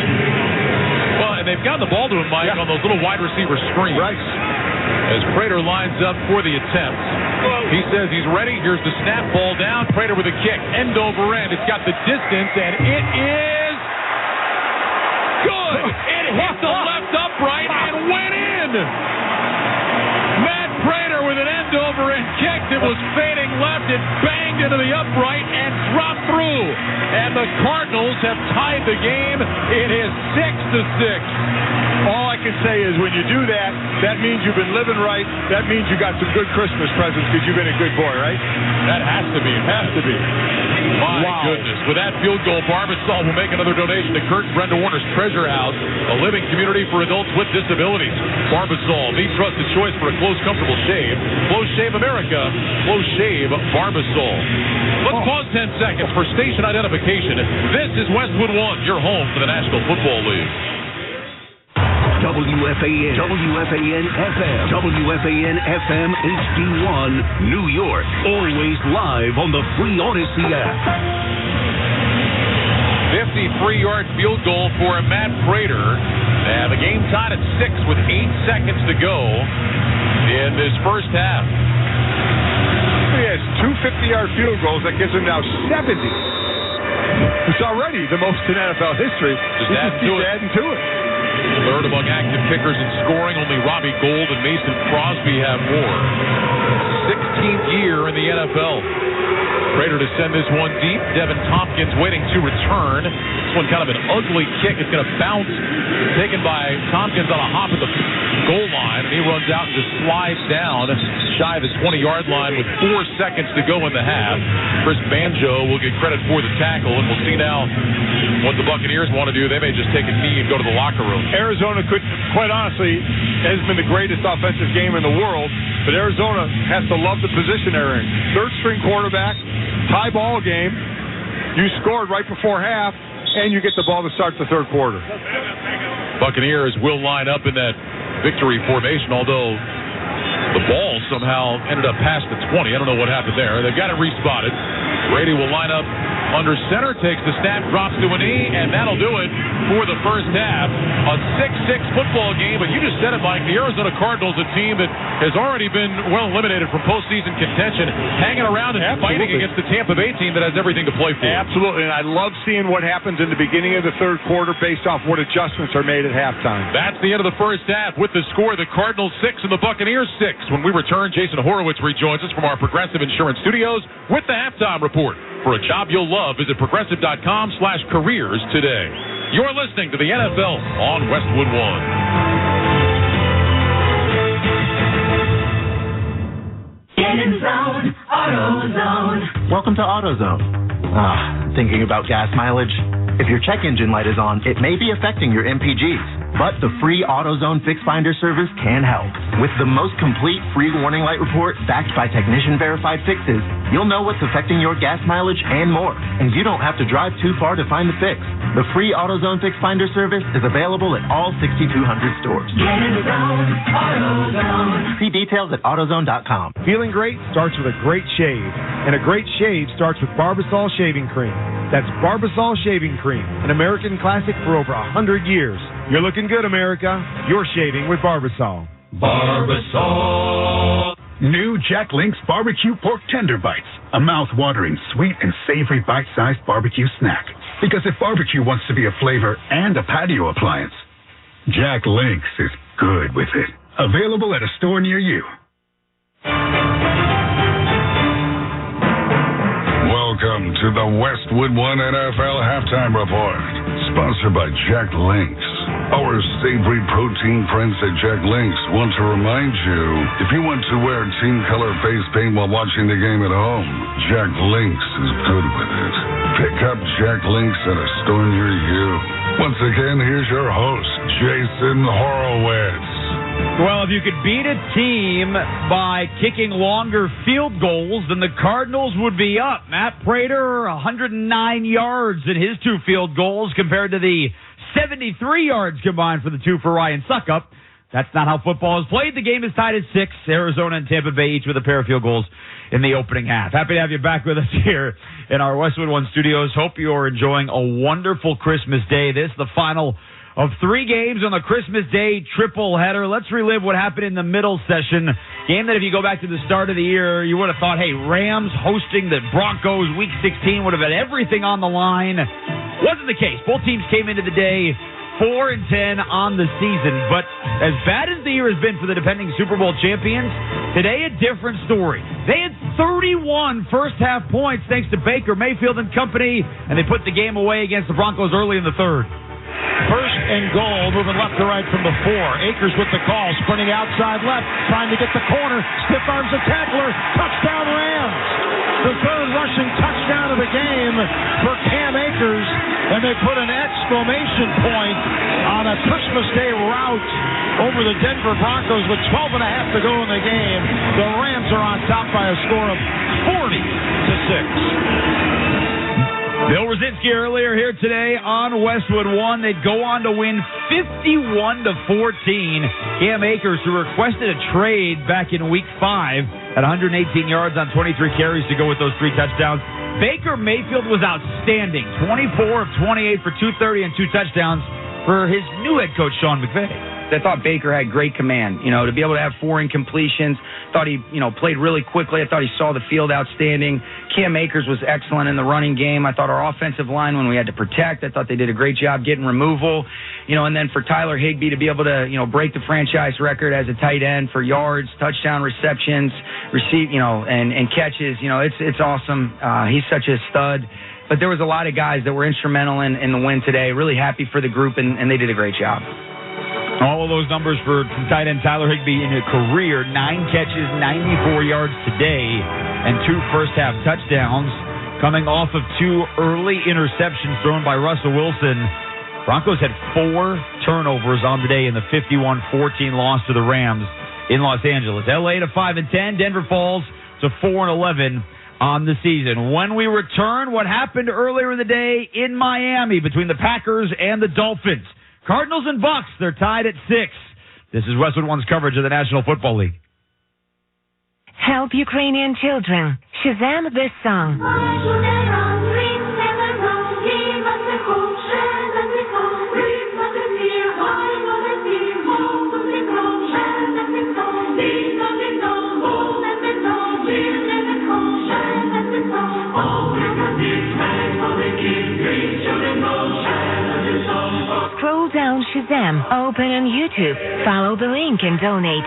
Well, and they've gotten the ball to him, Mike, on those little wide receiver screens. Right. As Prater lines up for the attempt. He says he's ready. Here's the snap, ball down. Prater with a kick, end over end. It's got the distance, and it is good. It hit the left upright and went in. Matt Prater with an end over end kick that was fading left. It banged into the upright and dropped through. And the Cardinals have tied the game. It is 6-6. All I can say is when you do that, that means you've been living right. That means you got some good Christmas presents because you've been a good boy, right? That has to be. Has to be. My goodness. With that field goal, Barbasol will make another donation to Kurt and Brenda Warner's Treasure House, a living community for adults with disabilities. Barbasol, the trusted choice for a close, comfortable shave. Close Shave America. Close Shave Barbasol. Let's pause 10 seconds for station identification. This is Westwood One, your home for the National Football League. WFAN, WFAN FM, WFAN FM HD1, New York. Always live on the free Odyssey app. 53-yard field goal for Matt Prater. And the game tied at 6 with 8 seconds to go in this first half. He has 2 50-yard field goals. That gives him now 70. It's already the most in NFL history. Just adding to it. Third among active kickers in scoring. Only Robbie Gould and Mason Crosby have more. 16th year in the NFL. Prater to send this one deep. Devin Tompkins waiting to return. This one kind of an ugly kick. It's going to bounce. Taken by Tompkins on a hop at the goal line. And he runs out and just slides down shy of his 20-yard line with 4 seconds to go in the half. Chris Banjo will get credit for the tackle. And we'll see now what the Buccaneers want to do. They may just take a knee and go to the locker room. Arizona could, quite honestly, has been the greatest offensive game in the world. But Arizona has to love the position they're in. Third-string quarterback, tie ball game. You scored right before half, and you get the ball to start the third quarter. Buccaneers will line up in that victory formation, although the ball somehow ended up past the 20. I don't know what happened there. They've got it respotted. Brady will line up under center, takes the snap, drops to a knee, and that'll do it for the first half. A 6-6 football game, but you just said it, Mike. The Arizona Cardinals, a team that has already been well eliminated from postseason contention, hanging around and fighting against the Tampa Bay team that has everything to play for. Absolutely, and I love seeing what happens in the beginning of the third quarter based off what adjustments are made at halftime. That's the end of the first half with the score, the Cardinals 6 and the Buccaneers 6. When we return, Jason Horowitz rejoins us from our Progressive Insurance Studios with the halftime report. For a job you'll love, visit progressive.com/careers today. You're listening to the NFL on Westwood One. Get in zone, AutoZone. Welcome to AutoZone. Thinking about gas mileage? If your check engine light is on, it may be affecting your MPGs. But the free AutoZone Fix Finder service can help. With the most complete free warning light report backed by technician-verified fixes, you'll know what's affecting your gas mileage and more. And you don't have to drive too far to find the fix. The free AutoZone Fix Finder service is available at all 6,200 stores. Get in the zone, AutoZone. See details at AutoZone.com. Feeling great starts with a great shave. And a great shave starts with Barbasol Shaving Cream. That's Barbasol Shaving Cream, an American classic for over 100 years. You're looking good, America. You're shaving with Barbasol. Barbasol. New Jack Link's Barbecue Pork Tender Bites. A mouth-watering, sweet and savory bite-sized barbecue snack. Because if barbecue wants to be a flavor and a patio appliance, Jack Link's is good with it. Available at a store near you. Welcome to the Westwood One NFL Halftime Report, sponsored by Jack Link's. Our savory protein friends at Jack Link's want to remind you, if you want to wear team color face paint while watching the game at home, Jack Link's is good with it. Pick up Jack Link's at a store near you. Once again, here's your host, Jason Horowitz. Well, if you could beat a team by kicking longer field goals, then the Cardinals would be up. Matt Prater, 109 yards in his 2 field goals compared to the 73 yards combined for the 2 for Ryan Suckup. That's not how football is played. The game is tied at 6. Arizona and Tampa Bay each with a pair of field goals in the opening half. Happy to have you back with us here in our Westwood One studios. Hope you are enjoying a wonderful Christmas day. This is the final of 3 games on the Christmas Day triple header. Let's relive what happened in the middle session. Game that if you go back to the start of the year, you would have thought, hey, Rams hosting the Broncos Week 16 would have had everything on the line. Wasn't the case. Both teams came into the day 4-10 on the season. But as bad as the year has been for the defending Super Bowl champions, today a different story. They had 31 first-half points thanks to Baker Mayfield and company, and they put the game away against the Broncos early in the third. First and goal, moving left to right from the 4. Akers with the call, sprinting outside left, trying to get the corner. Stiff arms the tackler. Touchdown Rams. The third rushing touchdown of the game for Cam Akers, and they put an exclamation point on a Christmas Day rout over the Denver Broncos with 12 and a half to go in the game. The Rams are on top by a score of 40-6. Bill Rosinski earlier here today on Westwood One. They'd go on to win 51-14. Cam Akers, who requested a trade back in Week 5 at 118 yards on 23 carries to go with those 3 touchdowns. Baker Mayfield was outstanding. 24 of 28 for 230 and 2 touchdowns for his new head coach, Sean McVay. I thought Baker had great command. To be able to have 4 incompletions, thought he, played really quickly. I thought he saw the field outstanding. Cam Akers was excellent in the running game. I thought our offensive line, when we had to protect, I thought they did a great job getting removal. And then for Tyler Higbee to be able to, break the franchise record as a tight end for yards, touchdown receptions, and catches, it's awesome. He's such a stud. But there was a lot of guys that were instrumental in the win today. Really happy for the group, and they did a great job. All of those numbers for tight end Tyler Higbee in his career: 9 catches, 94 yards today, and 2 first-half touchdowns, coming off of 2 early interceptions thrown by Russell Wilson. Broncos had 4 turnovers on the day in the 51-14 loss to the Rams in Los Angeles. LA to 5-10, Denver falls to 4-11 on the season. When we return, what happened earlier in the day in Miami between the Packers and the Dolphins. Cardinals and Bucs, they're tied at 6. This is Westwood One's coverage of the National Football League. Help Ukrainian children. Shazam this song. Scroll down Shazam, open on YouTube, follow the link and donate.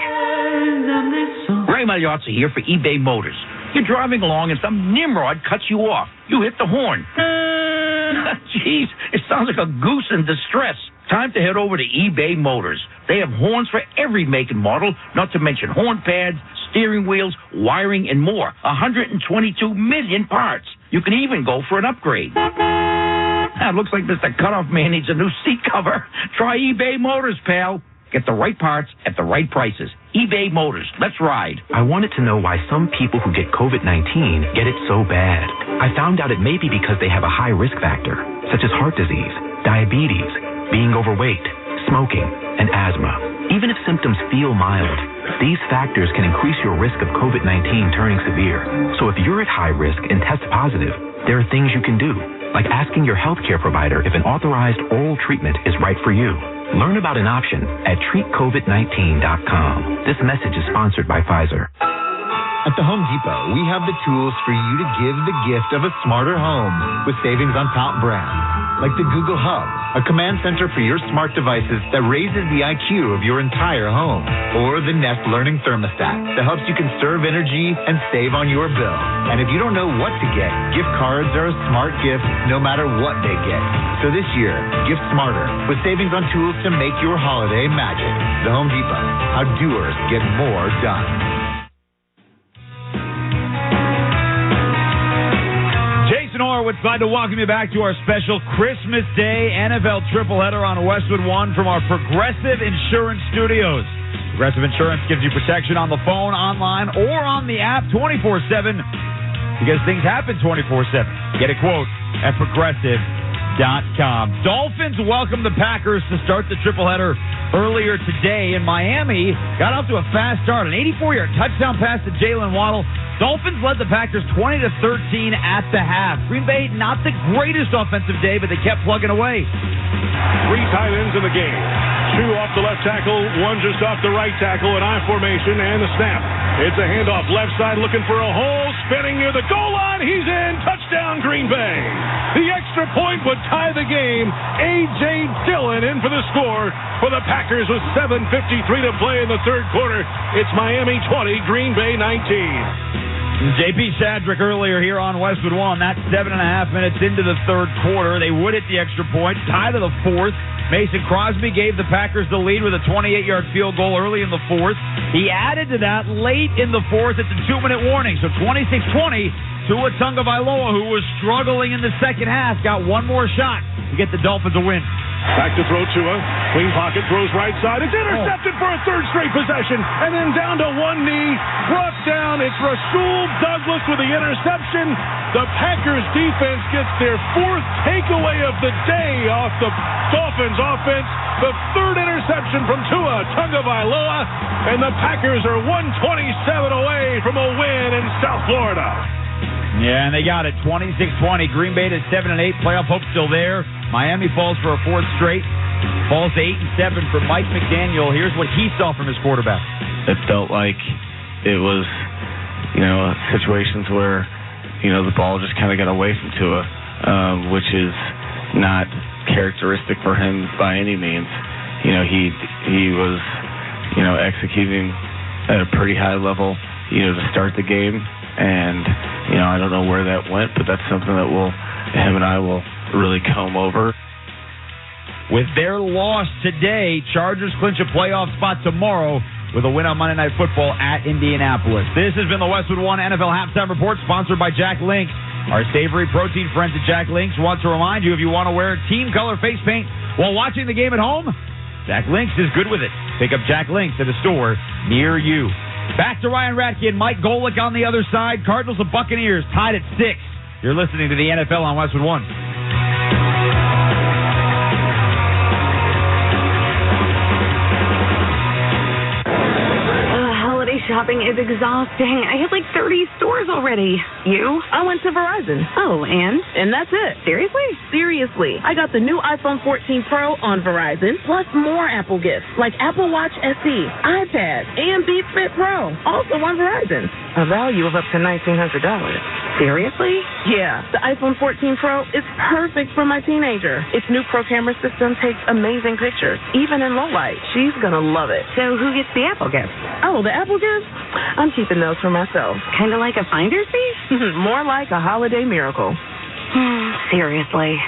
Ray Magliozzi here for eBay Motors. You're driving along and some nimrod cuts you off. You hit the horn. Jeez, it sounds like a goose in distress. Time to head over to eBay Motors. They have horns for every make and model, not to mention horn pads, steering wheels, wiring, and more. 122 million parts. You can even go for an upgrade. It looks like Mr. Cutoff Man needs a new seat cover. Try eBay Motors, pal. Get the right parts at the right prices. eBay Motors. Let's ride. I wanted to know why some people who get COVID-19 get it so bad. I found out it may be because they have a high risk factor, such as heart disease, diabetes, being overweight, smoking, and asthma. Even if symptoms feel mild, these factors can increase your risk of COVID-19 turning severe. So if you're at high risk and test positive, there are things you can do, like asking your healthcare provider if an authorized oral treatment is right for you. Learn about an option at treatcovid19.com. This message is sponsored by Pfizer. At the Home Depot, we have the tools for you to give the gift of a smarter home with savings on top brands, like the Google Hub, a command center for your smart devices that raises the IQ of your entire home, or the Nest Learning Thermostat that helps you conserve energy and save on your bill. And if you don't know what to get, gift cards are a smart gift no matter what they get. So this year, gift smarter with savings on tools to make your holiday magic. The Home Depot, how doers get more done. Norwood, glad to welcome you back to our special Christmas Day NFL triple header on Westwood One from our Progressive Insurance Studios. Progressive Insurance gives you protection on the phone, online, or on the app 24/7 because things happen 24/7. Get a quote at Progressive.com. Dolphins welcome the Packers to start the triple header earlier today in Miami. Got off to a fast start, an 84-yard touchdown pass to Jalen Waddle. Dolphins led the Packers 20-13 at the half. Green Bay, not the greatest offensive day, but they kept plugging away. 3 tight ends in the game. 2 off the left tackle, 1 just off the right tackle, an I formation, and the snap. It's a handoff, left side looking for a hole, spinning near the goal line. He's in. Touchdown, Green Bay. The extra point would tie the game. A.J. Dillon in for the score for the Packers with 7:53 to play in the third quarter. It's Miami 20, Green Bay 19. J.P. Shadrick earlier here on Westwood One. That's 7.5 minutes into the third quarter. They would hit the extra point, tie to the fourth. Mason Crosby gave the Packers the lead with a 28-yard field goal early in the fourth. He added to that late in the fourth at the 2-minute warning. So 26-20, Tua Tagovailoa, who was struggling in the second half, got one more shot to get the Dolphins a win. Back to throw Tua. Clean pocket, throws right side. It's intercepted for a third straight possession. And then down to one knee, brought down. It's Rasul Douglas with the interception. The Packers defense gets their 4th takeaway of the day off the Dolphins offense. The 3rd interception from Tua Tagovailoa. And the Packers are 127 away from a win in South Florida. Yeah, and they got it, 26-20. Green Bay to 7-8. Playoff hope still there. Miami falls for a 4th straight. Falls to 8-7 for Mike McDaniel. Here's what he saw from his quarterback. It felt like it was, situations where, the ball just kind of got away from Tua, which is not characteristic for him by any means. He was, executing at a pretty high level, to start the game. And, I don't know where that went, but that's something that him and I will really comb over. With their loss today, Chargers clinch a playoff spot tomorrow with a win on Monday Night Football at Indianapolis. This has been the Westwood One NFL Halftime Report, sponsored by Jack Links. Our savory protein friends at Jack Links want to remind you, if you want to wear team color face paint while watching the game at home, Jack Links is good with it. Pick up Jack Links at a store near you. Back to Ryan Radke and Mike Golick on the other side. Cardinals and Buccaneers tied at 6. You're listening to the NFL on Westwood One. Shopping is exhausting. I hit like 30 stores already. You? I went to Verizon. Oh, and? And that's it. Seriously? Seriously. I got the new iPhone 14 Pro on Verizon, plus more Apple gifts, like Apple Watch SE, iPad, and Beats Fit Pro, also on Verizon. A value of up to $1,900. Seriously? Yeah. The iPhone 14 Pro is perfect for my teenager. Its new Pro camera system takes amazing pictures, even in low light. She's gonna love it. So who gets the Apple gift? Oh, the Apple gift? I'm keeping those for myself. Kind of like a finder's fee? More like a holiday miracle. Seriously.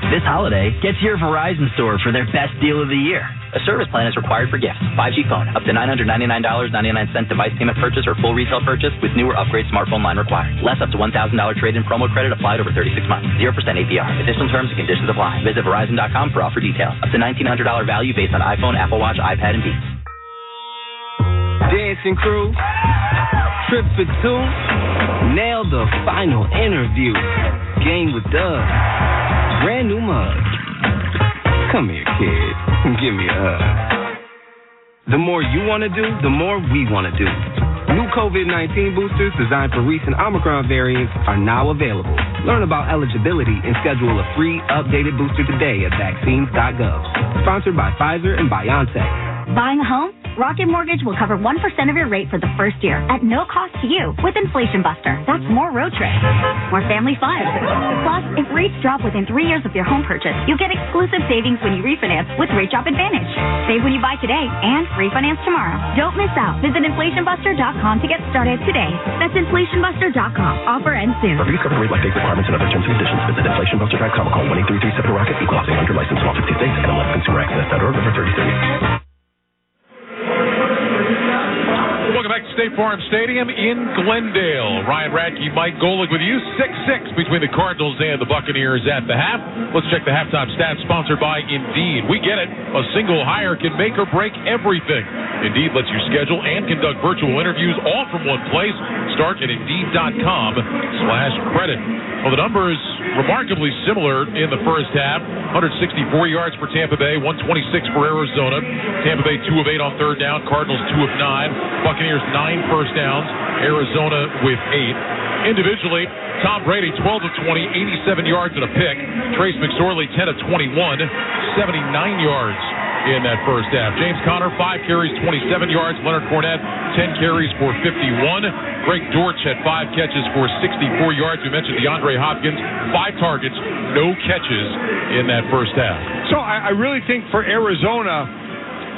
This holiday, get to your Verizon store for their best deal of the year. A service plan is required for gifts. 5G phone, up to $999.99 device payment purchase or full retail purchase with newer upgrade smartphone line required. Less up to $1,000 trade-in promo credit applied over 36 months. 0% APR. Additional terms and conditions apply. Visit Verizon.com for offer details. Up to $1,900 value based on iPhone, Apple Watch, iPad, and Beats. Dancing crew, trip for two, nailed the final interview. Game with Doug, brand new mug. Come here, kid, give me a hug. The more you want to do, the more we want to do. New COVID-19 boosters designed for recent Omicron variants are now available. Learn about eligibility and schedule a free, updated booster today at vaccines.gov. Sponsored by Pfizer and BioNTech. Buying a home? Rocket Mortgage will cover 1% of your rate for the first year at no cost to you with Inflation Buster. That's more road trips, more family fun. Plus, if rates drop within 3 years of your home purchase, you'll get exclusive savings when you refinance with Rate Drop Advantage. Save when you buy today and refinance tomorrow. Don't miss out. Visit InflationBuster.com to get started today. That's InflationBuster.com. Offer ends soon. For fees, cover rate, life date requirements, and other terms and conditions, visit InflationBuster.com or call 1-833-7-ROCKET. Equal housing under license in all 50 states. NMLS Consumer Access.org. Number 3030. Welcome back to State Farm Stadium in Glendale. Ryan Radke, Mike Golick with you. 6-6 between the Cardinals and the Buccaneers at the half. Let's check the halftime stats, sponsored by Indeed. We get it. A single hire can make or break everything. Indeed lets you schedule and conduct virtual interviews all from one place. Start at Indeed.com/credit. Well, the numbers remarkably similar in the first half. 164 yards for Tampa Bay, 126 for Arizona. Tampa Bay 2 of 8 on third down. Cardinals 2 of 9. Buccaneers 9 first downs. Arizona with 8. Individually, Tom Brady 12 of 20, 87 yards and a pick. Trace McSorley 10 of 21, 79 yards in that first half. James Conner 5 carries, 27 yards. Leonard Fournette 10 carries for 51. Greg Dortch had 5 catches for 64 yards. We mentioned DeAndre Hopkins, 5 targets, no catches in that first half. So I really think for Arizona,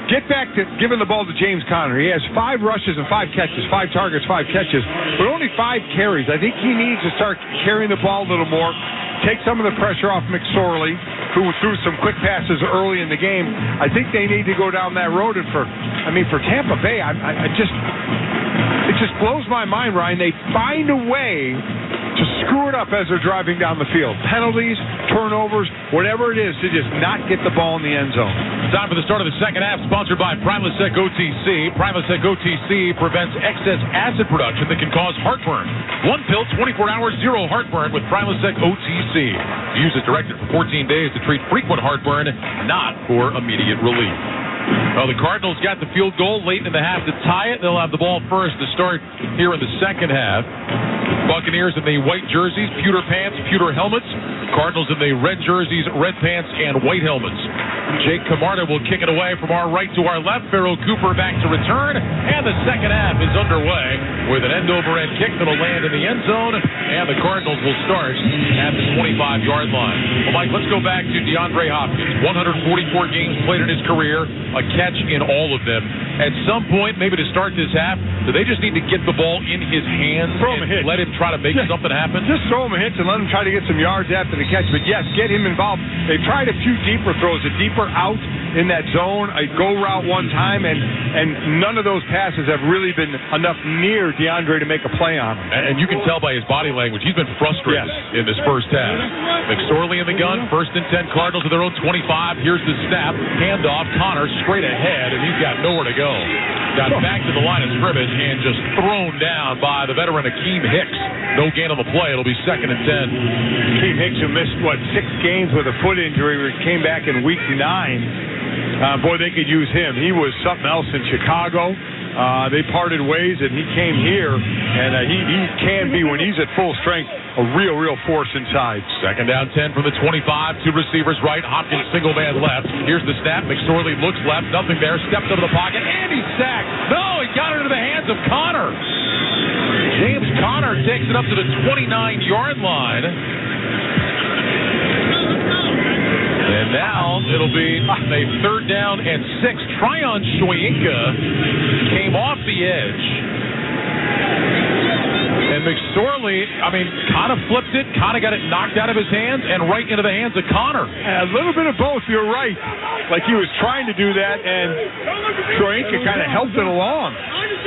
get back to giving the ball to James Conner. He has 5 rushes and 5 catches, 5 targets, 5 catches, but only 5 carries. I think he needs to start carrying the ball a little more, take some of the pressure off McSorley, who threw some quick passes early in the game. I think they need to go down that road. And for Tampa Bay, it just blows my mind, Ryan. They find a way to screw it up as they're driving down the field. Penalties, turnovers, whatever it is, to just not get the ball in the end zone. Time for the start of the second half, sponsored by Prilosec OTC. Prilosec OTC prevents excess acid production that can cause heartburn. 1 pill, 24 hours, 0 heartburn with Prilosec OTC. Use it directed for 14 days to treat frequent heartburn, not for immediate relief. Well, the Cardinals got the field goal late in the half to tie it. They'll have the ball first to start here in the second half. Buccaneers in the white jerseys, pewter pants, pewter helmets. Cardinals in the red jerseys, red pants, and white helmets. Jake Camarda will kick it away from our right to our left. Pharaoh Cooper back to return. And the second half is underway with an end-over-end kick that'll land in the end zone. And the Cardinals will start at the 25-yard line. Well, Mike, let's go back to DeAndre Hopkins. 144 games played in his career, a catch in all of them. At some point, maybe to start this half, do they just need to get the ball in his hands and let him try to make something happen? Just throw him a hitch and let him try to get some yards after the catch. But, yes, get him involved. They've tried a few deeper throws, a deeper out in that zone, a go route one time, and none of those passes have really been enough near DeAndre to make a play on him. And you can tell by his body language, he's been frustrated in this first half. McSorley in the gun, 1st and 10, Cardinals at their own 25. Here's the snap, handoff, Connor straight ahead, and he's got nowhere to go. Got back to the line of scrimmage and just thrown down by the veteran Akeem Hicks. No gain on the play. It'll be 2nd and 10. Akeem Hicks, who missed, 6 games with a foot injury, came back in week 9. Boy, they could use him. He was something else in Chicago. They parted ways, and he came here, and he can be, when he's at full strength, a real force inside. 2nd down 10 from the 25. 2 receivers right. Hopkins single man left. Here's the snap. McSorley looks left. Nothing there. Steps into the pocket, and he's sacked. No, he got it into the hands of Connor. James Connor takes it up to the 29-yard line. And now it'll be a 3rd down and 6. Tryon Shoyinka came off the edge. And McSorley, kind of flipped it, kind of got it knocked out of his hands and right into the hands of Connor. A little bit of both, you're right. Like he was trying to do that, and Shoyinka kind of helped it along.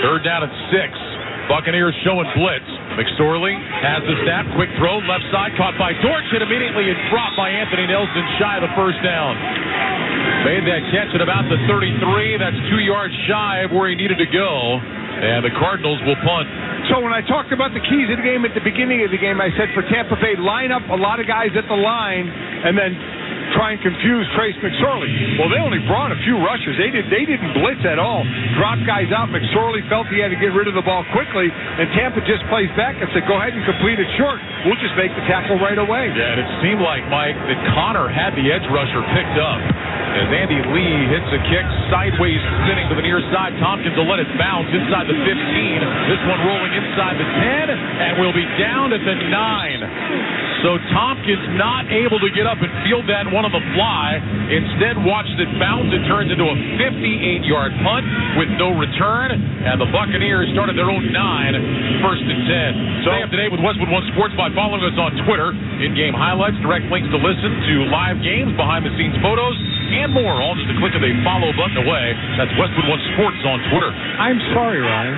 3rd down and 6. Buccaneers showing blitz. McSorley has the snap. Quick throw, left side, caught by Dortch, and immediately it's dropped by Anthony Nelson, shy of the 1st down. Made that catch at about the 33. That's 2 yards shy of where he needed to go. And the Cardinals will punt. So when I talked about the keys of the game at the beginning of the game, I said for Tampa Bay, line up a lot of guys at the line and then try and confuse Trace McSorley. Well, they only brought a few rushers. They didn't blitz at all. Drop guys out. McSorley felt he had to get rid of the ball quickly, and Tampa just plays back and said, go ahead and complete it short. We'll just make the tackle right away. Yeah, and it seemed like, Mike, that Connor had the edge rusher picked up. As Andy Lee hits a kick, sideways spinning to the near side. Tompkins will let it bounce inside the 15. This one rolling inside the 10, and will be down at the 9. So Tompkins not able to get up and field that one on the fly. Instead watched it bounce. It turns into a 58-yard punt with no return. And the Buccaneers started their own 9, 1st and 10. Stay up to date with Westwood One Sports by following us on Twitter. In-game highlights, direct links to listen to live games, behind-the-scenes photos, and more. All just a click of a follow button away. That's Westwood One Sports on Twitter. I'm sorry, Ryan.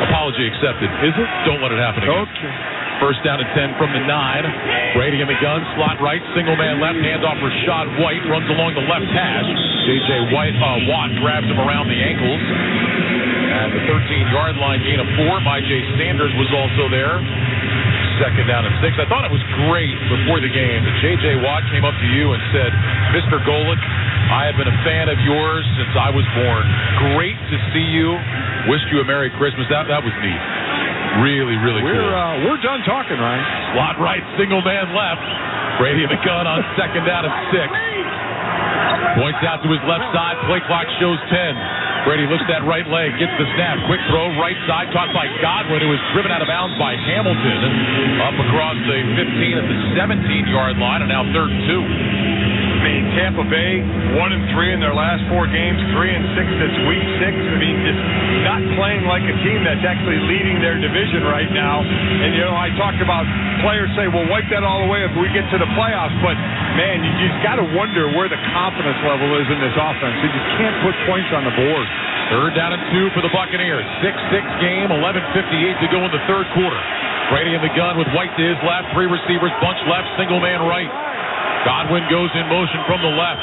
Apology accepted. Is it? Don't let it happen again. Okay. 1st down and 10 from the 9. Brady in the gun, slot right, single man left, handoff Rashad White, runs along the left hash. J.J. Watt grabs him around the ankles. At the 13-yard line, gain of 4. Myjai Sanders was also there. 2nd down and 6. I thought it was great before the game that J.J. Watt came up to you and said, Mr. Golick, I have been a fan of yours since I was born. Great to see you. Wished you a Merry Christmas. That was neat. Really cool. We're done talking, Ryan. Slot right, single man left. Brady in the gun on 2nd down and 6. Points out to his left side. Play clock shows 10. Brady looks that right leg, gets the snap. Quick throw, right side, caught by Godwin, who was driven out of bounds by Hamilton. Up across the 15 at the 17-yard line, and now 3rd and 2. Tampa Bay 1-3 in their last 4 games, 3-6 this week 6. Just not playing like a team that's actually leading their division right now. And I talked about players say, "Well, wipe that all away if we get to the playoffs." But man, you just got to wonder where the confidence level is in this offense. You just can't put points on the board. 3rd down and 2 for the Buccaneers. 6-6 game, 11:58 to go in the 3rd quarter. Brady in the gun with White to his left, 3 receivers, bunch left, single man right. Godwin goes in motion from the left.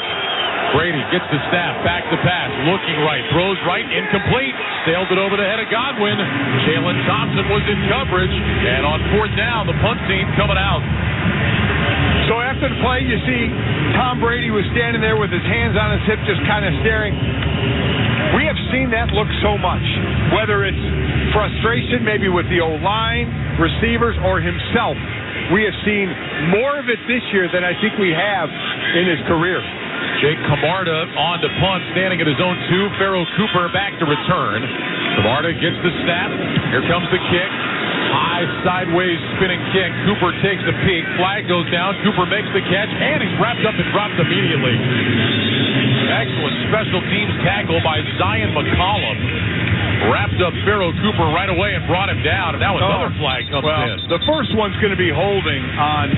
Brady gets the snap, back to pass, looking right, throws right, incomplete. Sailed it over the head of Godwin. Jalen Thompson was in coverage, and on 4th down, the punt team coming out. So after the play, you see Tom Brady was standing there with his hands on his hip, just kind of staring. We have seen that look so much, whether it's frustration maybe with the O-line, receivers, or himself. We have seen more of it this year than I think we have in his career. Jake Camarda on to punt, standing at his own 2. Pharaoh Cooper back to return. Camarda gets the snap. Here comes the kick. High sideways spinning kick. Cooper takes a peek. Flag goes down. Cooper makes the catch, and he's wrapped up and dropped immediately. Excellent special teams tackle by Zion McCollum. Wrapped up Pharaoh Cooper right away and brought him down, and now another flag comes in. The first one's going to be holding on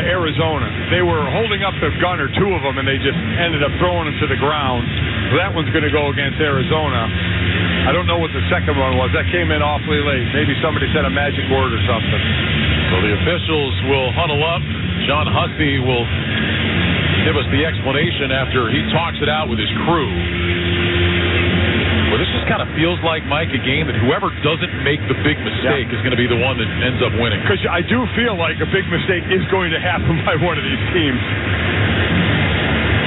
Arizona. They were holding up the gunner, 2 of them, and they just ended up throwing him to the ground. So that one's going to go against Arizona. I don't know what the second one was. That came in awfully late. Maybe somebody said a magic word or something. So the officials will huddle up. John Hussey will give us the explanation after he talks it out with his crew. Well, this just kind of feels like, Mike, a game that whoever doesn't make the big mistake is going to be the one that ends up winning. Because I do feel like a big mistake is going to happen by one of these teams.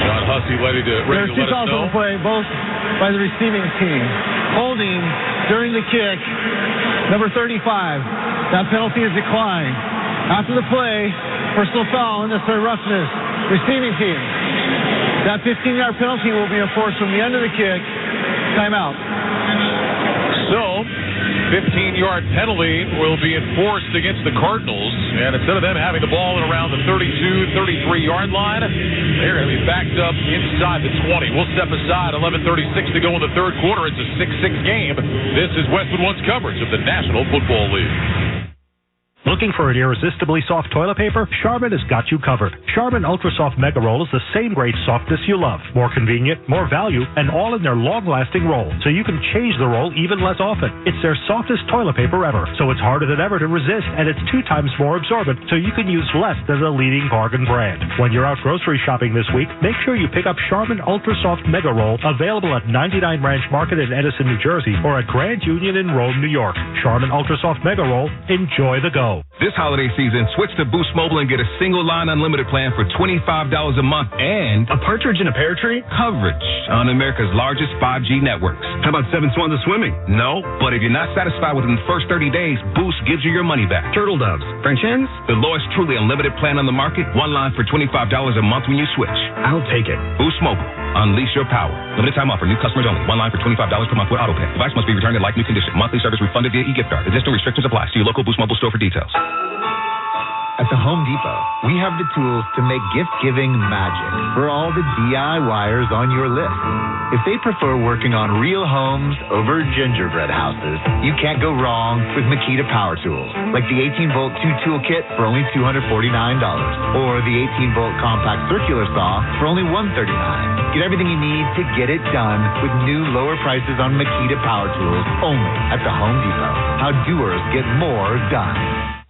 John Hussey ready to let us know. There's 2 calls on the play, both by the receiving team. Holding during the kick, number 35. That penalty is declined. After the play, personal foul, unnecessary roughness. Receiving team. That 15-yard penalty will be enforced from the end of the kick. Timeout. So, 15-yard penalty will be enforced against the Cardinals, and instead of them having the ball at around the 32, 33-yard line, they're going to be backed up inside the 20. We'll step aside. 11:36 to go in the third quarter. It's a 6-6 game. This is Westwood One's coverage of the National Football League. Looking for an irresistibly soft toilet paper? Charmin has got you covered. Charmin Ultra Soft Mega Roll is the same great softness you love. More convenient, more value, and all in their long-lasting roll, so you can change the roll even less often. It's their softest toilet paper ever, so it's harder than ever to resist, and it's 2 times more absorbent, so you can use less than the leading bargain brand. When you're out grocery shopping this week, make sure you pick up Charmin Ultra Soft Mega Roll, available at 99 Ranch Market in Edison, New Jersey, or at Grand Union in Rome, New York. Charmin Ultra Soft Mega Roll. Enjoy the go. This holiday season, switch to Boost Mobile and get a single line unlimited plan for $25 a month and a partridge in a pear tree coverage on America's largest 5G networks. How about 7 swans of swimming? No, but if you're not satisfied within the first 30 days, Boost gives you your money back. Turtle doves, French hens, the lowest truly unlimited plan on the market, 1 line for $25 a month when you switch. I'll take it. Boost Mobile. Unleash your power. Limited time offer. New customers only. 1 line for $25 per month with autopay. Device must be returned in like new condition. Monthly service refunded via e-gift card. Additional restrictions apply. See your local Boost Mobile store for details. At the Home Depot, we have the tools to make gift-giving magic for all the DIYers on your list. If they prefer working on real homes over gingerbread houses, you can't go wrong with Makita Power Tools, like the 18-volt 2-tool kit for only $249, or the 18-volt compact circular saw for only $139. Get everything you need to get it done with new lower prices on Makita Power Tools only at the Home Depot. How doers get more done.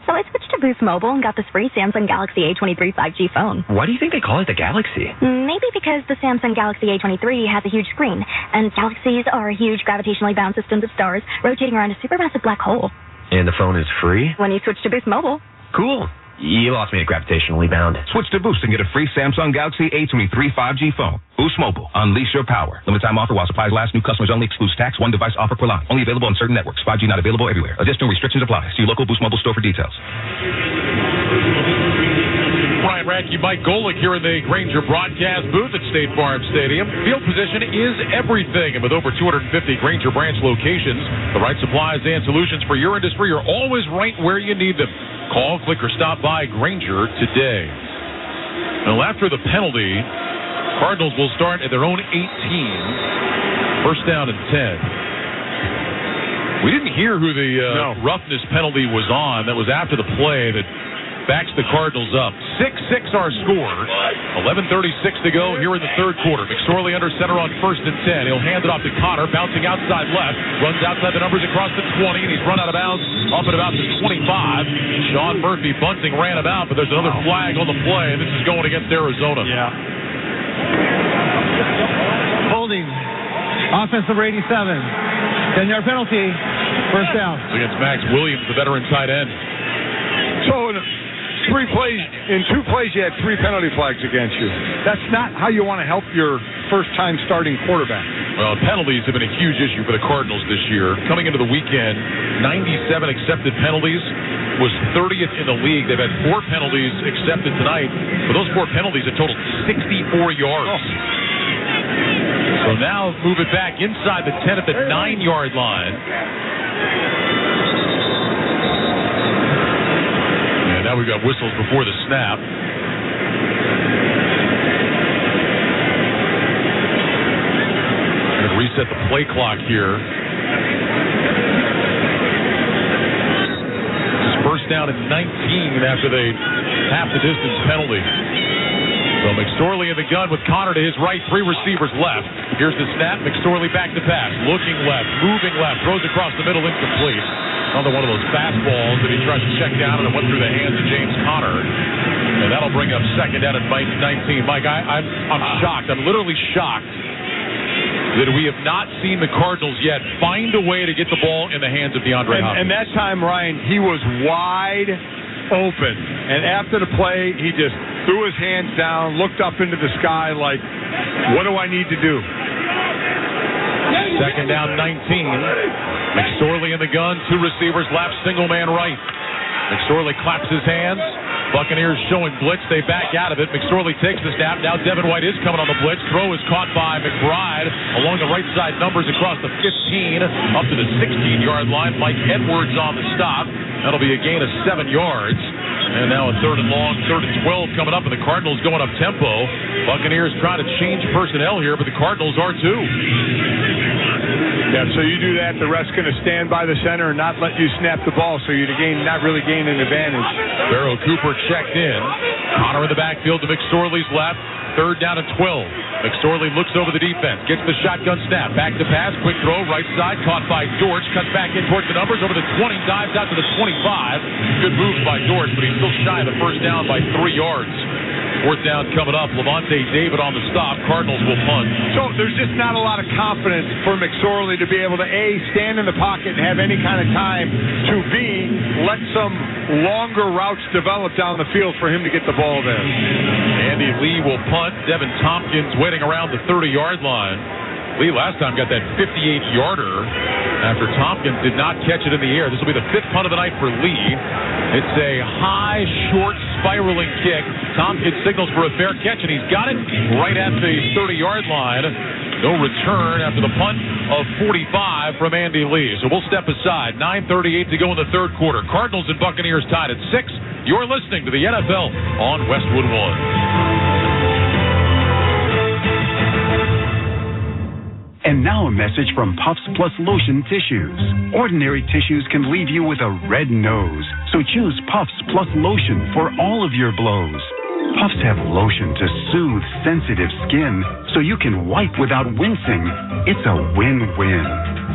So I switched to Boost Mobile and got this free Samsung Galaxy A23 5G phone. Why do you think they call it the Galaxy? Maybe because the Samsung Galaxy A23 has a huge screen, and galaxies are huge gravitationally bound systems of stars rotating around a supermassive black hole. And the phone is free? When you switch to Boost Mobile. Cool. You lost me at gravitationally bound. Switch to Boost and get a free Samsung Galaxy A23 5G phone. Boost Mobile. Unleash your power. Limited time offer while supplies last. New customers only. Excludes tax. 1 device offer per line. Only available on certain networks. 5G not available everywhere. Additional restrictions apply. See your local Boost Mobile store for details. Brian Radke, Mike Golick here in the Grainger broadcast booth at State Farm Stadium. Field position is everything, and with over 250 Grainger branch locations, the right supplies and solutions for your industry are always right where you need them. Call, click, or stop by Grainger today. Now, after the penalty, Cardinals will start at their own 18. First down and 10. We didn't hear who the roughness penalty was on. That was after the play that backs the Cardinals up. 6-6 our score. 11:36 to go here in the third quarter. McSorley under center on 1st and 10. He'll hand it off to Connor, bouncing outside left. Runs outside the numbers across the 20, and he's run out of bounds up at about the 25. Sean Murphy bunting ran about, but there's another flag on the play, and this is going against Arizona. Yeah. Holding. Offense number 87. 10-yard penalty. First down. Against Max Williams, the veteran tight end. So in 2 plays, you had 3 penalty flags against you. That's not how you want to help your first-time starting quarterback. Well, penalties have been a huge issue for the Cardinals this year. Coming into the weekend, 97 accepted penalties, was 30th in the league. They've had 4 penalties accepted tonight. For those 4 penalties, a total 64 yards. So now move it back inside the 10 at the 9-yard line. And now we've got whistles before the snap. Going to reset the play clock here. First down at 19 after they half the distance penalty. So McSorley in the gun with Connor to his right, 3 receivers left. Here's the snap. McSorley back to pass, looking left, moving left, throws across the middle, incomplete. Another one of those fastballs that he tries to check down, and it went through the hands of James Conner. And that'll bring up second down at 19. Mike, I'm shocked. I'm literally shocked that we have not seen the Cardinals yet find a way to get the ball in the hands of DeAndre Hopkins. And that time, Ryan, he was wide open. And after the play, he just threw his hands down, looked up into the sky like, what do I need to do? Second down, 19. McSorley in the gun, 2 receivers left, single man right. McSorley claps his hands. Buccaneers showing blitz. They back out of it. McSorley takes the snap. Now Devin White is coming on the blitz. Throw is caught by McBride along the right side numbers across the 15 up to the 16-yard line. Mike Edwards on the stop. That'll be a gain of 7 yards. And now a 3rd and long, 3rd and 12 coming up, and the Cardinals going up tempo. Buccaneers trying to change personnel here, but the Cardinals are too. Yeah, so you do that, the ref's going to stand by the center and not let you snap the ball, so you'd not really gain an advantage. Barrow Cooper checked in. Connor in the backfield to McSorley's left. 3rd down and 12. McSorley looks over the defense, gets the shotgun snap, back to pass, quick throw, right side, caught by Dortch, cuts back in towards the numbers, over the 20, dives out to the 25. Good move by Dortch, but he's still shy of the first down by 3 yards. 4th down coming up. Levante David on the stop. Cardinals will punt. So there's just not a lot of confidence for McSorley to be able to, A, stand in the pocket and have any kind of time, to B, let some longer routes develop down the field for him to get the ball there. Andy Lee will punt. Devin Tompkins waiting around the 30-yard line. Lee last time got that 58-yarder after Tompkins did not catch it in the air. This will be the 5th punt of the night for Lee. It's a high, short, spiraling kick. Tompkins signals for a fair catch, and he's got it right at the 30-yard line. No return after the punt of 45 from Andy Lee. So we'll step aside. 9:38 to go in the 3rd quarter. Cardinals and Buccaneers tied at 6. You're listening to the NFL on Westwood One. And now a message from Puffs Plus Lotion Tissues. Ordinary tissues can leave you with a red nose, so choose Puffs Plus Lotion for all of your blows. Puffs have lotion to soothe sensitive skin, so you can wipe without wincing. It's a win-win.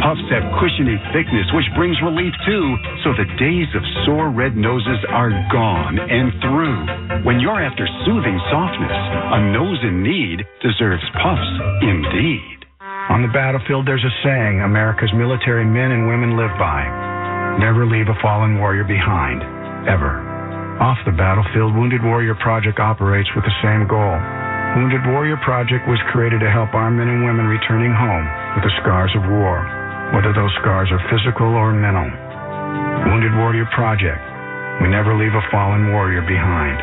Puffs have cushiony thickness, which brings relief too, so the days of sore red noses are gone and through. When you're after soothing softness, a nose in need deserves Puffs indeed. On the battlefield, there's a saying America's military men and women live by. Never leave a fallen warrior behind, ever. Off the battlefield, Wounded Warrior Project operates with the same goal. Wounded Warrior Project was created to help our men and women returning home with the scars of war, whether those scars are physical or mental. Wounded Warrior Project. We never leave a fallen warrior behind,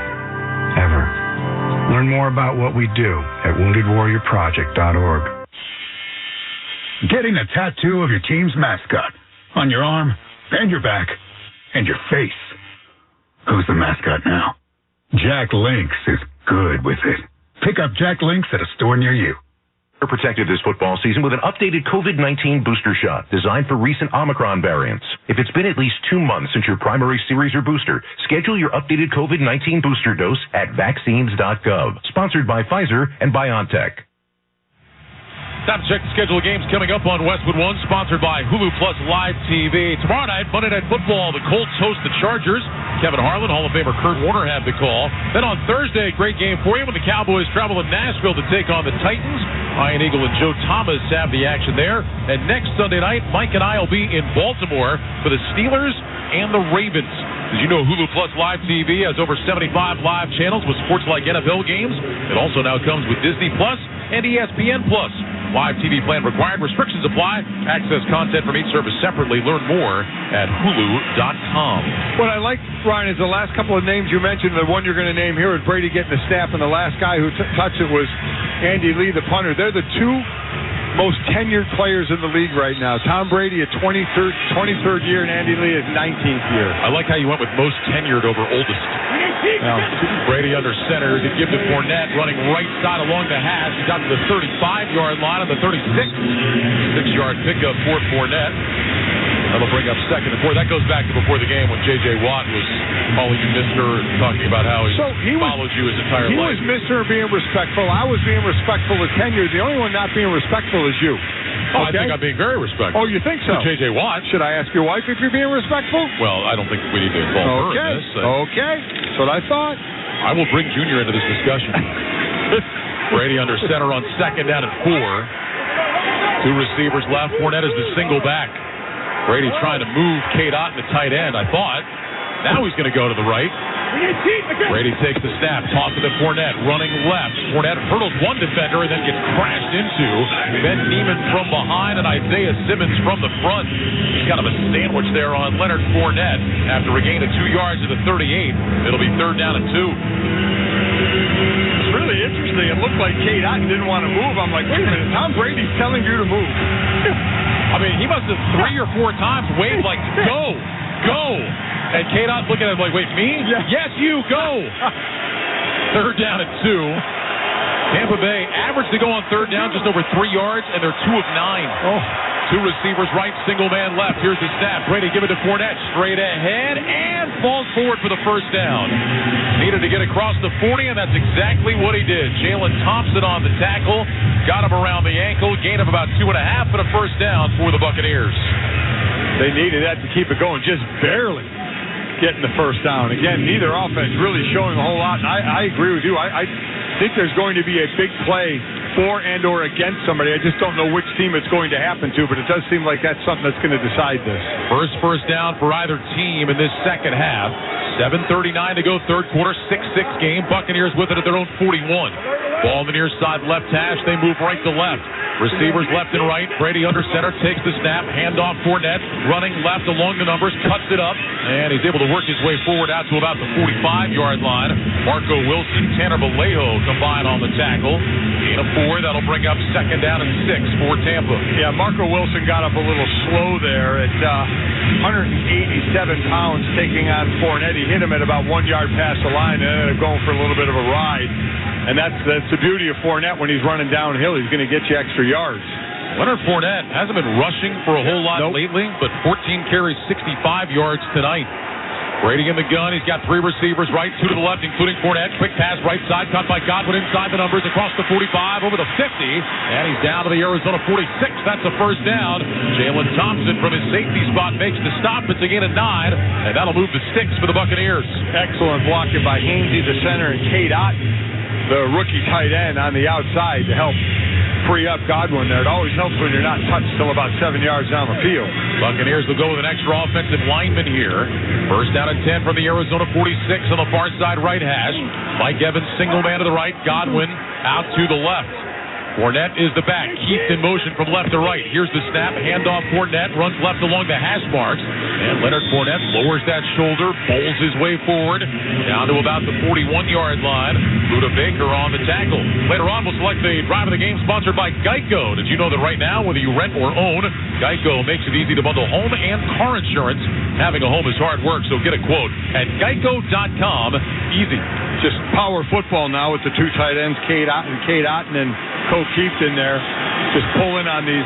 ever. Learn more about what we do at woundedwarriorproject.org. Getting a tattoo of your team's mascot on your arm and your back and your face. Who's the mascot now? Jack Links is good with it. Pick up Jack Links at a store near you. Are protected this football season with an updated COVID-19 booster shot designed for recent Omicron variants. If it's been at least 2 months since your primary series or booster, schedule your updated COVID-19 booster dose at vaccines.gov. Sponsored by Pfizer and BioNTech. Time to check the schedule of games coming up on Westwood One, sponsored by Hulu Plus Live TV. Tomorrow night, Monday Night Football, the Colts host the Chargers. Kevin Harlan, Hall of Famer Kurt Warner have the call. Then on Thursday, great game for you when the Cowboys travel to Nashville to take on the Titans. Ian Eagle and Joe Thomas have the action there. And next Sunday night, Mike and I will be in Baltimore for the Steelers and the Ravens. As you know, Hulu Plus Live TV has over 75 live channels with sports like NFL games. It also now comes with Disney Plus and ESPN Plus. Live TV plan required. Restrictions apply. Access content from each service separately. Learn more at Hulu.com. What I like, Ryan, is the last couple of names you mentioned. The one you're going to name here is Brady getting the snap, and the last guy who touched it was Andy Lee, the punter. They're the two most tenured players in the league right now. Tom Brady at 23rd year, and Andy Lee at 19th year. I like how you went with most tenured over oldest. Now, Brady under center to give to Fournette, running right side along the hash. He's out to the 35-yard line on the 36. 6-yard pickup for Fournette. That'll bring up second and fourth. That goes back to before the game when J.J. Watt was calling you Mr. and talking about how he followed you his entire life. He was Mr. being respectful. I was being respectful of tenure. The only one not being respectful is you. Oh, okay? I think I'm being very respectful. Oh, you think so? To J.J. Watt. Should I ask your wife if you're being respectful? Well, I don't think we need to involve her in this. Okay. That's what I thought. I will bring Junior into this discussion. Brady under center on second down and 4. 2 receivers left. Fournette is the single back. Brady trying to move Kate Otten, the tight end, I thought. Now he's going to go to the right. Brady takes the snap, tosses to Fournette, running left. Fournette hurdles one defender and then gets crashed into. Ben Neiman from behind and Isaiah Simmons from the front. He's kind of a sandwich there on Leonard Fournette. After a gain of 2 yards to the 38, it'll be 3rd down and 2. It's really interesting. It looked like Kate Otten didn't want to move. I'm like, wait a minute, Tom Brady's telling you to move. I mean, he must have 3 or 4 times waved like, go. And Kate Otten looking at him like, wait, me? Yes, you, go. 3rd down and 2. Tampa Bay average to go on 3rd down just over 3 yards, and they're 2 of 9. 2 receivers right, single man left. Here's the snap. Brady give it to Fournette. Straight ahead and falls forward for the 1st down. Needed to get across the 40, and that's exactly what he did. Jalen Thompson on the tackle. Got him around the ankle. Gain of about 2.5 for the 1st down for the Buccaneers. They needed that to keep it going, just barely getting the 1st down. Again, neither offense really showing a whole lot. And I agree with you. I think there's going to be a big play for and or against somebody. I just don't know which team it's going to happen to, but it does seem like that's something that's going to decide this. First down for either team in this second half. 7:39 to go, 3rd quarter, 6-6 game. Buccaneers with it at their own 41. Ball on the near side left hash. They move right to left. Receivers left and right. Brady under center, takes the snap, handoff Fournette, running left along the numbers, cuts it up, and he's able to work his way forward out to about the 45-yard line. Marco Wilson, Tanner Vallejo combine on the tackle. Gain of 4, that'll bring up 2nd down and 6 for Tampa. Yeah, Marco Wilson got up a little slow there at 187 pounds taking on Fournette. He hit him at about 1 yard past the line and ended up going for a little bit of a ride. And that's the beauty of Fournette when he's running downhill. He's going to get you extra yards. Leonard Fournette hasn't been rushing for a whole lot lately, but 14 carries, 65 yards tonight. Brady in the gun. He's got 3 receivers right, 2 to the left, including Fournette. Quick pass right side, caught by Godwin inside the numbers, across the 45, over the 50, and he's down to the Arizona 46. That's a 1st down. Jalen Thompson from his safety spot makes the stop. It's a gain of 9, and that'll move the 6 for the Buccaneers. Excellent blocking by Hainsey, the center, and Kate Otten, the rookie tight end, on the outside to help free up Godwin there. It always helps when you're not touched till about 7 yards down the field. Buccaneers will go with an extra offensive lineman here. 1st down and 10 from the Arizona 46 on the far side right hash. Mike Evans, single man to the right. Godwin out to the left. Fournette is the back. Keeps in motion from left to right. Here's the snap. Handoff Fournette. Runs left along the hash marks. And Leonard Fournette lowers that shoulder. Bowls his way forward. Down to about the 41-yard line. Luda Baker on the tackle. Later on, we'll select the drive of the game sponsored by Geico. Did you know that right now, whether you rent or own, Geico makes it easy to bundle home and car insurance. Having a home is hard work, so get a quote at geico.com. Easy. Just power football now with the 2 tight ends, Kate Otten and Coach Keith in there, just pulling on these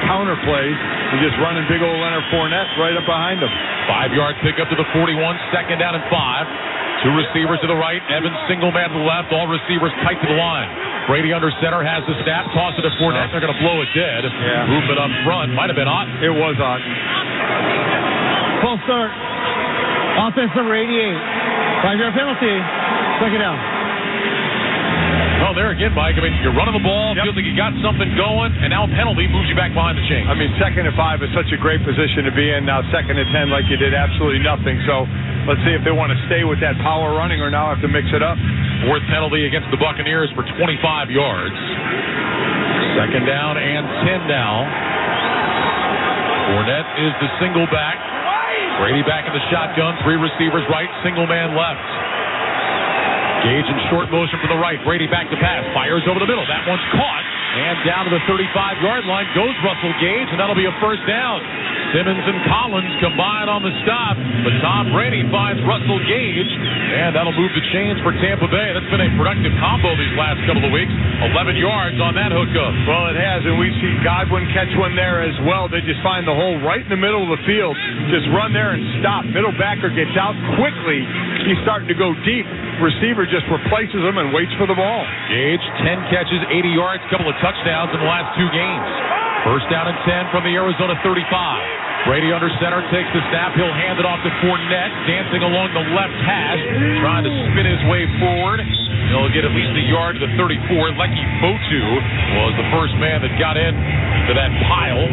counter plays and just running big old Leonard Fournette right up behind them. 5-yard pickup to the 41, 2nd down and 5. 2 receivers to the right, Evans single man to the left, all receivers tight to the line. Brady under center has the snap, toss it to Fournette, they're going to blow it dead. Yeah. Movement up front, might have been Otten. It was Otten. False start. Offense number 88. 5-yard penalty. 2nd down. Well, there again, Mike. I mean, you're running the ball, feels like you got something going, and now a penalty moves you back behind the chain. I mean, 2nd and 5 is such a great position to be in. Now 2nd and 10, like you did absolutely nothing. So let's see if they want to stay with that power running or now have to mix it up. 4th penalty against the Buccaneers for 25 yards. Second down and 10 now. Fournette is the single back. Brady back in the shotgun. 3 receivers right, single man left. Gage in short motion from the right. Brady back to pass. Fires over the middle. That one's caught. And down to the 35-yard line goes Russell Gage, and that'll be a first down. Simmons and Collins combine on the stop, but Tom Brady finds Russell Gage, and that'll move the chains for Tampa Bay. That's been a productive combo these last couple of weeks. 11 yards on that hookup. Well, it has, and we've seen Godwin catch one there as well. They just find the hole right in the middle of the field. Just run there and stop. Middle backer gets out quickly. He's starting to go deep. Receiver just replaces him and waits for the ball. Gage, 10 catches, 80 yards, couple of touchdowns in the last 2 games. First down and 10 from the Arizona 35. Brady under center, takes the snap. He'll hand it off to Fournette, dancing along the left hash, trying to spin his way forward. He'll get at least a yard to the 34. Lecky Fotu was the first man that got in to that pile.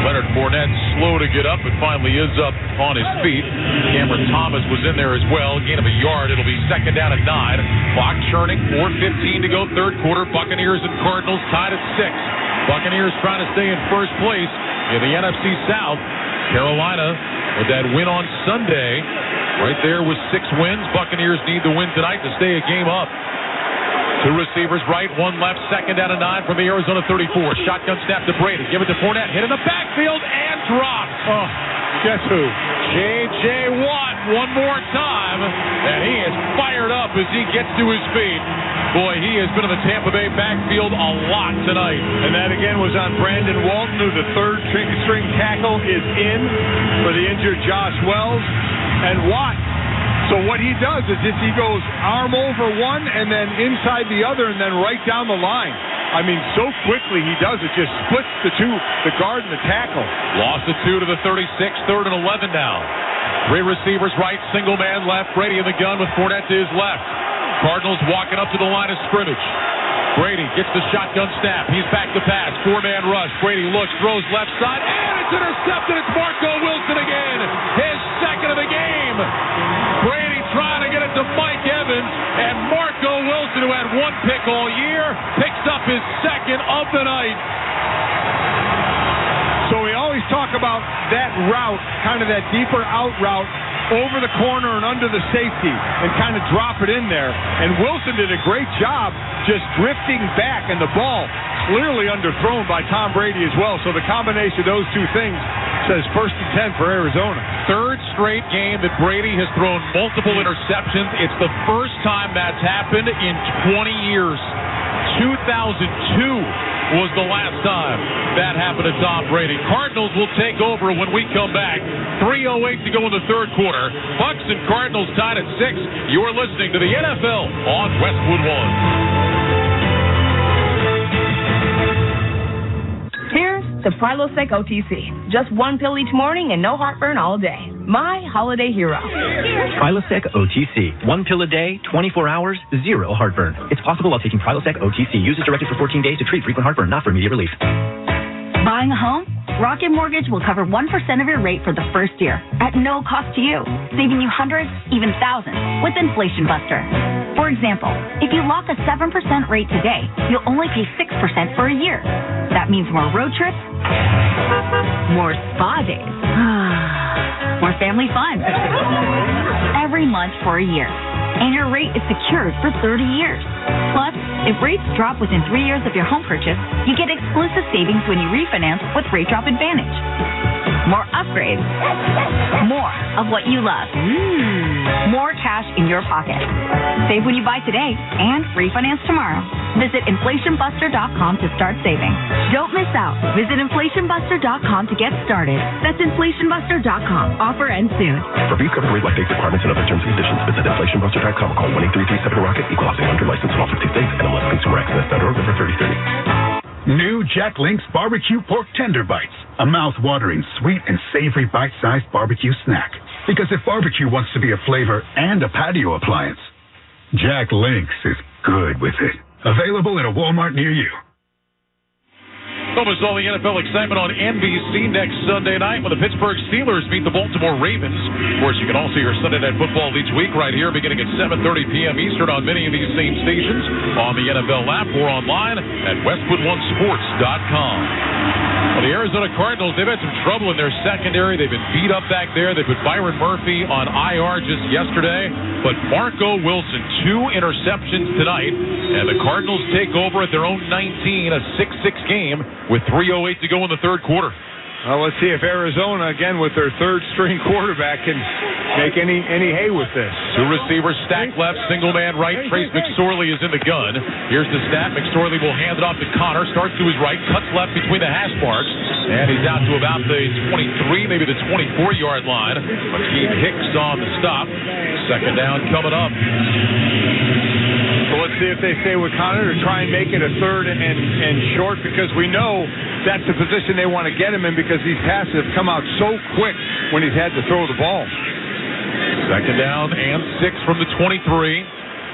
Leonard Fournette slow to get up, but finally is up on his feet. Cameron Thomas was in there as well. Gain of a yard. It'll be second down at 9. Clock churning. 4:15 to go. Third quarter. Buccaneers and Cardinals tied at 6. Buccaneers trying to stay in first place in the NFC South. Carolina with that win on Sunday. Right there with 6 wins. Buccaneers need to win tonight to stay a game up. 2 receivers right, 1 left, second down and 9 from the Arizona 34. Shotgun snap to Brady. Give it to Fournette. Hit in the backfield and dropped. Oh, guess who? J.J. Watt one more time. And he is fired up as he gets to his feet. Boy, he has been in the Tampa Bay backfield a lot tonight. And that again was on Brandon Walton, who the third string tackle is in for the injured Josh Wells. And Watt. So what he does is just he goes arm over one and then inside the other and then right down the line. I mean, so quickly he does it. Just splits the two, the guard and the tackle. Lost the 2 to the 36, third and 11 now. 3 receivers right, single man left. Brady in the gun with Fournette to his left. Cardinals walking up to the line of scrimmage. Brady gets the shotgun snap. He's back to pass. 4-man rush. Brady looks, throws left side, and it's intercepted. It's Marco Wilson again. His second of the game. Brady trying to get it to Mike Evans, and Marco Wilson, who had 1 pick all year, picks up his second of the night. So we always talk about that route, kind of that deeper out route, over the corner and under the safety and kind of drop it in there. And Wilson did a great job just drifting back, and the ball clearly underthrown by Tom Brady as well. So the combination of those 2 things says first and 10 for Arizona. Third straight game that Brady has thrown multiple interceptions. It's the first time that's happened in 20 years. 2002 was the last time that happened to Tom Brady. Cardinals will take over when we come back. 3:08 to go in the third quarter. Bucs and Cardinals tied at 6. You're listening to the NFL on Westwood One. Here's the Prilosec OTC. Just 1 pill each morning and no heartburn all day. My holiday hero. Prilosec OTC. 1 pill a day, 24 hours, 0 heartburn. It's possible while taking Prilosec OTC. Use as directed for 14 days to treat frequent heartburn, not for immediate relief. Buying a home? Rocket Mortgage will cover 1% of your rate for the first year at no cost to you, saving you hundreds, even thousands with Inflation Buster. For example, if you lock a 7% rate today, you'll only pay 6% for a year. That means more road trips, more spa days, more family fun, every month for a year. And your rate is secured for 30 years. Plus, if rates drop within 3 years of your home purchase, you get exclusive savings when you refinance with Rate Drop Advantage. More upgrades. More of what you love. More cash in your pocket. Save when you buy today and refinance tomorrow. Visit InflationBuster.com to start saving. Don't miss out. Visit InflationBuster.com to get started. That's InflationBuster.com. Offer ends soon. For brief coverage rate like base requirements and other terms and conditions, visit InflationBuster.com. Call 1-833-7-ROCKET. Equal housing lender license in all 50 states. NMLS ConsumerAccess.org. Number 3030. New Jack Link's Barbecue Pork Tender Bites. A mouth-watering, sweet, and savory bite-sized barbecue snack. Because if barbecue wants to be a flavor and a patio appliance, Jack Link's is good with it. Available at a Walmart near you. Don't miss all the NFL excitement on NBC next Sunday night when the Pittsburgh Steelers meet the Baltimore Ravens. Of course, you can also hear Sunday Night Football each week right here beginning at 7:30 p.m. Eastern on many of these same stations, on the NFL app or online at WestwoodOneSports.com. Well, the Arizona Cardinals, they've had some trouble in their secondary. They've been beat up back there. They put Byron Murphy on IR just yesterday. But Marco Wilson, 2 interceptions tonight. And the Cardinals take over at their own 19, a 6-6 game with 3:08 to go in the third quarter. Well, let's see if Arizona, again, with their third-string quarterback, can make any hay with this. 2 receivers stacked left, single man right. Trace McSorley is in the gun. Here's the snap. McSorley will hand it off to Connor. Starts to his right, cuts left between the hash marks, and he's out to about the 23, maybe the 24-yard line. Akeem Hicks on the stop. Second down coming up. So let's see if they stay with Connor to try and make it a third and short, because we know that's the position they want to get him in, because these passes have come out so quick when he's had to throw the ball. Second down and 6 from the 23.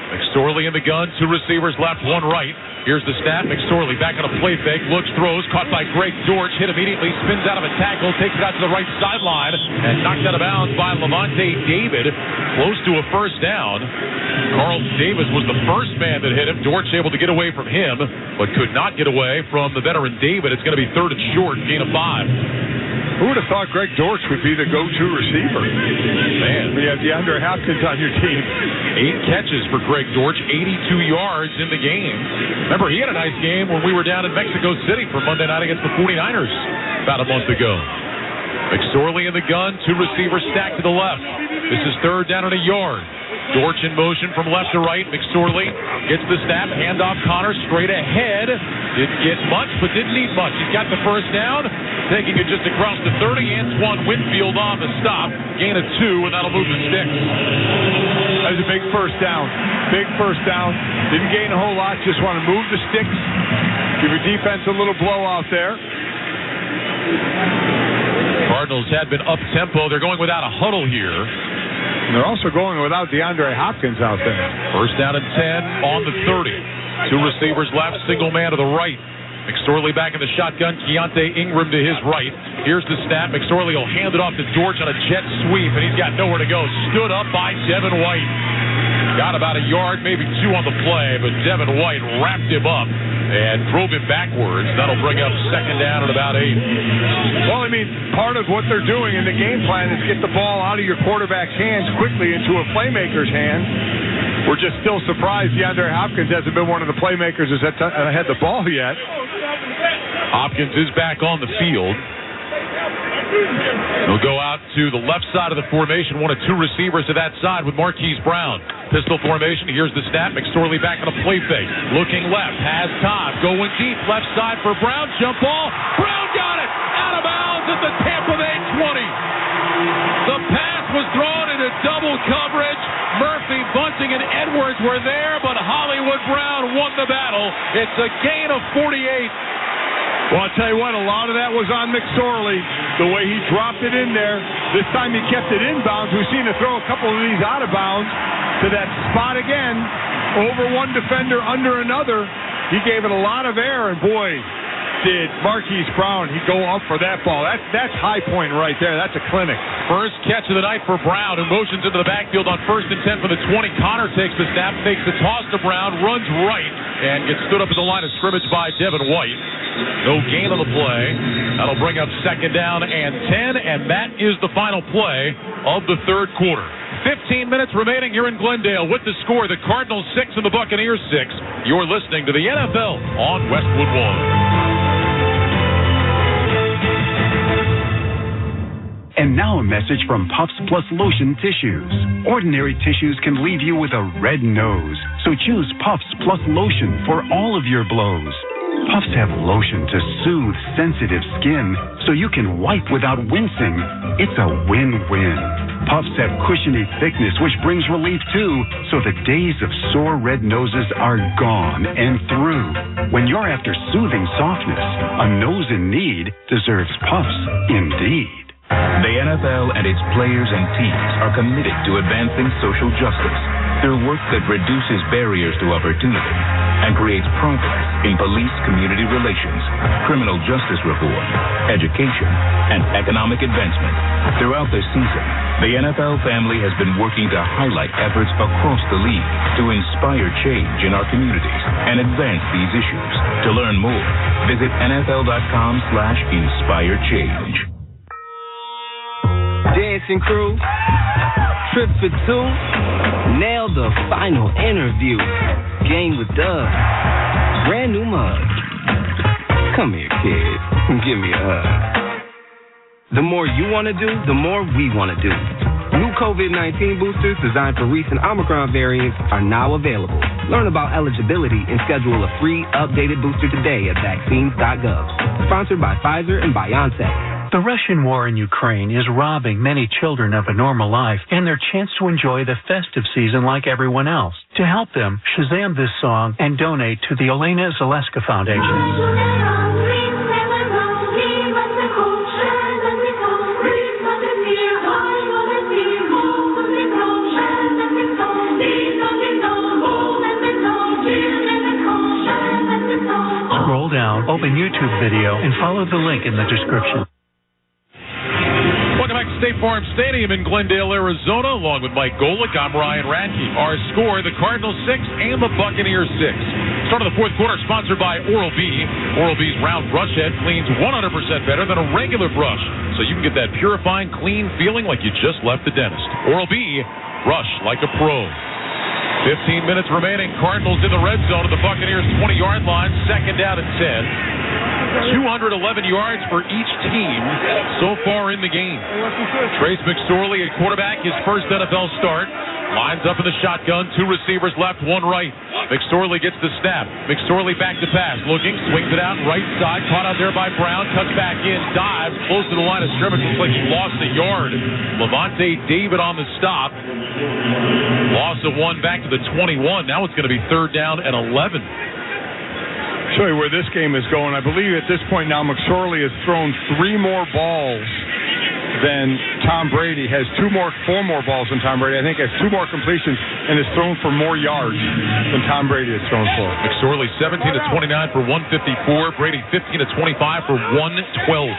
McSorley in the gun, 2 receivers left, 1 right. Here's the snap. McSorley back on a play fake, looks, throws, caught by Greg Dortch, hit immediately, spins out of a tackle, takes it out to the right sideline, and knocked out of bounds by Levante David, close to a first down. Carl Davis was the first man that hit him. Dortch able to get away from him, but could not get away from the veteran David. It's going to be third and short, gain of 5. Who would have thought Greg Dortch would be the go-to receiver? Man. You have DeAndre Hopkins on your team. 8 catches for Greg Dortch, 82 yards in the game. Remember, he had a nice game when we were down in Mexico City for Monday night against the 49ers about a month ago. McSorley in the gun, 2 receivers stacked to the left. This is third down and a yard. Dortch in motion from left to right. McSorley gets the snap, handoff Connor straight ahead. Didn't get much, but didn't need much. He's got the first down, taking it just across the 30. Antoine Winfield on the stop. Gain of 2, and that'll move the sticks. That was a big first down. Big first down. Didn't gain a whole lot. Just want to move the sticks. Give your defense a little blowout there. Cardinals had been up-tempo. They're going without a huddle here. And they're also going without DeAndre Hopkins out there. First down and 10 on the 30. 2 receivers left, single man to the right. McSorley back in the shotgun. Keontae Ingram to his right. Here's the snap. McSorley will hand it off to Dortch on a jet sweep, and he's got nowhere to go. Stood up by Devin White. Got about a yard, maybe 2 on the play, but Devin White wrapped him up and drove him backwards. That'll bring up second down at about 8. Well, I mean, part of what they're doing in the game plan is get the ball out of your quarterback's hands quickly into a playmaker's hands. We're just still surprised DeAndre Hopkins hasn't been one of the playmakers that's had the ball yet. Hopkins is back on the field. He'll go out to the left side of the formation, 1 of 2 receivers to that side with Marquise Brown. Pistol formation, here's the snap. McSorley back on a play fake. Looking left, has Todd. Going deep, left side for Brown. Jump ball. Brown got it! Out of bounds at the Tampa Bay 20. The pass was thrown into double coverage. Murphy, Bunting, and Edwards were there, but Hollywood Brown won the battle. It's a gain of 48. Well, I'll tell you what, a lot of that was on McSorley, the way he dropped it in there. This time he kept it inbounds. We've seen him throw a couple of these out of bounds to that spot again, over one defender, under another. He gave it a lot of air, and boy, did Marquise Brown, he'd go up for that ball. That's high point right there. That's a clinic. First catch of the night for Brown, who motions into the backfield on first and 10 for the 20. Connor takes the snap, fakes the toss to Brown, runs right, and gets stood up at the line of scrimmage by Devin White. No gain on the play. That'll bring up second down and 10, and that is the final play of the third quarter. 15 minutes remaining here in Glendale with the score, the Cardinals 6 and the Buccaneers 6. You're listening to the NFL on Westwood One. And now a message from Puffs Plus Lotion Tissues. Ordinary tissues can leave you with a red nose, so choose Puffs Plus Lotion for all of your blows. Puffs have lotion to soothe sensitive skin, so you can wipe without wincing. It's a win-win. Puffs have cushiony thickness, which brings relief too, so the days of sore red noses are gone and through. When you're after soothing softness, a nose in need deserves Puffs indeed. The NFL and its players and teams are committed to advancing social justice through work that reduces barriers to opportunity. and creates progress in police community relations, criminal justice reform, education, and economic advancement. Throughout the season, the NFL family has been working to highlight efforts across the league to inspire change in our communities and advance these issues. To learn more, visit NFL.com/inspirechange. Dancing crew, trip for two, nail the final interview. Game with Doug, brand new mug. Come here, kid, give me a hug. The more you want to do, the more we want to do. New COVID-19 boosters designed for recent Omicron variants are now available. Learn about eligibility and schedule a free updated booster today at vaccines.gov. Sponsored by Pfizer and BioNTech. The Russian war in Ukraine is robbing many children of a normal life and their chance to enjoy the festive season like everyone else. To help them, Shazam this song and donate to the Olena Zaleska Foundation. Scroll down, open YouTube video, and follow the link in the description. Welcome back to State Farm Stadium in Glendale, Arizona. Along with Mike Golick, I'm Ryan Radke. Our score, the Cardinals 6 and the Buccaneers 6. Start of the fourth quarter sponsored by Oral-B. Oral-B's round brush head cleans 100% better than a regular brush, so you can get that purifying, clean feeling like you just left the dentist. Oral-B, brush like a pro. 15 minutes remaining. Cardinals in the red zone at the Buccaneers' 20-yard line. Second down and 10. 211 yards for each team so far in the game. Trace McSorley at quarterback, his first NFL start. Lines up in the shotgun. Two receivers left, one right. McSorley gets the snap. McSorley back to pass. Looking, swings it out right side. Caught out there by Brown. Cuts back in. Dives. Close to the line of scrimmage. Looks like he lost a yard. Levante David on the stop. Loss of one back to the 21. Now it's going to be third down and 11. Show you where this game is going. I believe at this point now McSorley has thrown 3 more balls than Tom Brady. Has 4 more balls than Tom Brady. I think has 2 more completions and has thrown for more yards than Tom Brady has thrown for. McSorley 17 to 29 for 154. Brady 15 to 25 for 112.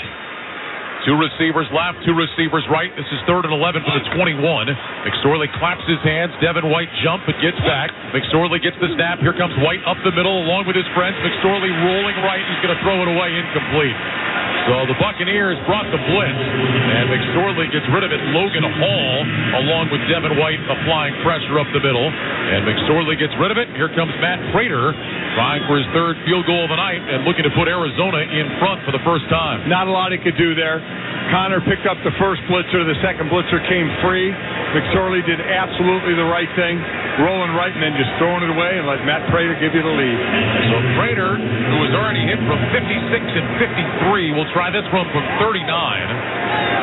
2 receivers left, 2 receivers right. This is third and 11 for the 21. McSorley claps his hands. Devin White jump but gets back. McSorley gets the snap. Here comes White up the middle along with his friends. McSorley rolling right. He's going to throw it away, incomplete. So the Buccaneers brought the blitz, and McSorley gets rid of it. Logan Hall, along with Devin White, applying pressure up the middle. And McSorley gets rid of it. Here comes Matt Prater, trying for his third field goal of the night and looking to put Arizona in front for the first time. Not a lot he could do there. Connor picked up the first blitzer. The second blitzer came free. McSorley did absolutely the right thing, rolling right and then just throwing it away and let Matt Prater give you the lead. So Prater, who was already hit from 56 and 53, will try this one from 39.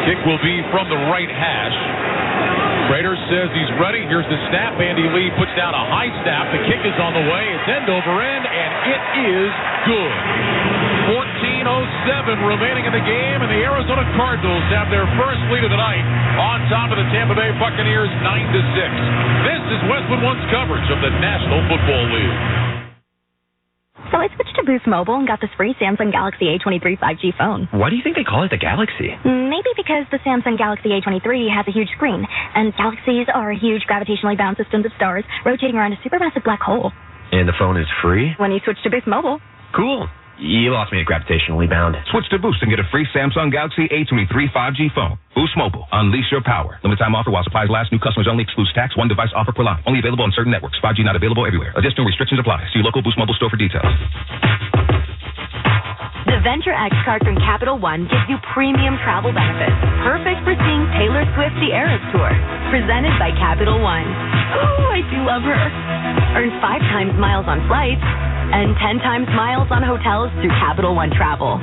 Kick will be from the right hash. Prater says he's ready. Here's the snap. Andy Lee puts down a high snap. The kick is on the way. It's end over end, and it is good. 14:07 remaining in the game, and the Arizona Cardinals have their first lead of the night on top of the Tampa Bay Buccaneers 9-6. This is Westwood One's coverage of the National Football League. So I switched to Boost Mobile and got this free Samsung Galaxy A23 5G phone. Why do you think they call it the Galaxy? Maybe because the Samsung Galaxy A23 has a huge screen, and galaxies are huge gravitationally bound systems of stars rotating around a supermassive black hole. And the phone is free? When you switch to Boost Mobile. Cool. You lost me at gravitationally bound. Switch to Boost and get a free Samsung Galaxy A23 5G phone. Boost Mobile. Unleash your power. Limited time offer while supplies last. New customers only. Excludes tax. 1 device offer per line. Only available on certain networks. 5G not available everywhere. Additional restrictions apply. See your local Boost Mobile store for details. The Venture X card from Capital One gives you premium travel benefits. Perfect for seeing Taylor Swift the Eras Tour. Presented by Capital One. Oh, I do love her. Earn 5 times miles on flights and 10 times miles on hotels through Capital One Travel.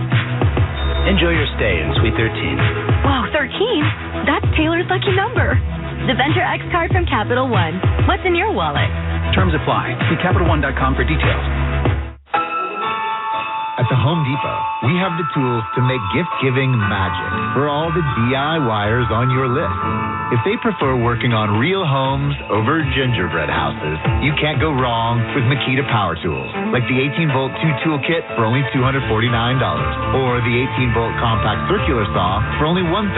Enjoy your stay in Suite 13. Wow, 13? That's Taylor's lucky number. The Venture X card from Capital One. What's in your wallet? Terms apply. See CapitalOne.com for details. At the Home Depot, we have the tools to make gift-giving magic for all the DIYers on your list. If they prefer working on real homes over gingerbread houses, you can't go wrong with Makita Power Tools, like the 18-volt 2-tool kit for only $249, or the 18-volt compact circular saw for only $139.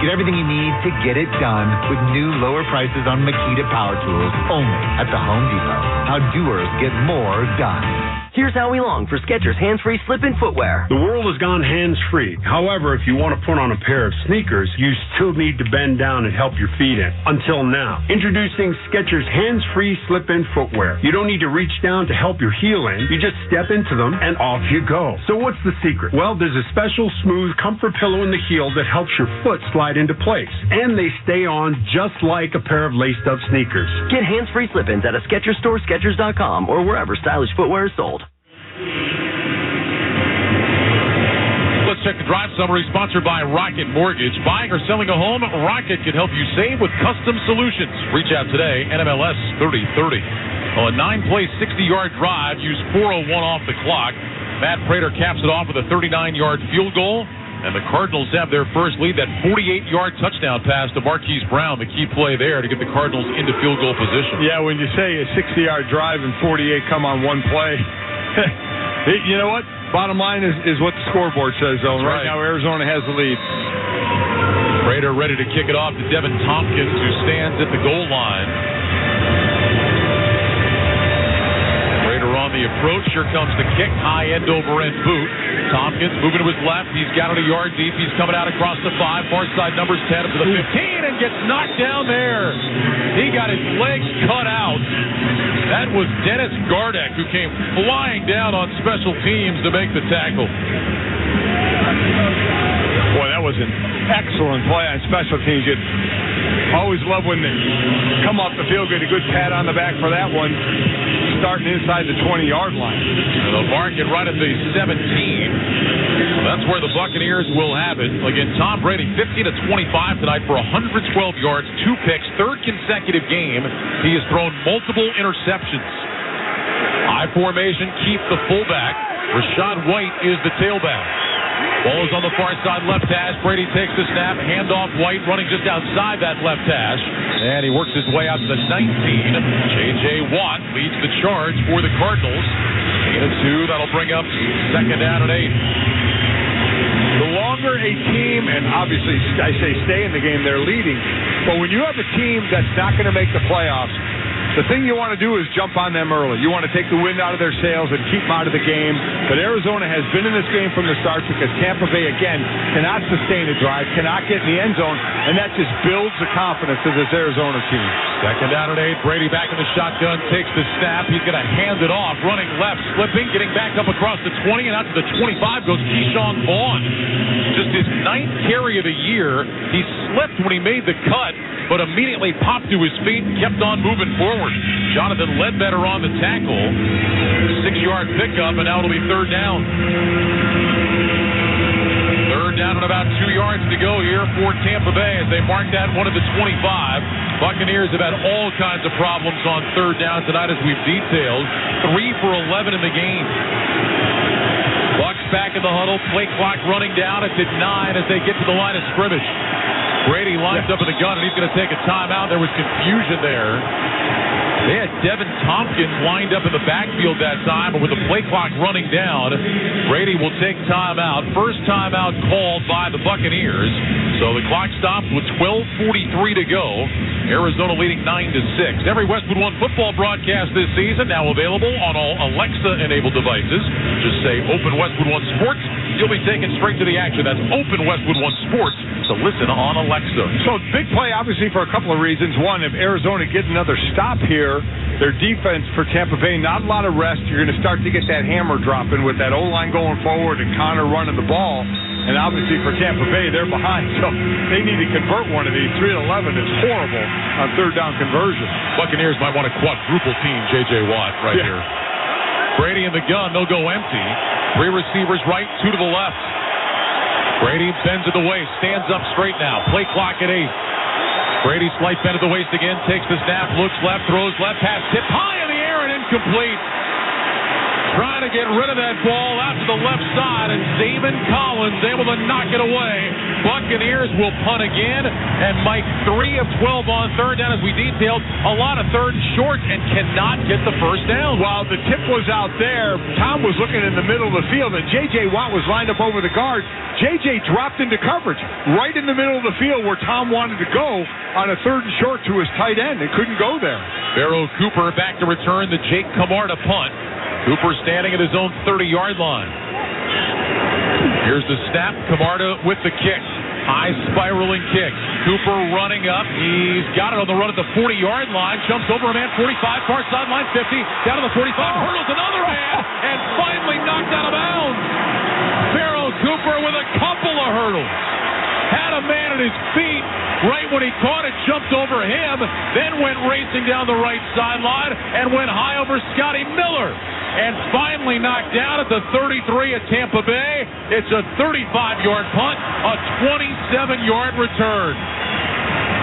Get everything you need to get it done with new lower prices on Makita Power Tools only at the Home Depot. How doers get more done. Here's how we long for Skechers hands-free slip-in footwear. The world has gone hands-free. However, if you want to put on a pair of sneakers, you still need to bend down and help your feet in. Until now. Introducing Skechers hands-free slip-in footwear. You don't need to reach down to help your heel in. You just step into them and off you go. So what's the secret? Well, there's a special smooth comfort pillow in the heel that helps your foot slide into place. And they stay on just like a pair of laced-up sneakers. Get hands-free slip-ins at a Skechers store, Skechers.com, or wherever stylish footwear is sold. Let's check the drive summary, sponsored by Rocket Mortgage. Buying or selling a home, Rocket can help you save with custom solutions. Reach out today, NMLS 3030. On a 9-play, 60-yard drive, use 4:01 off the clock. Matt Prater caps it off with a 39-yard field goal, and the Cardinals have their first lead, that 48-yard touchdown pass to Marquise Brown, the key play there to get the Cardinals into field goal position. Yeah, when you say a 60-yard drive and 48 come on one play, you know what? Bottom line is what the scoreboard says, though. Right now, Arizona has the lead. Prater ready to kick it off to Devin Tompkins, who stands at the goal line. Prater on the approach. Here comes the kick. High end over end boot. Tompkins moving to his left. He's got it a yard deep. He's coming out across the 5. Far side numbers 10 up to the 15 and gets knocked down there. He got his legs cut out. That was Dennis Gardeck, who came flying down on special teams to make the tackle. Boy, that was an excellent play on special teams. You always love when they come off the field, get a good pat on the back for that one, starting inside the 20-yard line. They'll mark it right at the 17. That's where the Buccaneers will have it. Again, Tom Brady, 50-25 tonight for 112 yards, 2 picks, third consecutive game. He has thrown multiple interceptions. I formation, keep the fullback. Rashad White is the tailback. Ball is on the far side, left hash. Brady takes the snap, handoff. White running just outside that left hash. And he works his way out to the 19. J.J. Watt leads the charge for the Cardinals. 8-2, that'll bring up second down and 8. The longer a team, and obviously I say stay in the game, they're leading. But when you have a team that's not going to make the playoffs, the thing you want to do is jump on them early. You want to take the wind out of their sails and keep them out of the game. But Arizona has been in this game from the start because Tampa Bay, again, cannot sustain a drive, cannot get in the end zone, and that just builds the confidence of this Arizona team. Second down and 8. Brady back in the shotgun, takes the snap. He's going to hand it off, running left, slipping, getting back up across the 20, and out to the 25 goes Keyshawn Vaughn. Just his 9th carry of the year. He slipped when he made the cut, but immediately popped to his feet and kept on moving forward. Jonathan Ledbetter on the tackle. 6-yard pickup, and now it'll be third down. Third down and about 2 yards to go here for Tampa Bay as they mark that one at the 25. Buccaneers have had all kinds of problems on third down tonight, as we've detailed. 3 for 11 in the game. Bucs back in the huddle, play clock running down. It's at 9 as they get to the line of scrimmage. Brady lines up in the gun, and he's going to take a timeout. There was confusion there. They had Devin Tompkins lined up in the backfield that time, but with the play clock running down, Brady will take timeout. First timeout called by the Buccaneers. So the clock stops with 12:43 to go. Arizona leading 9-6. Every Westwood One football broadcast this season now available on all Alexa-enabled devices. Just say Open Westwood One Sports. You'll be taken straight to the action. That's Open Westwood One Sports. So listen on Alexa. So big play, obviously, for a couple of reasons. One, if Arizona gets another stop here, their defense for Tampa Bay, not a lot of rest. You're going to start to get that hammer dropping with that O-line going forward and Connor running the ball. And obviously for Tampa Bay, they're behind, so they need to convert one of these. 3-11 is horrible on third down conversion. Buccaneers might want to quadruple team J.J. Watt here. Brady in the gun, they'll go empty. 3 receivers right, 2 to the left. Brady bends at the waist, stands up straight now. Play clock at 8. Brady slight bend at the waist again, takes the snap, looks left, throws left, pass tipped high in the air and incomplete. trying to get rid of that ball out to the left side, and Damon Collins able to knock it away. Buccaneers will punt again, and Mike 3 of 12 on third down, as we detailed. A lot of third and short, and cannot get the first down. While the tip was out there, Tom was looking in the middle of the field, and J.J. Watt was lined up over the guard. J.J. dropped into coverage right in the middle of the field where Tom wanted to go on a third and short to his tight end and couldn't go there. Barrow Cooper back to return the Jake Camarda punt. Cooper standing at his own 30-yard line. Here's the snap. Camarda with the kick. High spiraling kick. Cooper running up. He's got it on the run at the 40-yard line. Jumps over a man, 45, far sideline, 50, down to the 45, hurdles another man, and finally knocked out of bounds. Barrow Cooper with a couple of hurdles. Had a man at his feet. Right when he caught it, jumped over him, then went racing down the right sideline and went high over Scotty Miller. And finally knocked down at the 33 at Tampa Bay. It's a 35-yard punt, a 27-yard return.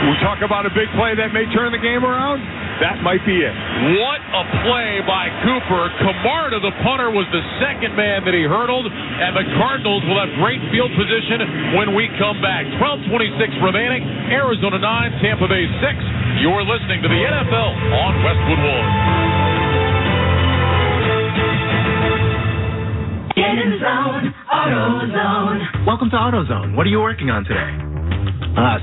We talk about a big play that may turn the game around. That might be it. What a play by Cooper. Camarda, the punter, was the second man that he hurdled, and the Cardinals will have great field position when we come back. 12:26 remaining. Arizona 9, Tampa Bay 6. You're listening to the NFL on Westwood One. Get in the zone, AutoZone. Welcome to AutoZone. What are you working on today?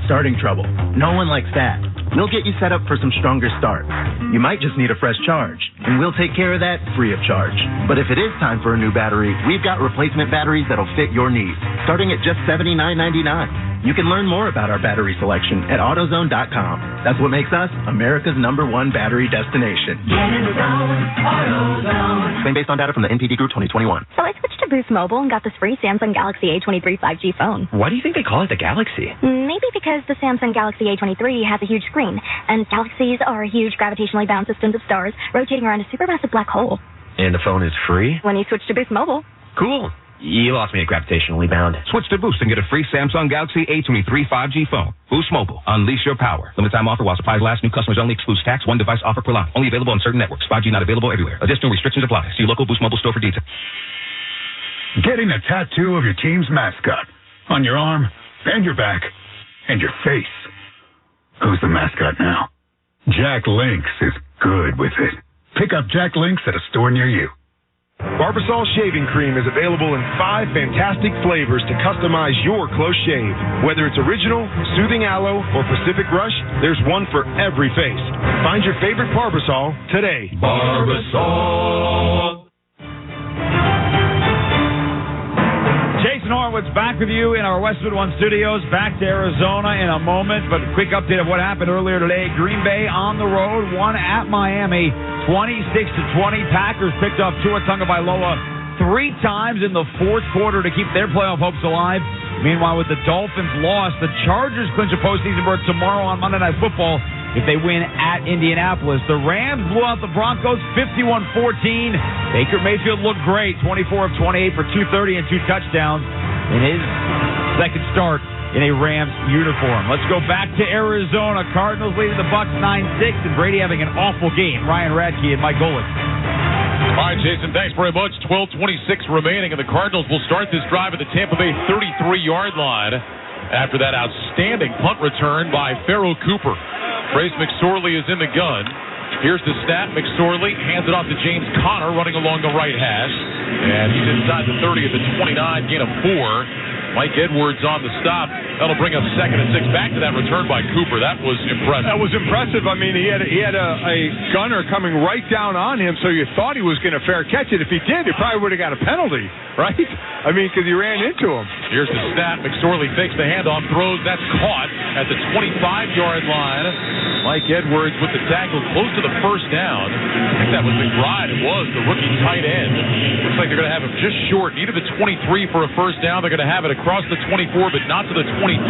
Starting trouble. No one likes that. We'll get you set up for some stronger starts. You might just need a fresh charge, and we'll take care of that free of charge. But if it is time for a new battery, we've got replacement batteries that'll fit your needs, starting at just $79.99. You can learn more about our battery selection at AutoZone.com. That's what makes us America's #1 battery destination. Get in the zone, AutoZone. Claim based on data from the NPD Group 2021. So I switched to Boost Mobile and got this free Samsung Galaxy A23 5G phone. Why do you think they call it the Galaxy? Maybe because the Samsung Galaxy A23 has a huge screen, and galaxies are huge gravitationally bound systems of stars rotating around a supermassive black hole. And the phone is free? When you switch to Boost Mobile. Cool. You lost me at gravitationally bound. Switch to Boost and get a free Samsung Galaxy A23 5G phone. Boost Mobile. Unleash your power. Limited time offer while supplies last. New customers only. Excludes tax. One device offer per line. Only available on certain networks. 5G not available everywhere. Additional restrictions apply. See your local Boost Mobile store for details. Getting a tattoo of your team's mascot on your arm and your back and your face. Who's the mascot now? Jack Lynx is good with it. Pick up Jack Lynx at a store near you. Barbasol Shaving Cream is available in 5 fantastic flavors to customize your close shave. Whether it's original, soothing aloe, or Pacific Rush, there's one for every face. Find your favorite Barbasol today. Barbasol. Jason Horowitz back with you in our Westwood One studios. Back to Arizona in a moment, but a quick update of what happened earlier today. Green Bay on the road, won at Miami, 26-20. Packers picked off Tua Tagovailoa 3 times in the fourth quarter to keep their playoff hopes alive. Meanwhile, with the Dolphins' loss, the Chargers clinch a postseason berth tomorrow on Monday Night Football if they win at Indianapolis. The Rams blew out the Broncos 51-14. Baker Mayfield looked great, 24 of 28 for 230 and 2 touchdowns in his second start in a Rams uniform. Let's go back to Arizona. Cardinals leading the Bucs 9-6, and Brady having an awful game. Ryan Radke and Mike Golick. All right, Jason, thanks very much. 12:26 remaining, and the Cardinals will start this drive at the Tampa Bay 33-yard line after that outstanding punt return by Pharaoh Cooper. Trace McSorley is in the gun. Here's the snap. McSorley hands it off to James Conner running along the right hash, and he's inside the 30 at the 29, gain of 4. Mike Edwards on the stop. That'll bring up 2nd and 6. Back to that return by Cooper. That was impressive. That was impressive. I mean, he had a gunner coming right down on him, so you thought he was going to fair catch it. If he did, he probably would have got a penalty, right? I mean, because he ran into him. Here's the snap. McSorley fakes the handoff, throws. That's caught at the 25-yard line. Mike Edwards with the tackle close to the first down. I think that was McBride. It was the rookie tight end. Looks like they're going to have him just short. Needed the 23 for a first down. They're going to have it across the 24, but not to the 23.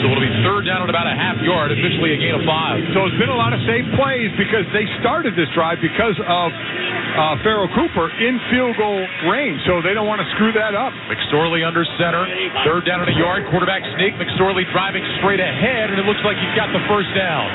So it'll be third down at about a half yard, officially a gain of 5. So it's been a lot of safe plays because they started this drive because of Pharaoh Cooper in field goal range, so they don't want to screw that up. McSorley under center, third down at a yard, quarterback sneak. McSorley driving straight ahead, and it looks like he's got the first down.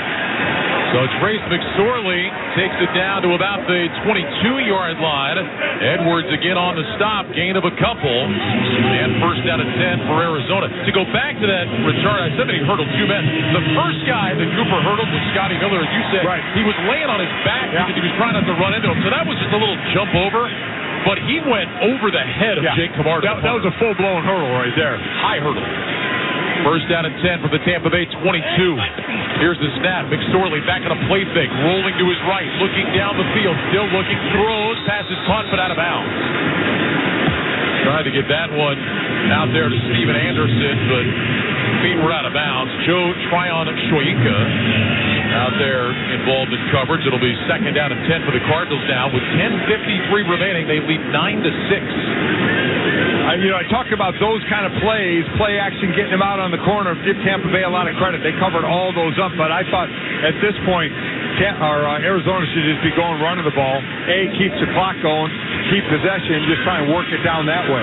So Trace McSorley takes it down to about the 22-yard line. Edwards again on the stop, gain of a couple, and first down and 10 for Arizona. To go back to that, Richard, I said that he hurdled two men. The first guy that Cooper hurdled was Scotty Miller, as you said. Right. He was laying on his back because he was trying not to run into him. So that was just a little jump over. But he went over the head of Jake Camarda. That was a full-blown hurdle right there. High hurdle. First down and 10 for the Tampa Bay 22. Here's the snap. McSorley back on a play fake, rolling to his right, looking down the field, still looking, throws, passes caught, but out of bounds. Tried to get that one out there to Steven Anderson, but feet were out of bounds. Joe Tryon-Shoyinka out there involved in coverage. It'll be second down and 10 for the Cardinals now. With 10:53 remaining, they lead 9-6. I talk about those kind of plays, play action, getting them out on the corner, give Tampa Bay a lot of credit. They covered all those up, but I thought at this point, Arizona should just be going running the ball. Keeps the clock going, keep possession, just try and work it down that way.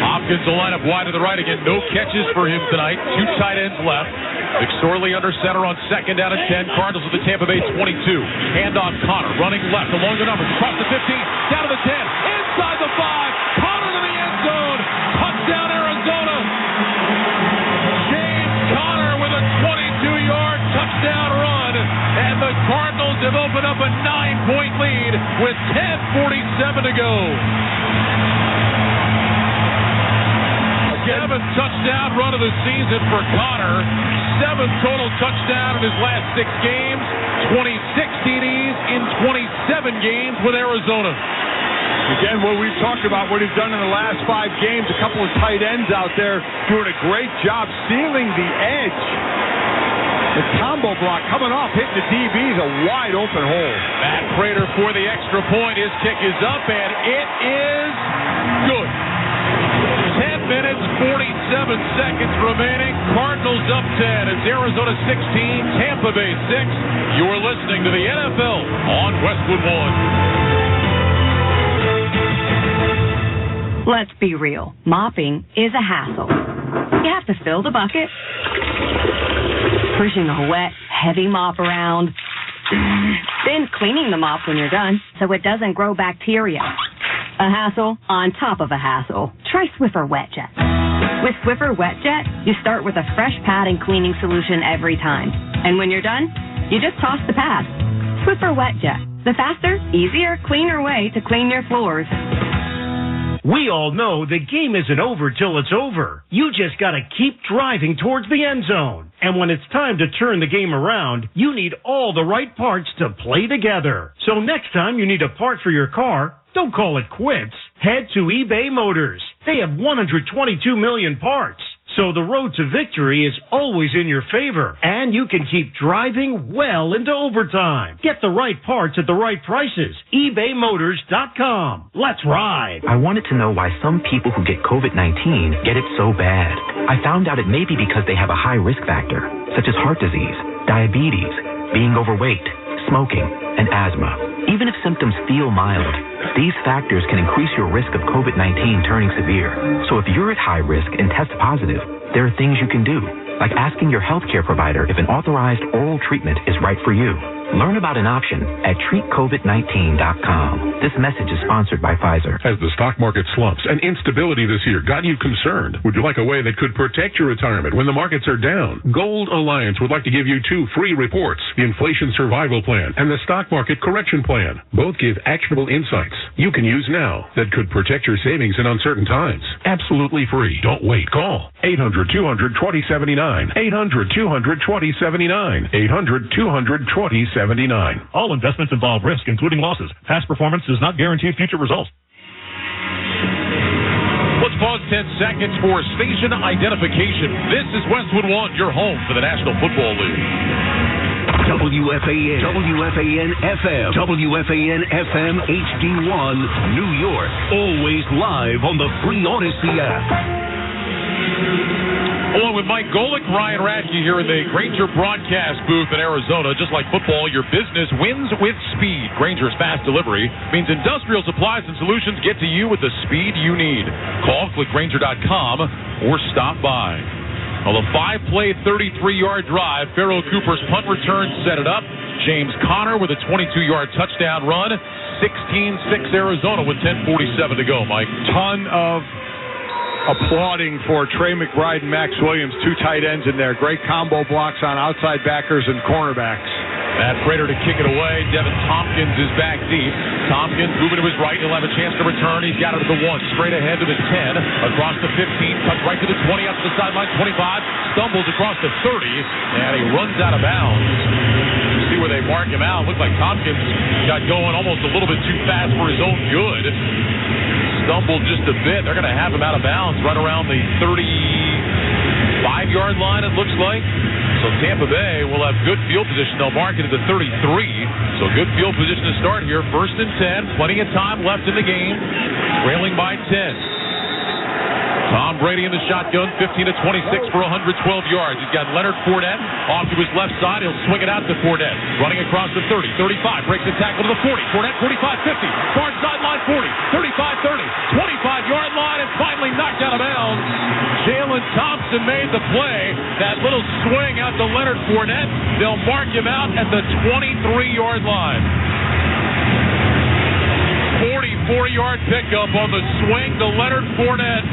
Hopkins will line up wide to the right again. No catches for him tonight. Two tight ends left. McSorley under center on second down and 10. Cardinals with the Tampa Bay 22. Handoff Connor running left along the numbers. Across the 15, down to the 10, inside the 5. Connor to the end zone. Touchdown Arizona. James Conner with a 22-yard touchdown run. And the Cardinals have opened up a 9-point lead with 10:47 to go. Seventh touchdown run of the season for Connor. Seventh total touchdown in his last 6 games. 26 TDs in 27 games with Arizona. Again, what we've talked about, what he's done in the last 5 games, a couple of tight ends out there doing a great job sealing the edge. The combo block coming off, hitting the DB's a wide open hole. Matt Prater for the extra point. His kick is up, and it is good. 10 minutes, 47 seconds remaining. Cardinals up 10. It's Arizona 16, Tampa Bay 6. You're listening to the NFL on Westwood One. Let's be real. Mopping is a hassle. You have to fill the bucket, pushing a wet, heavy mop around, then cleaning the mop when you're done so it doesn't grow bacteria. A hassle on top of a hassle. Try Swiffer WetJet. With Swiffer WetJet, you start with a fresh pad and cleaning solution every time. And when you're done, you just toss the pad. Swiffer WetJet. The faster, easier, cleaner way to clean your floors. We all know the game isn't over till it's over. You just gotta keep driving towards the end zone. And when it's time to turn the game around, you need all the right parts to play together. So next time you need a part for your car, don't call it quits. Head to eBay Motors. They have 122 million parts. So the road to victory is always in your favor. And you can keep driving well into overtime. Get the right parts at the right prices. ebaymotors.com. Let's ride. I wanted to know why some people who get COVID-19 get it so bad. I found out it may be because they have a high risk factor, such as heart disease, diabetes, being overweight, smoking, and asthma. Even if symptoms feel mild, these factors can increase your risk of COVID-19 turning severe. So if you're at high risk and test positive, there are things you can do, like asking your healthcare provider if an authorized oral treatment is right for you. Learn about an option at treatcovid19.com. This message is sponsored by Pfizer. As the stock market slumps and instability this year got you concerned, would you like a way that could protect your retirement when the markets are down? Gold Alliance would like to give you 2 free reports, the Inflation Survival Plan and the Stock Market Correction Plan. Both give actionable insights you can use now that could protect your savings in uncertain times. Absolutely free. Don't wait. Call 800-200-2079. 800-200-2079. 800-200-2079. All investments involve risk, including losses. Past performance does not guarantee future results. Let's pause 10 seconds for station identification. This is Westwood One, your home for the National Football League. WFAN, WFAN FM, WFAN FM HD1, New York. Always live on the free Odyssey app. Along with Mike Golick, Ryan Radke here in the Grainger broadcast booth in Arizona. Just like football, your business wins with speed. Grainger's fast delivery means industrial supplies and solutions get to you with the speed you need. Call, click Grainger.com, or stop by. Well, a 5-play, 33-yard drive. Farrell Cooper's punt return set it up. James Conner with a 22-yard touchdown run. 16-6 Arizona with 10:47 to go, Mike. Ton of applauding for Trey McBride and Max Williams, two tight ends in there. Great combo blocks on outside backers and cornerbacks. Matt Prater to kick it away. Devin Tompkins is back deep. Tompkins moving to his right. He'll have a chance to return. He's got it at the 1. Straight ahead to the 10. Across the 15. Cuts right to the 20. Up to the sideline. 25. Stumbles across the 30. And he runs out of bounds. See where they mark him out. Looks like Tompkins got going almost a little bit too fast for his own good. Stumbled just a bit. They're going to have him out of bounds right around the 35-yard line, it looks like. So Tampa Bay will have good field position. They'll mark it at the 33. So good field position to start here. 1st and 10. Plenty of time left in the game. Trailing by 10. Tom Brady in the shotgun, 15 to 26 for 112 yards. He's got Leonard Fournette off to his left side. He'll swing it out to Fournette. Running across the 30, 35, breaks the tackle to the 40. Fournette, 45-50. Far sideline, 40, 35-30, 25-yard line, and finally knocked out of bounds. Jalen Thompson made the play. That little swing out to Leonard Fournette. They'll mark him out at the 23-yard line. 44-yard pickup on the swing to Leonard Fournette.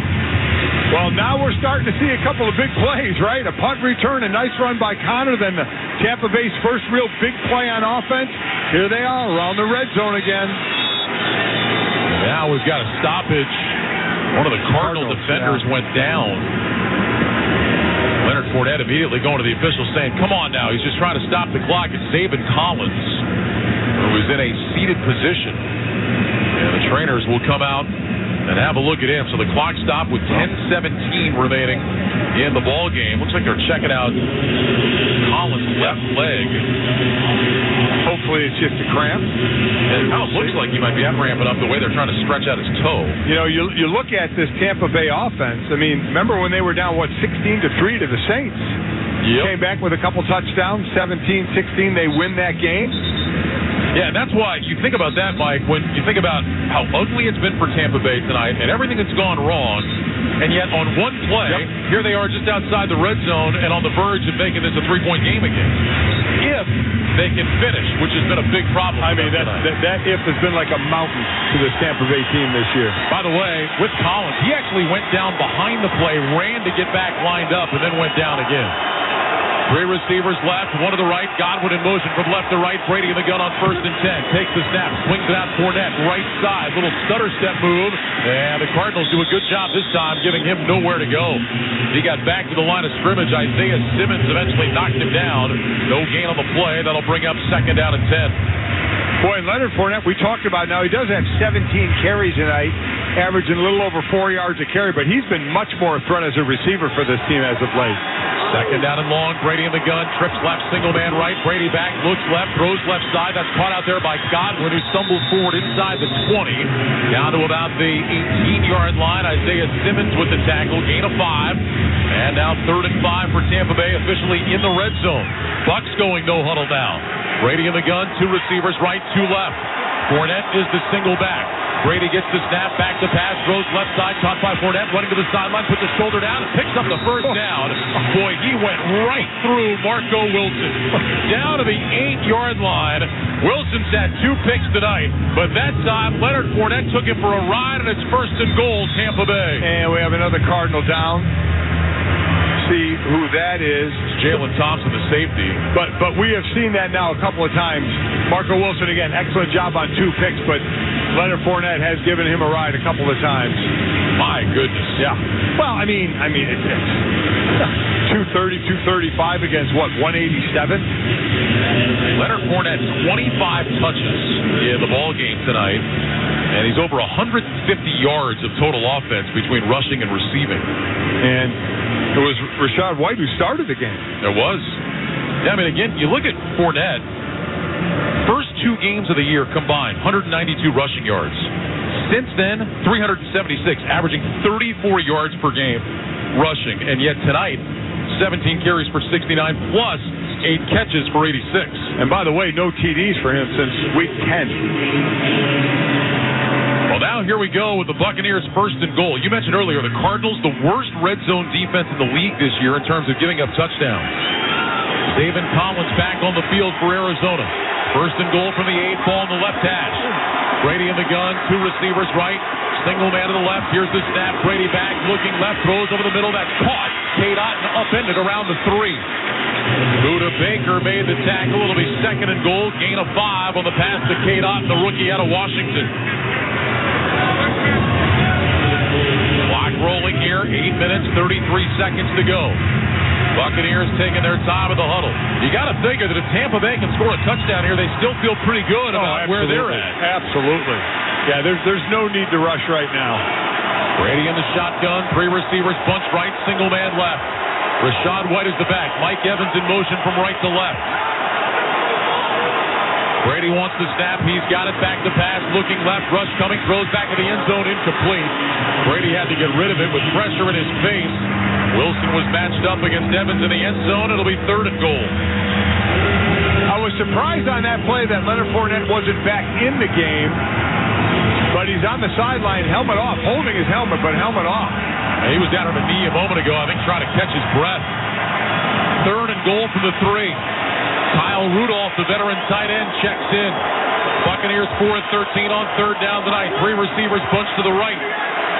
Well, now we're starting to see a couple of big plays, right? A punt return, a nice run by Conner, then the Tampa Bay's first real big play on offense. Here they are around the red zone again. Now we've got a stoppage. One of the Cardinal defenders went down. Leonard Fournette immediately going to the officials saying, come on now. He's just trying to stop the clock. It's Zaven Collins, who is in a seated position. And the trainers will come out and have a look at him. So the clock stopped with 10:17 remaining in the ball game. Looks like they're checking out Collins' left leg. Hopefully it's just a cramp. And it looks like he might be ramping up the way they're trying to stretch out his toe. You know, you look at this Tampa Bay offense. I mean, remember when they were down, 16-3 to the Saints? Yep. Came back with a couple touchdowns, 17-16. They win that game. Yeah, that's why you think about that, Mike, when you think about how ugly it's been for Tampa Bay tonight and everything that's gone wrong, and yet on one play, here they are just outside the red zone and on the verge of making this a 3-point game again. If they can finish, which has been a big problem. I mean, that if has been like a mountain to this Tampa Bay team this year. By the way, with Collins, he actually went down behind the play, ran to get back lined up, and then went down again. 3 receivers left, 1 to the right. Godwin in motion from left to right. Brady in the gun on 1st and 10. Takes the snap, swings it out Fournette, right side. Little stutter step move. And the Cardinals do a good job this time, giving him nowhere to go. He got back to the line of scrimmage. Isaiah Simmons eventually knocked him down. No gain on the play. That'll bring up 2nd down and 10. Boy, Leonard Fournette, we talked about now, he does have 17 carries tonight, averaging a little over 4 yards a carry, but he's been much more a threat as a receiver for this team as of late. 2nd down and long. Brady in the gun. Trips left, single man right. Brady back, looks left, throws left side. That's caught out there by Godwin, who stumbles forward inside the 20. Down to about the 18-yard line. Isaiah Simmons with the tackle. Gain of 5. And now 3rd and 5 for Tampa Bay, officially in the red zone. Bucks going no huddle now. Brady in the gun. 2 receivers right, 2 left. Fournette is the single back. Brady gets the snap, back to pass, throws left side, caught by Fournette, running to the sideline, puts his shoulder down, and picks up the 1st down. Boy, he went right through Marco Wilson. Down to the 8-yard line. Wilson's had 2 picks tonight, but that time Leonard Fournette took him for a ride, and it's 1st and goal, Tampa Bay. And we have another Cardinal down. See who that is. It's Jalen Thompson, the safety. But we have seen that now a couple of times. Marco Wilson, again, excellent job on 2 picks, but Leonard Fournette has given him a ride a couple of times. My goodness. Yeah. Well, I mean, it's 230, 235 against, 187? Leonard Fournette, 25 touches in the ball game tonight, and he's over 150 yards of total offense between rushing and receiving. And it was Rachaad White who started the game. It was. Yeah, I mean, again, you look at Fournette, first 2 games of the year combined, 192 rushing yards. Since then, 376, averaging 34 yards per game rushing. And yet tonight, 17 carries for 69 plus 8 catches for 86. And by the way, no TDs for him since week 10. Well, now here we go with the Buccaneers 1st and goal. You mentioned earlier the Cardinals, the worst red zone defense in the league this year in terms of giving up touchdowns. David Collins back on the field for Arizona. First and goal from the 8, ball in the left hash. Brady in the gun, 2 receivers right, single man to the left. Here's the snap. Brady back, looking left, throws over the middle. That's caught. Cade Otton upended around the 3. Buda Baker made the tackle. It'll be second and goal. Gain of 5 on the pass to Cade Otton, the rookie out of Washington. Clock rolling here. 8 minutes, 33 seconds to go. Buccaneers taking their time at the huddle. You got to figure that if Tampa Bay can score a touchdown here, they still feel pretty good about where they're at. Absolutely. Yeah, there's no need to rush right now. Brady in the shotgun, 3 receivers, bunch right, single man left. Rashad White is the back. Mike Evans in motion from right to left. Brady wants the snap. He's got it back to pass. Looking left. Rush coming. Throws back to the end zone. Incomplete. Brady had to get rid of it with pressure in his face. Wilson was matched up against Evans in the end zone. It'll be third and goal. I was surprised on that play that Leonard Fournette wasn't back in the game, but he's on the sideline, helmet off, holding his helmet, but helmet off. He was down on the knee a moment ago, I think, trying to catch his breath. Third and goal from the 3. Kyle Rudolph, the veteran tight end, checks in. Buccaneers 4-13 on third down tonight. 3 receivers bunched to the right.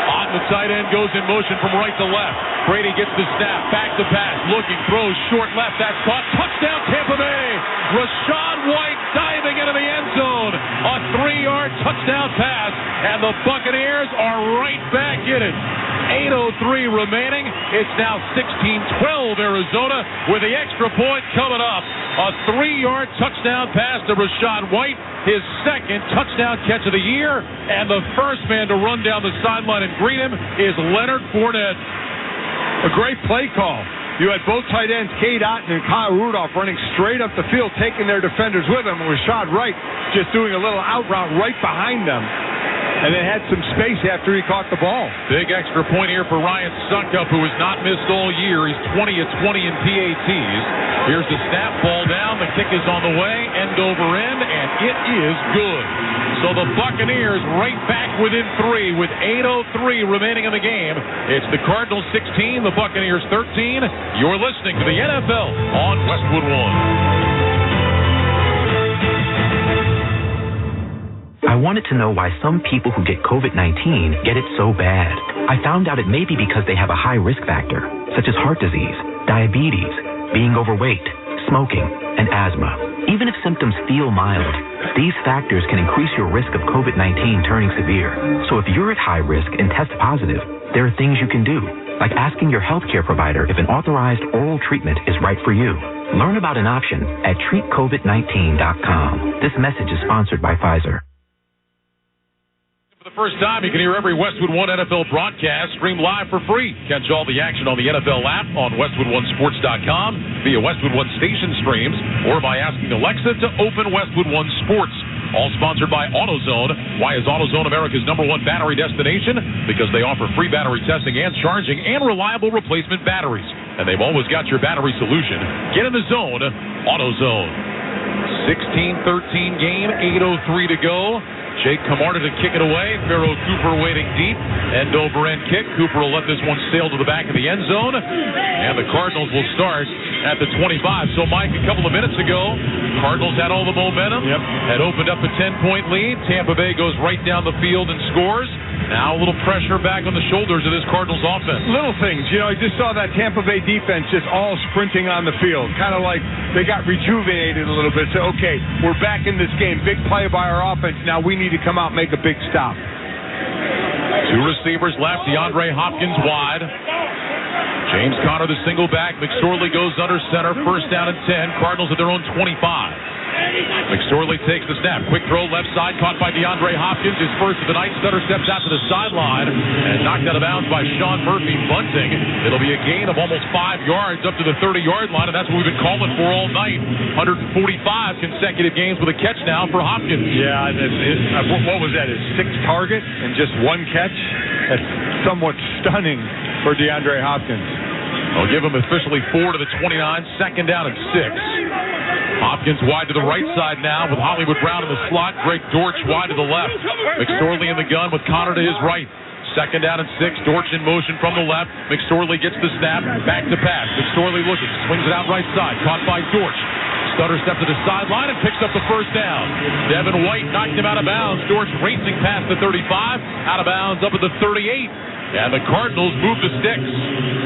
On the tight end goes in motion from right to left. Brady gets the snap, back to pass, looking, throws short left. That's caught. Touchdown, Tampa Bay. Rashad White diving into the end zone. A 3-yard touchdown pass, and the Buccaneers are right back in it. 8:03 remaining. It's now 16-12 Arizona with the extra point coming up. A 3-yard touchdown pass to Rashad White, his second touchdown catch of the year, and the first man to run down the sideline and greet him is Leonard Fournette. A great play call. You had both tight ends, Cade Otton and Kyle Rudolph, running straight up the field, taking their defenders with them. Rashad White just doing a little out route right behind them. And then had some space after he caught the ball. Big extra point here for Ryan Suckup, who has not missed all year. He's 20 of 20 in PATs. Here's the snap, ball down. The kick is on the way, end over end, and it is good. So the Buccaneers right back within 3 with 8:03 remaining in the game. It's the Cardinals 16, the Buccaneers 13. You're listening to the NFL on Westwood One. I wanted to know why some people who get COVID-19 get it so bad. I found out it may be because they have a high risk factor, such as heart disease, diabetes, being overweight, smoking, and asthma. Even if symptoms feel mild, these factors can increase your risk of COVID-19 turning severe. So if you're at high risk and test positive, there are things you can do, like asking your healthcare provider if an authorized oral treatment is right for you. Learn about an option at treatcovid19.com. This message is sponsored by Pfizer. For the first time, you can hear every Westwood One NFL broadcast streamed live for free. Catch all the action on the NFL app on WestwoodOneSports.com via Westwood One station streams or by asking Alexa to open Westwood One Sports. All sponsored by AutoZone. Why is AutoZone America's #1 battery destination? Because they offer free battery testing and charging and reliable replacement batteries. And they've always got your battery solution. Get in the zone, AutoZone. 16-13 game, 8:03 to go. Jake Camarda to kick it away. Pharaoh Cooper waiting deep. End over end kick. Cooper will let this one sail to the back of the end zone. And the Cardinals will start at the 25. So, Mike, a couple of minutes ago, Cardinals had all the momentum. Had opened up a 10-point lead. Tampa Bay goes right down the field and scores. Now a little pressure back on the shoulders of this Cardinals offense. Little things. You know, I just saw that Tampa Bay defense just all sprinting on the field. Kind of like they got rejuvenated a little bit. So, okay, we're back in this game. Big play by our offense. Now we need to come out and make a big stop. 2 receivers left. DeAndre Hopkins wide. James Conner the single back. McSorley goes under center. First down and 10. Cardinals at their own 25. McSorley takes the snap. Quick throw left side. Caught by DeAndre Hopkins. His first of the night. Stutter steps out to the sideline and knocked out of bounds by Sean Murphy bunting. It'll be a gain of almost 5 yards up to the 30-yard line, and that's what we've been calling for all night. 145 consecutive games with a catch now for Hopkins. Yeah, what was that? His 6th target and just 1 catch? That's somewhat stunning for DeAndre Hopkins. I'll give him officially 4 to the 29. Second down and 6. Hopkins wide to the right side now with Hollywood Brown in the slot. Greg Dortch wide to the left. McSorley in the gun with Conner to his right. Second down and 6. Dortch in motion from the left. McSorley gets the snap. Back to pass. McSorley looking. Swings it out right side. Caught by Dortch. Stutter step to the sideline and picks up the first down. Devin White knocked him out of bounds. Dortch racing past the 35. Out of bounds up at the 38. And the Cardinals move the sticks.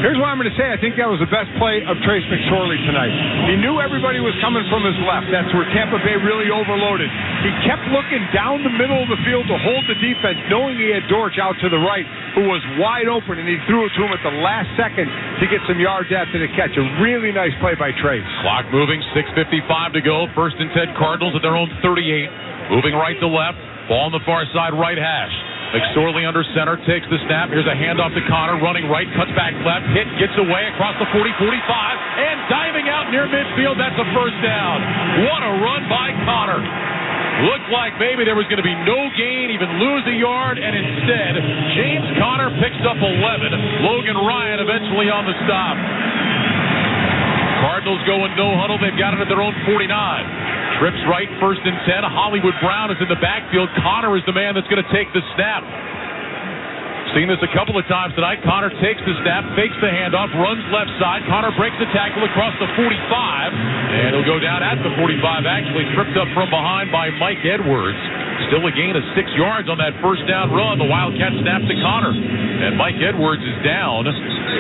Here's what I'm going to say. I think that was the best play of Trace McSorley tonight. He knew everybody was coming from his left. That's where Tampa Bay really overloaded. He kept looking down the middle of the field to hold the defense, knowing he had Dortch out to the right, who was wide open, and he threw it to him at the last second to get some yards after the catch. A really nice play by Trace. Clock moving, 6:55 to go. First and 10 Cardinals at their own 38. Moving right to left. Ball on the far side, right hash. McSorley under center, takes the snap. Here's a handoff to Connor, running right, cuts back left, hit, gets away across the 40-45, and diving out near midfield. That's a first down. What a run by Connor. Looked like maybe there was going to be no gain, even lose a yard, and instead, James Conner picks up 11. Logan Ryan eventually on the stop. Cardinals going no huddle. They've got it at their own 49. Trips right, first and 10. Hollywood Brown is in the backfield. Connor is the man that's going to take the snap. Seen this a couple of times tonight. Connor takes the snap, fakes the handoff, runs left side. Connor breaks the tackle across the 45, and he'll go down at the 45, actually tripped up from behind by Mike Edwards. Still a gain of 6 yards on that first down run. The Wildcat snap to Connor, and Mike Edwards is down.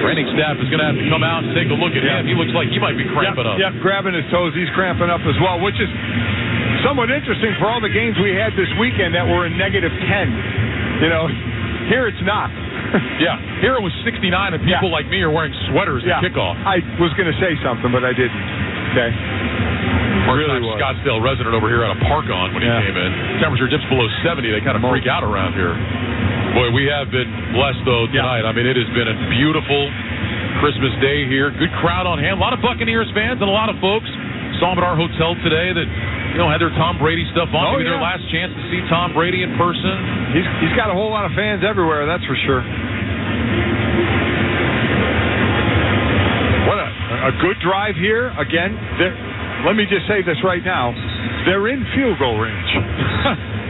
Training staff is going to have to come out and take a look at him. He looks like he might be cramping up. Yep, grabbing his toes. He's cramping up as well, which is somewhat interesting for all the games we had this weekend that were in -10. You know, here it's not. Yeah, here it was 69, and people like me are wearing sweaters at kickoff. I was going to say something, but I didn't. Okay. Really Scottsdale resident over here had a park on when he came in. Temperature dips below 70. They kind of freak out around here. Boy, we have been blessed, though, tonight. I mean, it has been a beautiful Christmas day here. Good crowd on hand. A lot of Buccaneers fans and a lot of folks. Saw them at our hotel today that, you know, had their Tom Brady stuff on. Maybe their last chance to see Tom Brady in person. He's got a whole lot of fans everywhere, that's for sure. What a good drive here. Again, let me just say this right now. They're in field goal range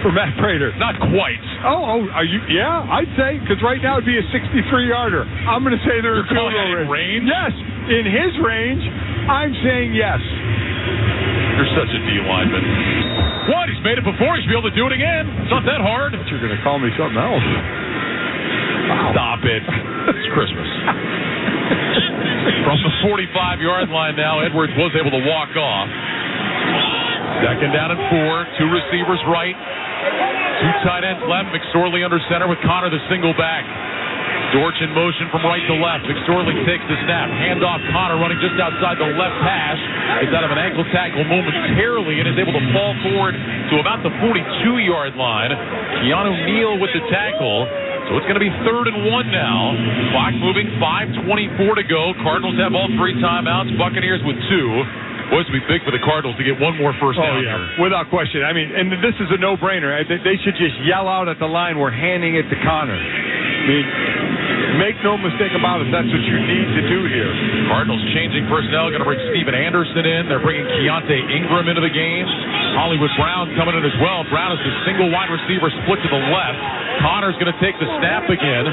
for Matt Prater. Not quite. Oh, are you? Yeah, I'd say, because right now it'd be a 63-yarder. I'm going to say they're in field goal range. Yes, in his range, I'm saying yes. You're such a D lineman. What? He's made it before. He should be able to do it again. It's not that hard. But you're going to call me something else. Wow. Stop it. It's Christmas. From the 45-yard line now, Edwards was able to walk off. Second down and 4. 2 receivers right. 2 tight ends left. McSorley under center with Connor the single back. Dortch in motion from right to left. McSorley takes the snap. Handoff. Connor running just outside the left hash. Gets out of an ankle tackle momentarily and is able to fall forward to about the 42-yard line. Keanu Neal with the tackle. So it's going to be 3rd and 1 now. Clock moving, 5:24 to go. Cardinals have all 3 timeouts. Buccaneers with 2. Boy, it's going to be big for the Cardinals to get one more first down here. Without question. I mean, and this is a no-brainer. They should just yell out at the line, we're handing it to Connor. I mean, make no mistake about it. That's what you need to do here. Cardinals changing personnel. Going to bring Steven Anderson in. They're bringing Keontae Ingram into the game. Hollywood Brown coming in as well. Brown is the single wide receiver split to the left. Connor's going to take the snap again.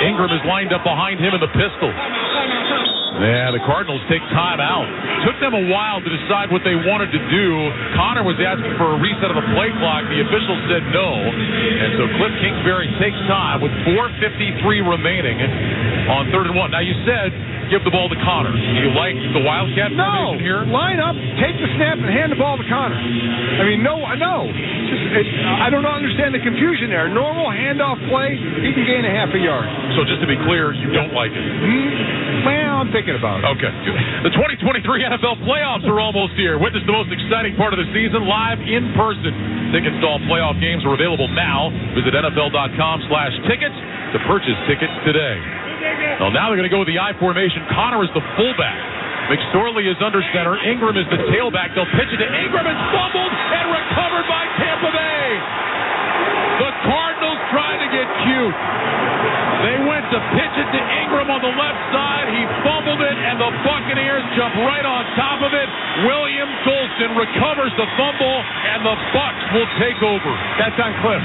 Ingram is lined up behind him in the pistol. Yeah, the Cardinals take time out. Took them a while to decide what they wanted to do. Connor was asking for a reset of the play clock. The officials said no. And so Cliff Kingsbury takes time with 4:53 remaining on 3rd and 1. Now, you said give the ball to Connor. Do you like the Wildcat formation here? Line up, take the snap, and hand the ball to Connor. I mean, no. I don't understand the confusion there. Normal handoff play, he can gain a half a yard. So just to be clear, you don't like it? Well, I'm thinking about it. Okay, good. The 2023 NFL playoffs are almost here. Witness the most exciting part of the season live in person. Tickets to all playoff games are available now. Visit NFL.com/tickets to purchase tickets today. Well, now they're going to go with the I formation. Connor is the fullback. McSorley is under center. Ingram is the tailback. They'll pitch it to Ingram. It's fumbled and recovered by Tampa Bay. The Cardinals trying to get cute. They went to pitch it to Ingram on the left side. He fumbled it, and the Buccaneers jump right on top of it. William Golston recovers the fumble, and the Bucs will take over. That's on Cliff.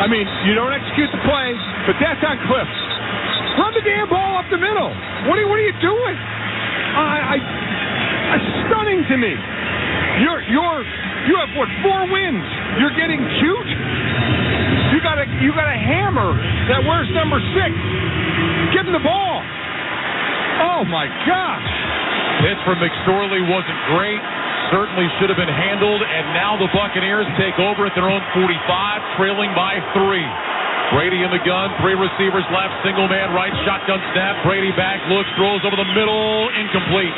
I mean, you don't execute the play, but that's on Cliff. Run the damn ball up the middle. What are you doing? It's stunning to me. You have 4 wins. You're getting cute. You got a hammer that wears number 6. Give him the ball. Oh my gosh. Pitch from McSorley wasn't great. Certainly should have been handled, and now the Buccaneers take over at their own 45, trailing by 3. Brady in the gun, 3 receivers left, single man right, shotgun snap. Brady back, looks, throws over the middle, incomplete.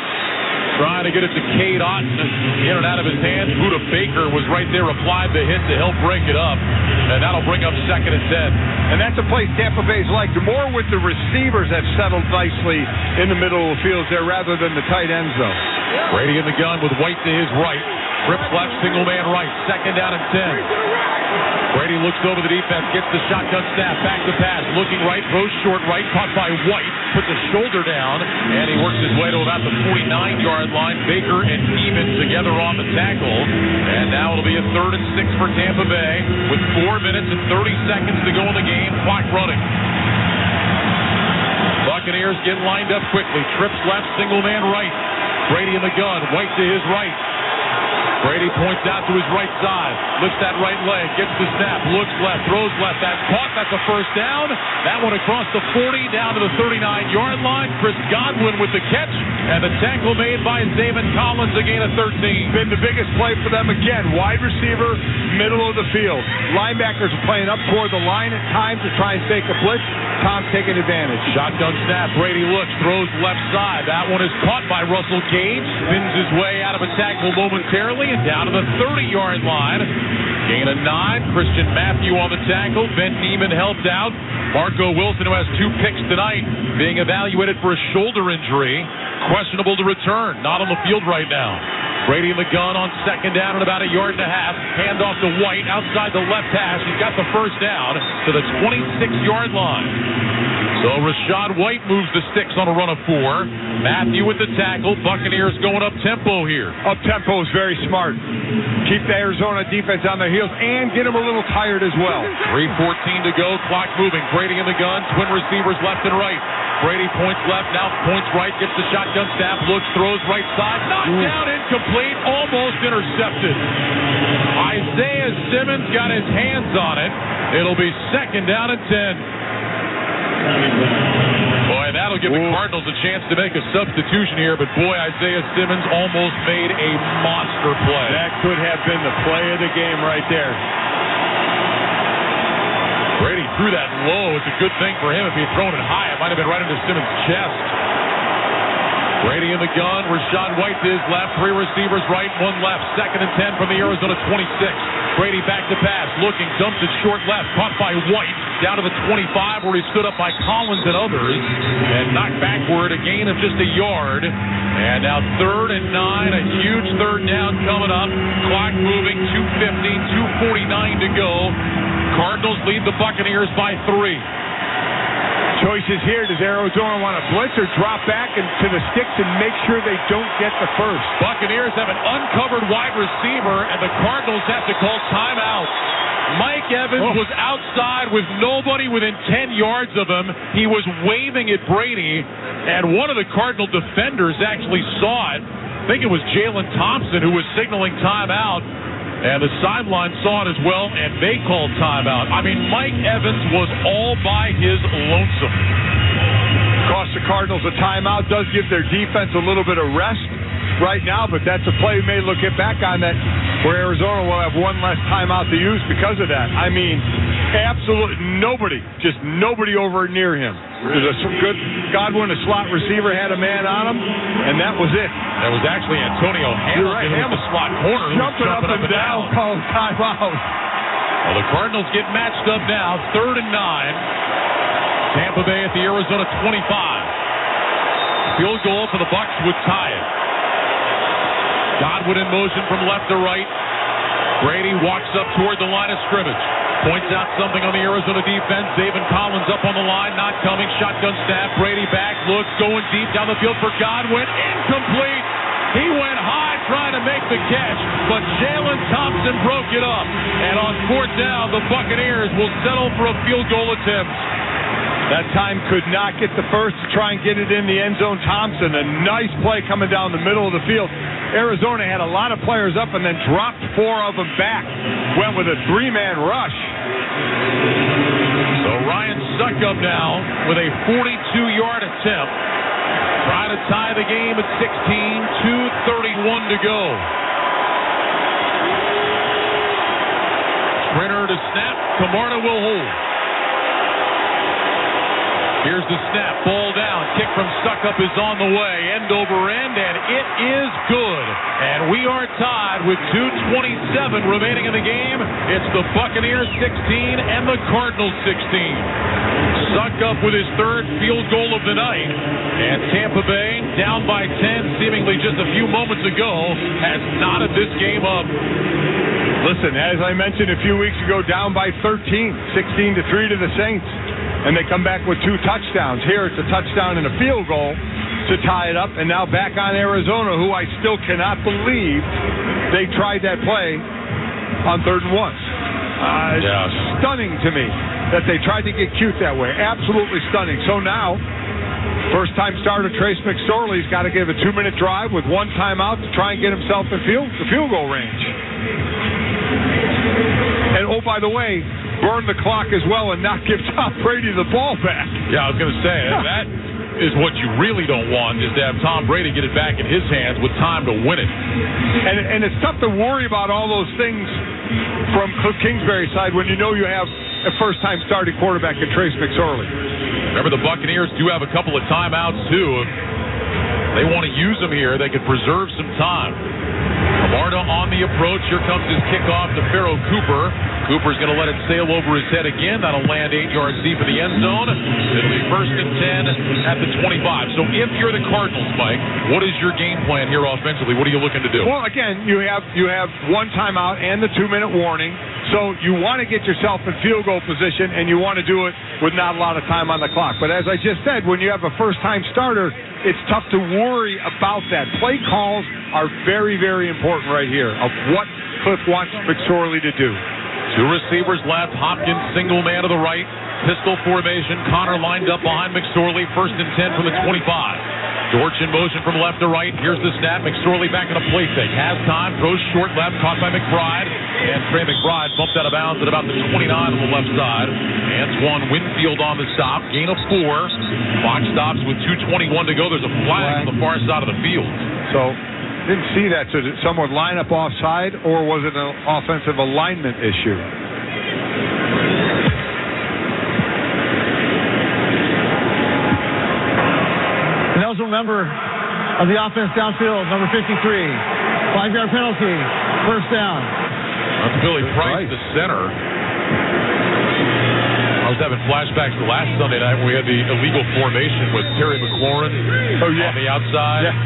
Trying to get it to Cade Otten, in and out of his hands. Buda Baker was right there, applied the hit to help break it up, and that'll bring up 2nd and 10. And that's a place Tampa Bay's like. More with the receivers have settled nicely in the middle of the field there rather than the tight end zone. Brady in the gun with White to his right. Trips left, single man right. 2nd down and 10. Brady looks over the defense, gets the shotgun snap, back to pass, looking right, throws short right, caught by White, puts a shoulder down, and he works his way to about the 49-yard line. Baker and Neiman together on the tackle, and now it'll be a 3rd and 6 for Tampa Bay with 4 minutes and 30 seconds to go in the game, clock running. Buccaneers get lined up quickly, trips left, single man right. Brady in the gun, White to his right. Brady points out to his right side, lifts that right leg, gets the snap, looks left, throws left. That's caught. That's a 1st down. That one across the 40, down to the 39-yard line. Chris Godwin with the catch, and the tackle made by Zayvon Collins, a gain of 13. Been the biggest play for them again. Wide receiver, middle of the field. Linebackers are playing up toward the line at times to try and fake a blitz. Tom's taking advantage. Shotgun snap. Brady looks, throws left side. That one is caught by Russell Gage. Spins his way out of a tackle momentarily and down to the 30-yard line. Gain of 9. Christian Matthew on the tackle. Ben Neiman helped out. Marco Wilson, who has 2 picks tonight, being evaluated for a shoulder injury. Questionable to return. Not on the field right now. Brady in the gun on 2nd down at about 1.5 yards. Hand off to White outside the left hash. He's got the 1st down to the 26-yard line. So Rachaad White moves the sticks on a run of 4. Matthew with the tackle. Buccaneers going up tempo here. Up tempo is very smart. Keep the Arizona defense on their heels and get them a little tired as well. 3:14 to go. Clock moving. Brady in the gun. Twin receivers left and right. Brady points left, now points right, gets the shotgun snap, looks, throws right side, knocked down, incomplete, almost intercepted. Isaiah Simmons got his hands on it. It'll be 2nd down and 10. Boy, that'll give the Cardinals a chance to make a substitution here, but boy, Isaiah Simmons almost made a monster play. That could have been the play of the game right there. Brady threw that low. It's a good thing for him. If he had thrown it high, it might have been right into Simmons' chest. Brady in the gun. Rachaad White to his left. 3 receivers right, 1 left. 2nd and 10 from the Arizona 26. Brady back to pass. Looking, dumps it short left. Caught by White. Down to the 25 where he stood up by Collins and others. And knocked backward. A gain of just 1 yard. And now 3rd and 9. A huge 3rd down coming up. Clock moving. 2:50, 2:49 to go. Cardinals lead the Buccaneers by 3. Choices here. Does Arizona want to blitz or drop back into the sticks and make sure they don't get the 1st? Buccaneers have an uncovered wide receiver, and the Cardinals have to call timeout. Mike Evans was outside with nobody within 10 yards of him. He was waving at Brady, and one of the Cardinal defenders actually saw it. I think it was Jalen Thompson who was signaling timeout. And the sideline saw it as well, and they called timeout. I mean, Mike Evans was all by his lonesome. Cost the Cardinals a timeout. Does give their defense a little bit of rest right now, but that's a play we may look at back on that where Arizona will have 1 less timeout to use because of that. I mean, absolutely nobody, just nobody over near him. There's a good Godwin, a slot receiver, had a man on him, and that was it. That was actually Antonio Hamilton, who was the slot corner, who was jumping up and down. Calling timeout. Well, the Cardinals get matched up now, 3rd and 9. Tampa Bay at the Arizona 25. Field goal for the Bucs would tie it. Godwin in motion from left to right. Brady walks up toward the line of scrimmage. Points out something on the Arizona defense. Zayvon Collins up on the line, not coming. Shotgun snap. Brady back, looks, going deep down the field for Godwin. Incomplete. He went high trying to make the catch, but Jalen Thompson broke it up. And on 4th down, the Buccaneers will settle for a field goal attempt. That time could not get the first to try and get it in the end zone. Thompson, a nice play coming down the middle of the field. Arizona had a lot of players up and then dropped 4 of them back. Went with a 3-man rush. So Ryan Suckup now with a 42-yard attempt. Trying to tie the game at 16, 2:31 to go. Sprinter to snap. Camarda will hold. Here's the snap. Ball down. Kick from Suckup is on the way. End over end, and it is good. And we are tied with 2:27 remaining in the game. It's the Buccaneers 16 and the Cardinals 16. Suckup with his 3rd field goal of the night. And Tampa Bay, down by 10, seemingly just a few moments ago, has knotted this game up. Listen, as I mentioned a few weeks ago, down by 13, 16-3 to the Saints. And they come back with 2 touchdowns. Here it's a touchdown and a field goal to tie it up. And now back on Arizona, who I still cannot believe they tried that play on 3rd and 1. Stunning to me that they tried to get cute that way. Absolutely stunning. So now, first-time starter Trace McSorley's got to give a 2-minute drive with 1 timeout to try and get himself in the field goal range. And, oh, by the way, burn the clock as well and not give Tom Brady the ball back. Yeah, I was going to say, that is what you really don't want, is to have Tom Brady get it back in his hands with time to win it. And it's tough to worry about all those things from Cliff Kingsbury's side when you know you have a first-time starting quarterback in Trace McSorley. Remember, the Buccaneers do have a couple of timeouts, too. If they want to use them here, they could preserve some time. Camarda on the approach. Here comes his kickoff to Pharaoh Cooper. Cooper's going to let it sail over his head again. That'll land 8 yards deep in the end zone. It'll be 1st and 10 at the 25. So if you're the Cardinals, Mike, what is your game plan here offensively? What are you looking to do? Well, again, you have 1 timeout and the 2-minute warning. So you want to get yourself in field goal position, and you want to do it with not a lot of time on the clock. But as I just said, when you have a first-time starter, it's tough to worry about that. Play calls are very, very important right here of what Cliff wants McSorley to do. 2 receivers left. Hopkins single man to the right. Pistol formation. Connor lined up behind McSorley. 1st and 10 from the 25. Dortch in motion from left to right. Here's the snap. McSorley back in a play fake. Has time. Throws short left. Caught by McBride. And Trey McBride bumped out of bounds at about the 29 on the left side. Antoine Winfield on the stop. Gain of 4. Clock stops with 2:21 to go. There's a flag on the far side of the field. So didn't see that. So did someone line up offside, or was it an offensive alignment issue? And that was a member of the offense downfield, number 53. 5-yard penalty, 1st down. That's Billy Price, the center. I was having flashbacks to last Sunday night when we had the illegal formation with Terry McLaurin on the outside. Yeah.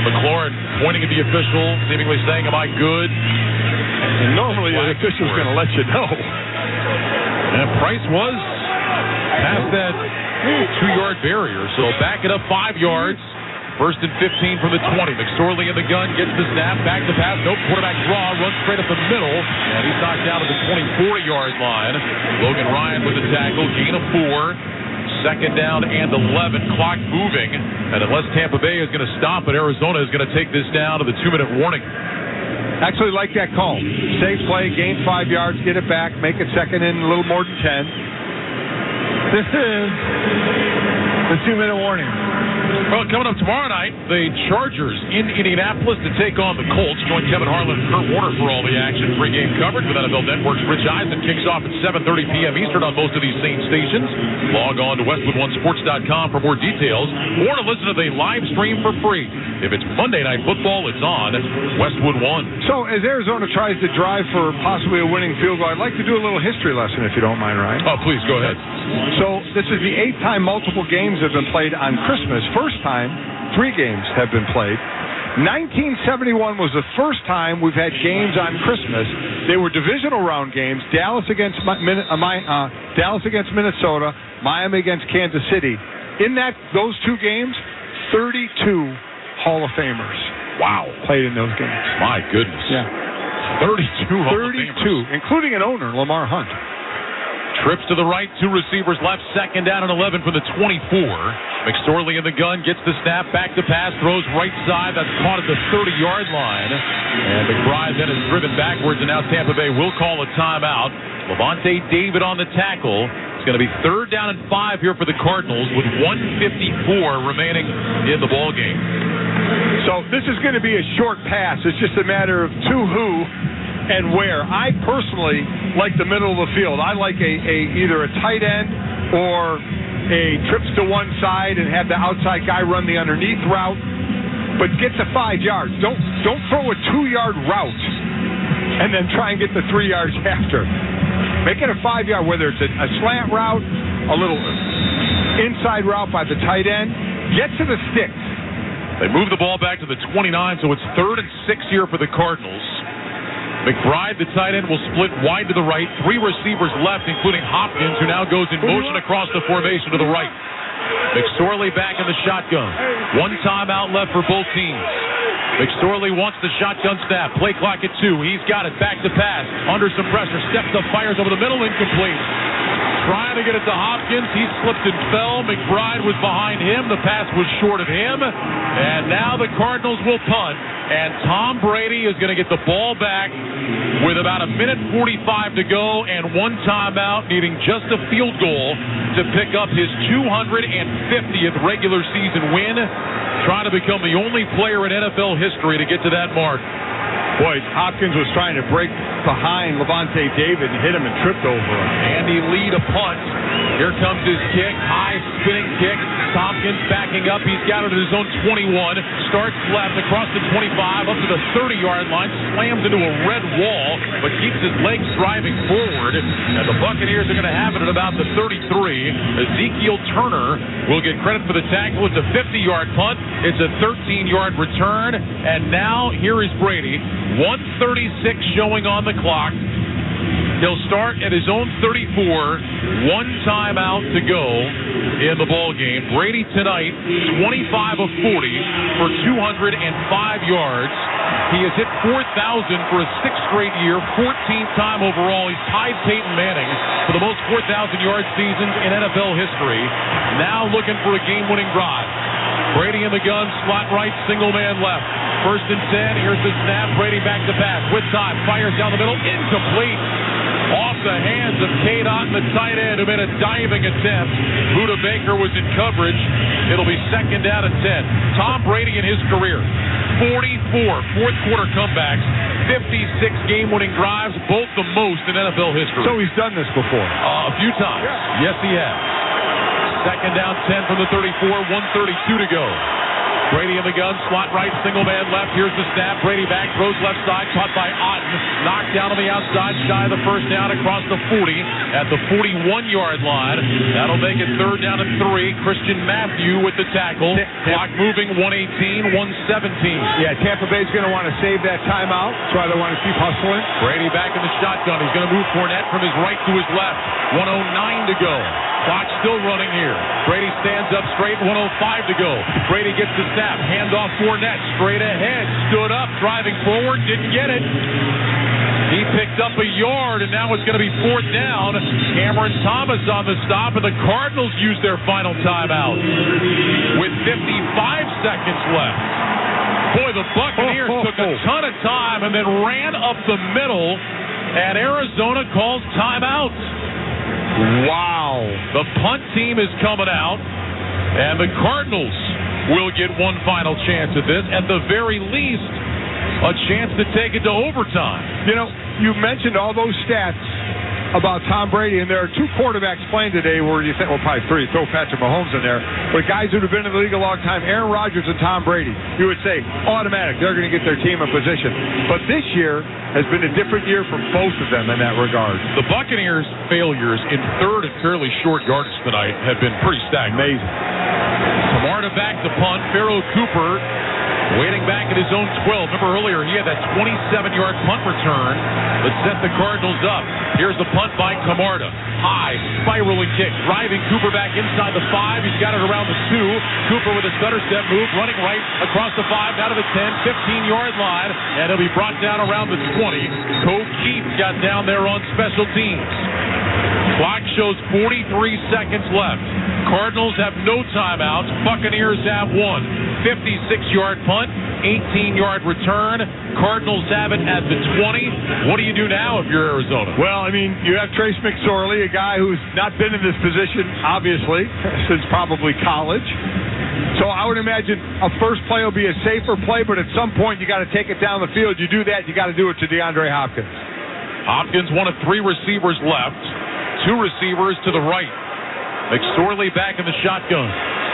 McLaurin pointing at the official, seemingly saying, "Am I good?" And normally the official's going to let you know. And Price was past that 2-yard barrier, so back it up 5 yards. 1st and 15 from the 20. McSorley in the gun, gets the snap, back to pass. Nope, quarterback draw, runs straight up the middle, and he's knocked down to the 24-yard line. Logan Ryan with the tackle, gain of 4. 2nd down and 11. Clock moving, and unless Tampa Bay is going to stop it, Arizona is going to take this down to the 2-minute warning. Actually like that call. Safe play, gain 5 yards, get it back, make it 2nd and a little more than 10. This is the 2-minute warning. Well, coming up tomorrow night, the Chargers in Indianapolis to take on the Colts. Join Kevin Harlan and Kurt Warner for all the action. Pre-game coverage with NFL Network's Rich Eisen kicks off at 7:30 p.m. Eastern on most of these same stations. Log on to WestwoodOneSports.com for more details or to listen to the live stream for free. If it's Monday Night Football, it's on Westwood One. So as Arizona tries to drive for possibly a winning field goal, I'd like to do a little history lesson, if you don't mind, Ryan. Oh, please, go ahead. So this is the 8th time multiple games have been played on Christmas. First time 3 games have been played. 1971 was the first time we've had games on Christmas. They were divisional round games. Dallas against Minnesota, Miami against Kansas City. In those 2 games, 32 Hall of Famers. Wow. Played in those games. My goodness. Yeah. 32, including an owner, Lamar Hunt. Trips to the right, 2 receivers left, 2nd down and 11 for the 24. McSorley in the gun, gets the snap, back to pass, throws right side. That's caught at the 30-yard line. And McBride then is driven backwards, and now Tampa Bay will call a timeout. Levante David on the tackle. It's going to be 3rd down and 5 here for the Cardinals with 1:54 remaining in the ball game. So this is going to be a short pass. It's just a matter of to who and where. I personally like the middle of the field. I like either a tight end or a trips to one side and have the outside guy run the underneath route, but get to 5 yards. Don't throw a 2-yard route and then try and get the 3 yards after. Make it a 5-yard, whether it's a slant route, a little inside route by the tight end. Get to the sticks. They move the ball back to the 29, so it's 3rd and 6 here for the Cardinals. McBride, the tight end, will split wide to the right. 3 receivers left, including Hopkins, who now goes in motion across the formation to the right. McSorley back in the shotgun. 1 timeout left for both teams. McSorley wants the shotgun snap. Play clock at 2. He's got it. Back to pass. Under some pressure. Steps up, fires over the middle. Incomplete. Trying to get it to Hopkins. He slipped and fell. McBride was behind him. The pass was short of him. And now the Cardinals will punt. And Tom Brady is going to get the ball back with about 1:45 to go and 1 timeout, needing just a field goal to pick up his 250th regular season win. Trying to become the only player in NFL history to get to that mark. Boy, Hopkins was trying to break behind Levante David and hit him and tripped over him. Andy Lee to punt. Here comes his kick. High spinning kick. Tompkins backing up. He's got it at his own 21. Starts left across the 25 up to the 30-yard line. Slams into a red wall, but keeps his legs driving forward. And the Buccaneers are going to have it at about the 33. Ezekiel Turner will get credit for the tackle. It's a 50-yard punt. It's a 13-yard return. And now here is Brady. 1:36 showing on the clock. He'll start at his own 34. 1 timeout to go in the ball game. Brady tonight, 25 of 40 for 205 yards. He has hit 4,000 for a 6th straight year, 14th time overall. He's tied Peyton Manning for the most 4,000-yard seasons in NFL history. Now looking for a game-winning drive. Brady in the gun, slot right, single man left. 1st and 10, here's the snap. Brady back to pass with time, fires down the middle, incomplete. Off the hands of K-Dot and the tight end who made a diving attempt. Buda Baker was in coverage. It'll be 2nd down and 10. Tom Brady in his career, 44 fourth-quarter comebacks, 56 game-winning drives, both the most in NFL history. So he's done this before? A few times. Yeah. Yes, he has. 2nd down, 10 from the 34, 1:32 to go. Brady in the gun, slot right, single man left. Here's the snap. Brady back, throws left side, caught by Otten. Knocked down on the outside, shy of the 1st down across the 40 at the 41-yard line. That'll make it 3rd down and 3. Christian Matthew with the tackle. Clock moving, 1:18, 1:17. Yeah, Tampa Bay's going to want to save that timeout. That's why they want to keep hustling. Brady back in the shotgun. He's going to move Fournette from his right to his left. 1:09 to go. Clock still running here. Brady stands up straight, 1:05 to go. Brady gets the snap, hand off Fournette, straight ahead, stood up, driving forward, didn't get it. He picked up a yard, and now it's going to be 4th down. Cameron Thomas on the stop, and the Cardinals use their final timeout with 55 seconds left. Boy, the Buccaneers took a ton of time and then ran up the middle, and Arizona calls timeout. Wow. The punt team is coming out, and the Cardinals will get one final chance at this. At the very least, a chance to take it to overtime. You know, you mentioned all those stats about Tom Brady, and there are 2 quarterbacks playing today where you think, well, probably 3, throw Patrick Mahomes in there, but guys who have been in the league a long time, Aaron Rodgers and Tom Brady, you would say, automatic, they're going to get their team in position. But this year has been a different year for both of them in that regard. The Buccaneers' failures in 3rd and fairly short yardage tonight have been pretty staggering. Amazing. Camarda back to punt. Pharaoh Cooper Waiting back at his own 12. Remember earlier, he had that 27-yard punt return that set the Cardinals up. Here's the punt by Camarda. High, spiraling kick. Driving Cooper back inside the 5. He's got it around the 2. Cooper with a stutter step move, running right across the 5, down to the 10, 15-yard line, and he'll be brought down around the 20. Cole Keith got down there on special teams. Clock shows 43 seconds left. Cardinals have no timeouts. Buccaneers have one. 56-yard punt, 18-yard return. Cardinals have it at the 20. What do you do now if you're Arizona? Well, I mean, you have Trace McSorley, a guy who's not been in this position, obviously, since probably college. So I would imagine a first play will be a safer play, but at some point you got to take it down the field. You do that, you got to do it to DeAndre Hopkins. Hopkins, one of 3 receivers left. 2 receivers to the right. McSorley back in the shotgun.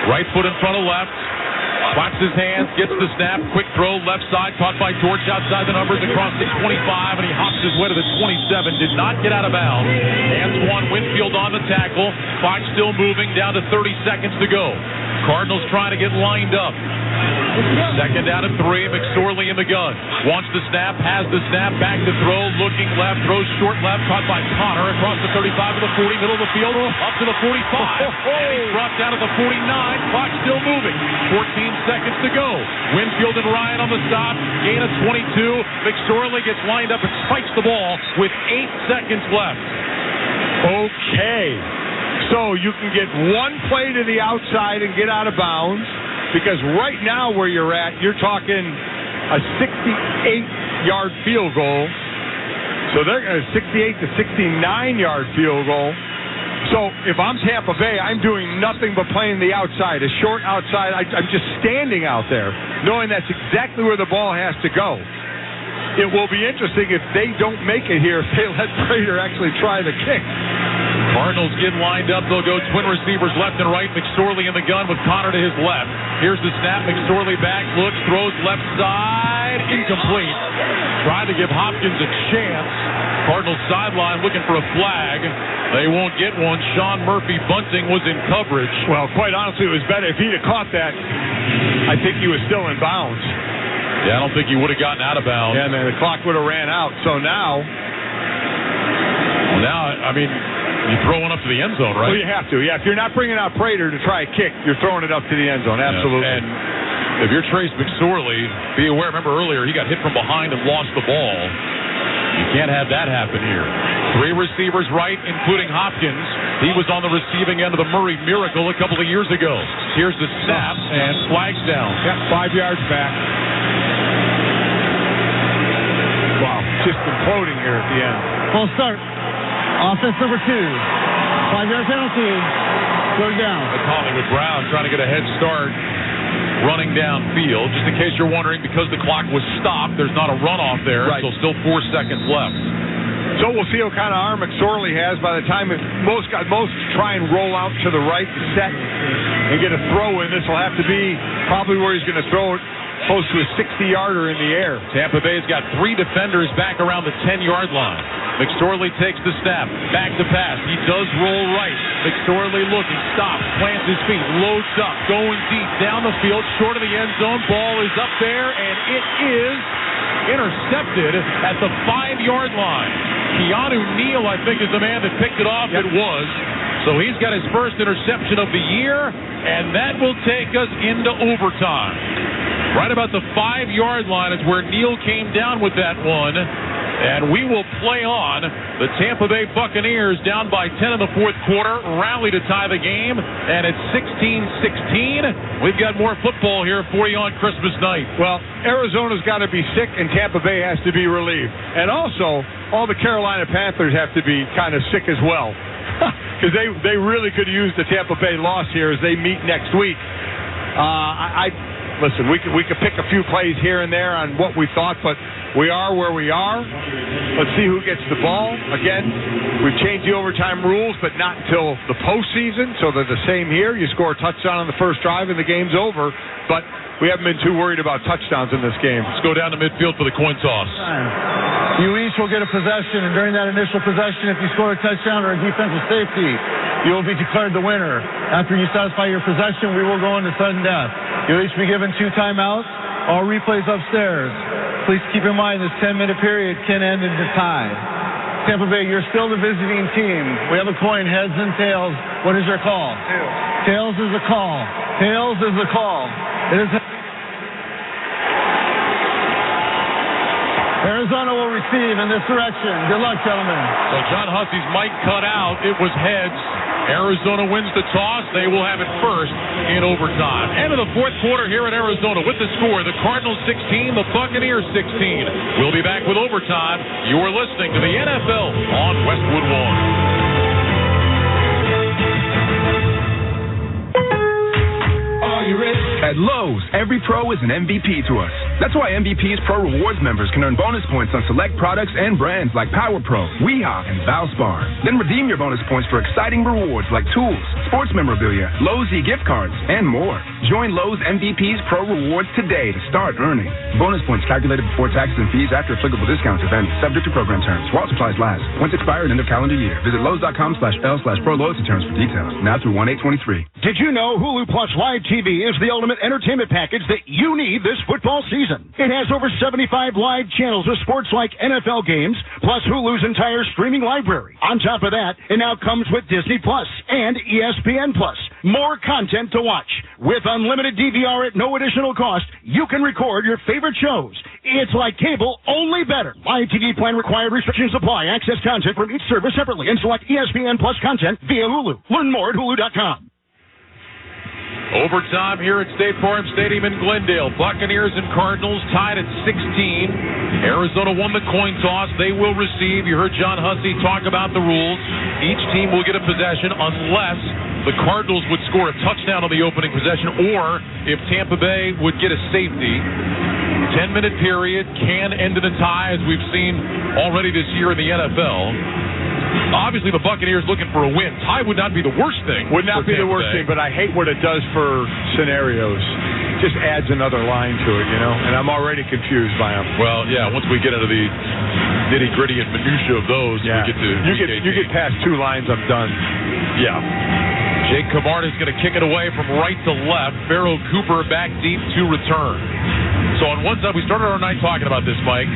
Right foot in front of left. Claps his hands, gets the snap, quick throw, left side, caught by Dortch outside the numbers across the 25, and he hops his way to the 27, did not get out of bounds. Antoine Winfield on the tackle, clock still moving, down to 30 seconds to go. Cardinals trying to get lined up. Second down and 3, McSorley in the gun. Wants the snap, has the snap, back to throw, looking left, throws short left, caught by Connor across the 35 to the 40, middle of the field, up to the 45. And he's brought down to the 49, clock still moving. 14 seconds to go. Winfield and Ryan on the stop, gain of 22. McSorley gets lined up and spikes the ball with 8 seconds left. Okay. So you can get one play to the outside and get out of bounds, because right now where you're at, you're talking a 68-yard field goal. So they're going to 68 to 69-yard field goal. So if I'm Tampa Bay, I'm doing nothing but playing the outside, a short outside. I'm just standing out there, knowing that's exactly where the ball has to go. It will be interesting if they don't make it here, if they let Prater actually try the kick. Cardinals get lined up. They'll go twin receivers left and right. McSorley in the gun with Connor to his left. Here's the snap. McSorley back, looks, throws left side. Incomplete. Trying to give Hopkins a chance. Cardinals sideline looking for a flag. They won't get one. Sean Murphy Bunting was in coverage. Well, quite honestly, it was better. If he'd have caught that, I think he was still in bounds. Yeah, I don't think he would have gotten out of bounds. Yeah, man, the clock would have ran out. So now, I mean, you throw one up to the end zone, right? Well, you have to. Yeah, if you're not bringing out Prater to try a kick, you're throwing it up to the end zone. Absolutely. Yeah, and if you're Trace McSorley, be aware. Remember earlier, he got hit from behind and lost the ball. You can't have that happen here. 3 receivers right, including Hopkins. He was on the receiving end of the Murray Miracle a couple of years ago. Here's the snap, and flags down. Yeah, 5 yards back. Wow, just imploding here at the end. Full start. Offense number 2. 5-yard penalty. 3rd down. That's Hollywood Brown trying to get a head start running downfield. Just in case you're wondering, because the clock was stopped, there's not a runoff there, right. So still 4 seconds left. So we'll see what kind of arm McSorley has by the time most try and roll out to the right, set, and get a throw in. This will have to be probably where he's going to throw it close to a 60-yarder in the air. Tampa Bay's got 3 defenders back around the 10-yard line. McSorley takes the snap, back to pass. He does roll right. McSorley looking, stops, plants his feet, loads up, going deep, down the field, short of the end zone. Ball is up there, and it is intercepted at the 5-yard line. Keanu Neal, I think, is the man that picked it off. Yep. It was. So he's got his first interception of the year, and that will take us into overtime. Right about the 5-yard line is where Neal came down with that one. And we will play on. The Tampa Bay Buccaneers down by 10 in the 4th quarter, rally to tie the game, and it's 16-16. We've got more football here for you on Christmas night. Well, Arizona's got to be sick, and Tampa Bay has to be relieved. And also, all the Carolina Panthers have to be kind of sick as well, because they really could use the Tampa Bay loss here as they meet next week. Listen, we could pick a few plays here and there on what we thought, but we are where we are. Let's see who gets the ball. Again, we've changed the overtime rules, but not until the postseason, so they're the same here. You score a touchdown on the first drive and the game's over, but we haven't been too worried about touchdowns in this game. Let's go down to midfield for the coin toss. You each will get a possession, and during that initial possession, if you score a touchdown or a defensive safety, you will be declared the winner. After you satisfy your possession, we will go into sudden death. You'll each be given 2 timeouts. All replays upstairs. Please keep in mind this 10-minute period can end in a tie. Tampa Bay, you're still the visiting team. We have a coin, heads and tails. What is your call? Tails is a call. Tails is a call. It is. Arizona will receive in this direction. Good luck, gentlemen. So John Hussey's mic cut out. It was heads. Arizona wins the toss. They will have it first in overtime. End of the fourth quarter here in Arizona with the score. The Cardinals 16, the Buccaneers 16. We'll be back with overtime. You are listening to the NFL on Westwood One. At Lowe's, every pro is an MVP to us. That's why MVP's Pro Rewards members can earn bonus points on select products and brands like Power Pro, Weehaw, and Valspar. Then redeem your bonus points for exciting rewards like tools, sports memorabilia, Lowe's e-gift cards, and more. Join Lowe's MVP's Pro Rewards today to start earning. Bonus points calculated before taxes and fees after applicable discounts if any. Subject to program terms. While supplies last. Points expire at end of calendar year. Visit Lowes.com/L/Pro Loyalty terms for details. Now through 1/8/23. Did you know Hulu Plus Live TV is the ultimate entertainment package that you need this football season? It has over 75 live channels with sports like NFL games, plus Hulu's entire streaming library. On top of that, it now comes with Disney Plus and ESPN Plus. More content to watch. With unlimited DVR at no additional cost, you can record your favorite shows. It's like cable, only better. Live TV plan required. Restrictions apply. Access content from each service separately and select ESPN Plus content via Hulu. Learn more at Hulu.com. Overtime here at State Farm Stadium in Glendale. Buccaneers and Cardinals tied at 16. Arizona won the coin toss. They will receive. You heard John Hussey talk about the rules. Each team will get a possession unless the Cardinals would score a touchdown on the opening possession or if Tampa Bay would get a safety. 10-minute period can end in a tie, as we've seen already this year in the NFL. Obviously, the Buccaneers looking for a win. Tie would not be the worst thing. Would not be the worst thing, but I hate what it does for scenarios. Just adds another line to it, you know, and I'm already confused by them. Well, yeah, once we get into the nitty-gritty and minutia of those, yeah. we get to... You get past two lines, I'm done. Yeah. Jake Camarda is going to kick it away from right to left. Pharaoh Cooper back deep to return. So on one side, we started our night talking about this, Mike.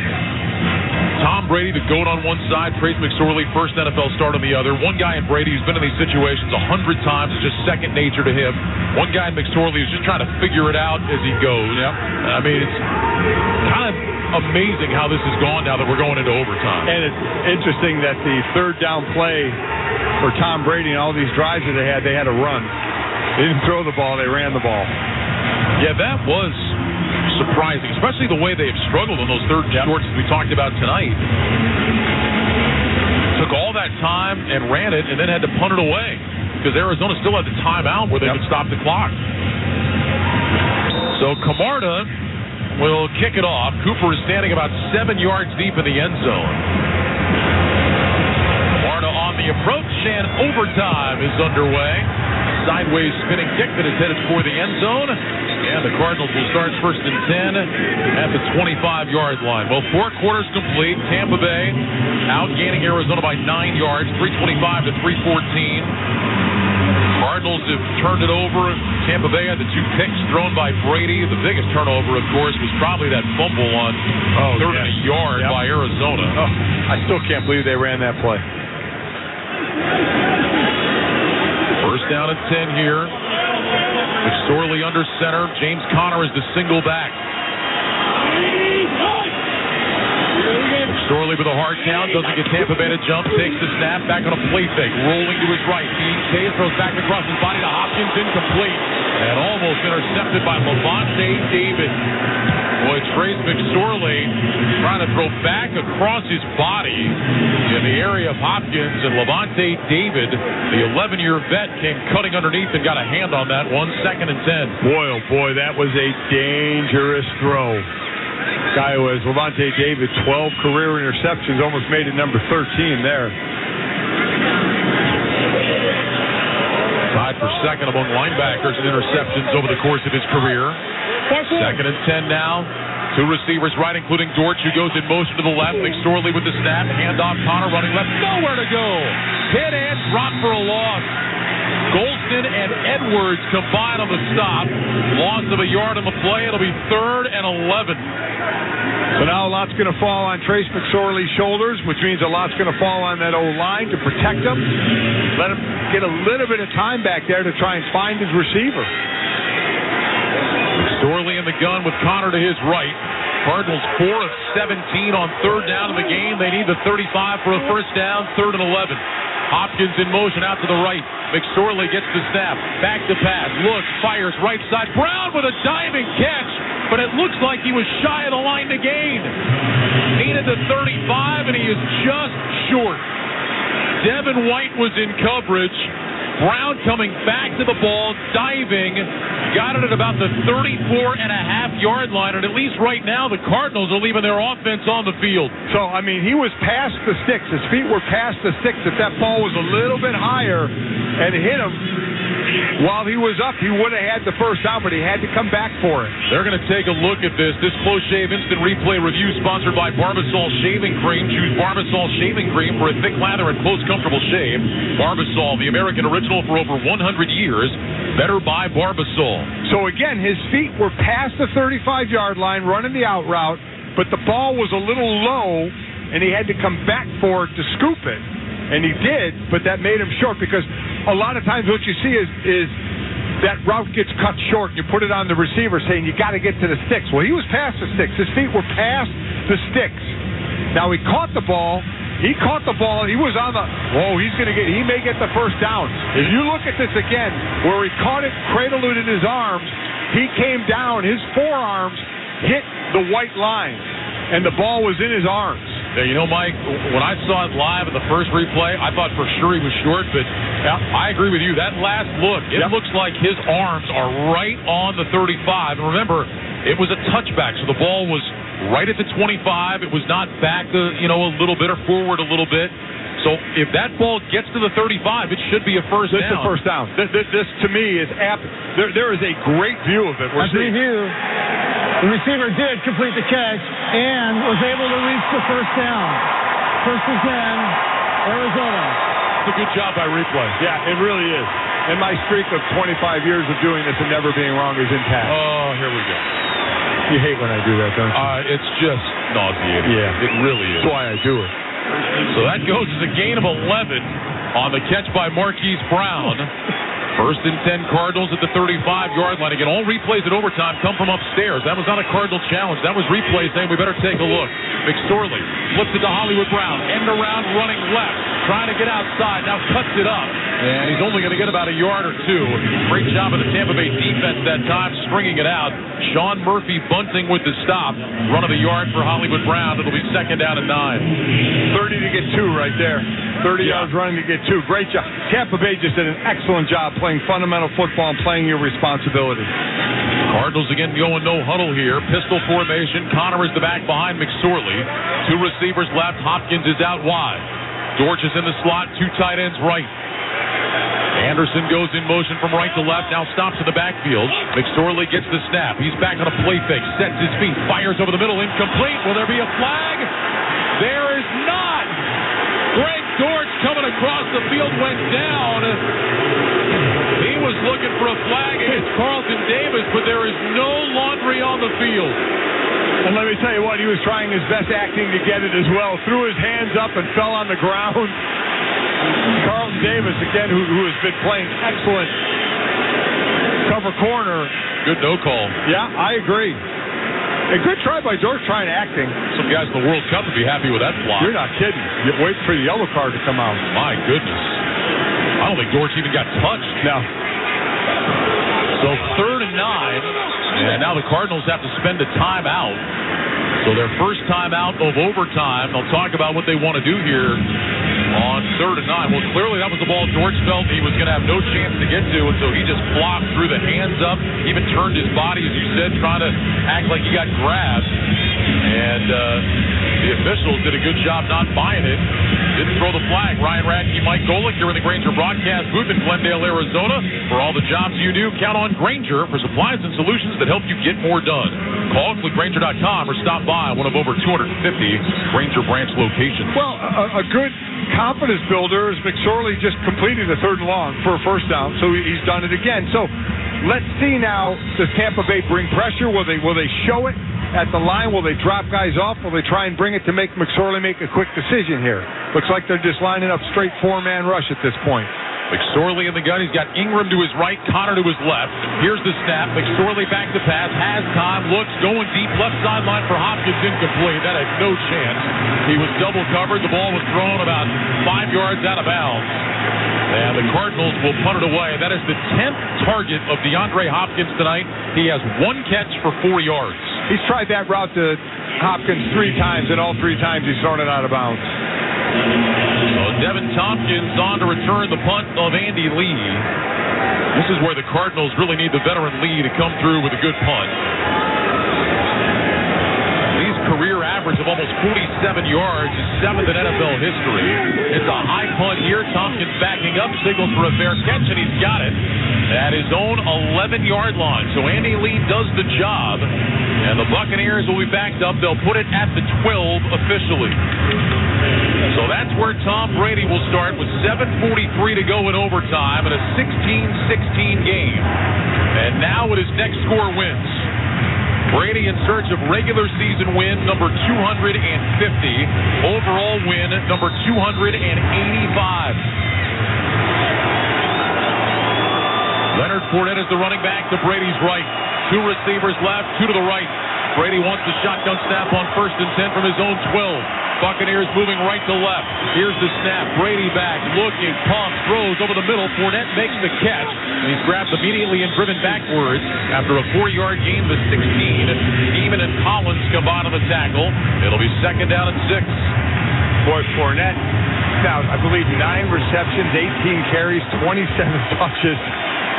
Tom Brady, the GOAT on one side, Trace McSorley, first NFL start on the other. One guy in Brady who's been in these situations 100 times. It's just second nature to him. One guy in McSorley who's just trying to figure it out as he goes. Yep. I mean, it's kind of amazing how this has gone now that we're going into overtime. And it's interesting that the third down play for Tom Brady and all these drives that they had to run. They didn't throw the ball, they ran the ball. Yeah, that was surprising, especially the way they have struggled on those third shorts as we talked about tonight. Took all that time and ran it and then had to punt it away because Arizona still had the timeout where they could stop the clock. So Camarda will kick it off. Cooper is standing about 7 yards deep in the end zone. Camarda on the approach and overtime is underway. Sideways spinning kick that is headed for the end zone. And the Cardinals will start first and 10 at the 25-yard line. Well, 4 quarters complete. Tampa Bay outgaining Arizona by 9 yards, 325 to 314. Cardinals have turned it over. Tampa Bay had the 2 picks thrown by Brady. The biggest turnover, of course, was probably that fumble on third and a yard by Arizona. Oh, I still can't believe they ran that play. First down and 10 here. McSorley under center. James Conner is the single back. McSorley with a hard count. Doesn't get Tampa Bay to jump. Takes the snap. Back on a play fake. Rolling to his right. He throws back across his body to Hopkins. Incomplete. And almost intercepted by Levante David. Boy, Trace McSorley trying to throw back across his body in the area of Hopkins, and Levante David, the 11-year vet, came cutting underneath and got a hand on that one. 2nd and 10. Boy, oh boy, that was a dangerous throw. Guy was Levante David, 12 career interceptions, almost made it number 13 there. Tied for second among linebackers in interceptions over the course of his career. 2nd and 10 now. 2 receivers right, including Dortch, who goes in motion to the left. McSorley with the snap. Handoff. Conner running left. Nowhere to go. Hit and drop for a loss. Golston and Edwards combine on the stop. Loss of a yard on the play. It'll be 3rd and 11. So now a lot's going to fall on Trace McSorley's shoulders, which means a lot's going to fall on that O-line to protect him. Let him get a little bit of time back there to try and find his receiver. McSorley in the gun with Connor to his right. Cardinals 4 of 17 on 3rd down in the game. They need the 35 for a first down, 3rd and 11. Hopkins in motion out to the right. McSorley gets the snap. Back to pass. Looks, fires right side. Brown with a diving catch, but it looks like he was shy of the line to gain. Needed the 35, and he is just short. Devin White was in coverage. Brown coming back to the ball, diving, got it at about the 34.5-yard line, and at least right now the Cardinals are leaving their offense on the field. So, I mean, he was past the sticks. His feet were past the sticks. If that ball was a little bit higher and hit him while he was up, he would have had the first down, but he had to come back for it. They're going to take a look at this. This Close Shave Instant Replay review sponsored by Barbasol Shaving Cream. Choose Barbasol Shaving Cream for a thick lather and close, comfortable shave. Barbasol, the American original for over 100 years. Better buy Barbasol. So again, his feet were past the 35-yard line running the out route, but the ball was a little low, and he had to come back for it to scoop it. And he did, but that made him short because a lot of times what you see is that route gets cut short. You put it on the receiver saying you got to get to the sticks. Well, he was past the sticks. His feet were past the sticks. Now he caught the ball. He was on the. Whoa, he may get the first down. If you look at this again, where he caught it, cradled it in his arms, he came down. His forearms hit the white line, and the ball was in his arms. Yeah, you know, Mike, when I saw it live in the first replay, I thought for sure he was short, but I agree with you. That last look, it looks like his arms are right on the 35. And remember, it was a touchback, so the ball was right at the 25. It was not back a little bit or forward a little bit. So if that ball gets to the 35, it should be a first down. This is a first down. This to me, is apt. There is a great view of it. Let's review. The receiver did complete the catch and was able to reach the first down. 1st and 10, Arizona. It's a good job by replay. Yeah, it really is. And my streak of 25 years of doing this and never being wrong is intact. Oh, here we go. You hate when I do that, don't you? It's just nauseating. Yeah. It really is. That's why I do it. So that goes as a gain of 11 on the catch by Marquise Brown. 1st and 10 Cardinals at the 35-yard line. Again, all replays at overtime come from upstairs. That was not a Cardinal challenge. That was replay saying we better take a look. McSorley flips it to Hollywood Brown. End around, running left. Trying to get outside. Now cuts it up. And he's only going to get about a yard or two. Great job of the Tampa Bay defense that time, stringing it out. Sean Murphy bunting with the stop. Run of the yard for Hollywood Brown. It'll be 2nd down and 9. 30 to get 2 right there. 30 yards running to get 2. Great job. Tampa Bay just did an excellent job playing fundamental football and playing your responsibility. Cardinals again going no huddle here. Pistol formation. Connor is the back behind McSorley. 2 receivers left. Hopkins is out wide. Dortch is in the slot. 2 tight ends right. Anderson goes in motion from right to left. Now stops in the backfield. McSorley gets the snap. He's back on a play fake. Sets his feet. Fires over the middle. Incomplete. Will there be a flag? There is not. Greg Dortch coming across the field went down. He was looking for a flag against Carlton Davis, but there is no laundry on the field. And let me tell you what, he was trying his best acting to get it as well. Threw his hands up and fell on the ground. Carlton Davis, again, who has been playing excellent cover corner. Good no call. Yeah, I agree. A good try by Dortch trying acting. Some guys in the World Cup would be happy with that block. You're not kidding. You wait for the yellow card to come out. My goodness. I don't think Dortch even got touched. No. So 3rd and 9, and now the Cardinals have to spend a timeout. So their first timeout of overtime. They'll talk about what they want to do here on 3rd and 9. Well, clearly that was the ball Dortch felt he was going to have no chance to get to, and so he just blocked, threw the hands up, even turned his body, as you said, trying to act like he got grabbed. And the officials did a good job not buying it. Didn't throw the flag. Ryan Radke, Mike Frank Golick here in the Grainger broadcast booth in Glendale, Arizona. For all the jobs you do, count on Grainger for supplies and solutions that help you get more done. Call Grainger.com or stop by one of over 250 Grainger branch locations. Well, a good confidence builder is McSorley just completing the 3rd and long for a first down, so he's done it again. So let's see now, does Tampa Bay bring pressure? Will they show it at the line? Will they drop guys off? Will they try and bring it to make McSorley make a quick decision here? Looks like they're just lining up straight 4-man rush at this point. McSorley in the gun. He's got Ingram to his right, Connor to his left. Here's the snap. McSorley back to pass. Has time. Looks. Going deep. Left sideline for Hopkins. Incomplete. That had no chance. He was double covered. The ball was thrown about 5 yards out of bounds. And the Cardinals will punt it away. That is the 10th target of DeAndre Hopkins tonight. He has 1 catch for 4 yards. He's tried that route to Hopkins 3 times, and all 3 times he's thrown it out of bounds. So Devin Tompkins on to return the punt of Andy Lee. This is where the Cardinals really need the veteran Lee to come through with a good punt. Lee's career average of almost 47 yards is 7th in NFL history. It's a high punt here. Tompkins backing up, signals for a fair catch, and he's got it at his own 11-yard line. So Andy Lee does the job, and the Buccaneers will be backed up. They'll put it at the 12 officially. So that's where Tom Brady will start with 7:43 to go in overtime in a 16-16 game. And now it is next score wins. Brady in search of regular season win number 250. Overall win number 285. Leonard Fournette is the running back to Brady's right. 2 receivers left, 2 to the right. Brady wants the shotgun snap on 1st and 10 from his own 12. Buccaneers moving right to left. Here's the snap. Brady back, looking, pumps, throws over the middle. Fournette makes the catch. And he's grabbed immediately and driven backwards after a 4-yard gain to 16. Eamon and Collins combine on the tackle. It'll be 2nd down and 6. Boy, Fournette, now, I believe 9 receptions, 18 carries, 27 touches.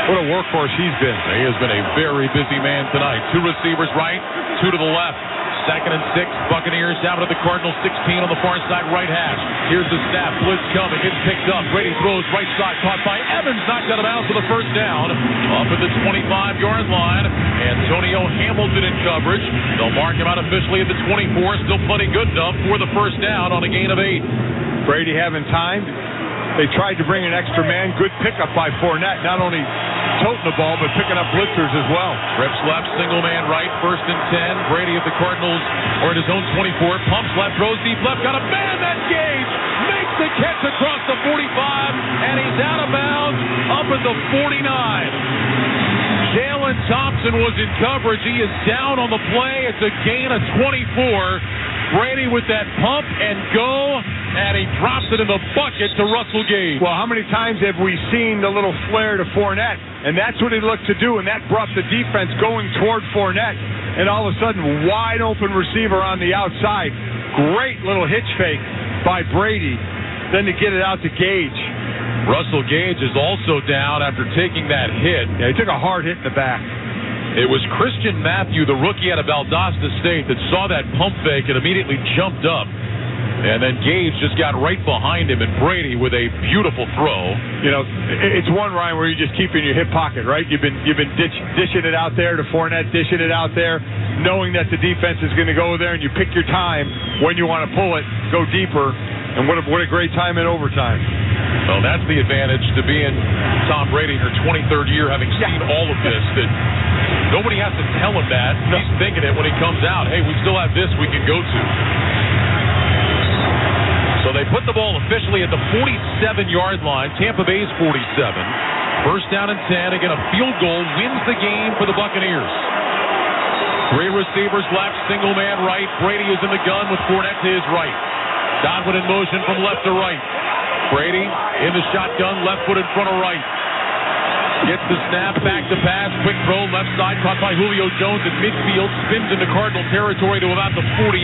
What a workhorse he's been. He has been a very busy man tonight. 2 receivers right, 2 to the left. 2nd and 6. Buccaneers down at the Cardinals 16 on the far side right hash. Here's the snap. Blitz coming. It's picked up. Brady throws right side. Caught by Evans. Knocked out of bounds for the 1st down. Up at the 25-yard line. Antonio Hamilton in coverage. They'll mark him out officially at the 24. Still plenty good enough for the 1st down on a gain of 8. Brady having time. They tried to bring an extra man. Good pickup by Fournette. Not only toting the ball, but picking up blitzers as well. Rips left, single man right, 1st and 10. Brady at the Cardinals, or at his own 24. Pumps left, throws deep left. Got a man, that Gage. Makes the catch across the 45, and he's out of bounds up at the 49. Jalen Thompson was in coverage. He is down on the play. It's a gain of 24. Brady with that pump and go, and he drops it in the bucket to Russell Gage. Well, how many times have we seen the little flare to Fournette? And that's what he looked to do, and that brought the defense going toward Fournette. And all of a sudden, wide open receiver on the outside. Great little hitch fake by Brady. Then to get it out to Gage. Russell Gage is also down after taking that hit. Yeah, he took a hard hit in the back. It was Christian Matthew, the rookie out of Valdosta State, that saw that pump fake and immediately jumped up. And then Gage just got right behind him, and Brady with a beautiful throw. You know, it's one, Ryan, where you just keep in your hip pocket, right? You've been dishing it out there to Fournette, dishing it out there, knowing that the defense is going to go there, and you pick your time when you want to pull it, go deeper. And what a great time in overtime. Well, that's the advantage to being Tom Brady in your 23rd year, having seen all of this, that nobody has to tell him that. No. He's thinking it when he comes out. Hey, we still have this we can go to. So they put the ball officially at the 47-yard line. Tampa Bay's 47. 1st down and 10. Again, a field goal wins the game for the Buccaneers. 3 receivers left, single man right. Brady is in the gun with Fournette to his right. Godwin in motion from left to right. Brady in the shotgun, left foot in front of right. Gets the snap, back to pass, quick throw, left side, caught by Julio Jones at midfield, spins into Cardinal territory to about the 48.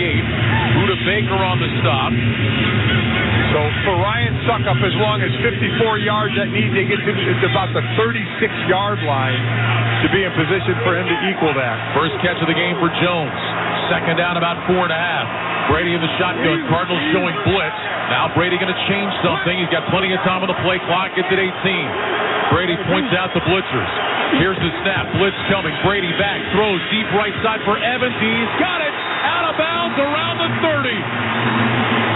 Buda Baker on the stop. So for Ryan Suckup, as long as 54 yards that needs to get to, it's about the 36-yard line to be in position for him to equal that. First catch of the game for Jones. 2nd down, about 4.5. Brady in the shotgun. Cardinals showing blitz. Now Brady going to change something. He's got plenty of time on the play clock. Gets at 18. Brady points out the blitzers. Here's the snap. Blitz coming. Brady back. Throws deep right side for Evans. He's got it. Out of bounds around the 30.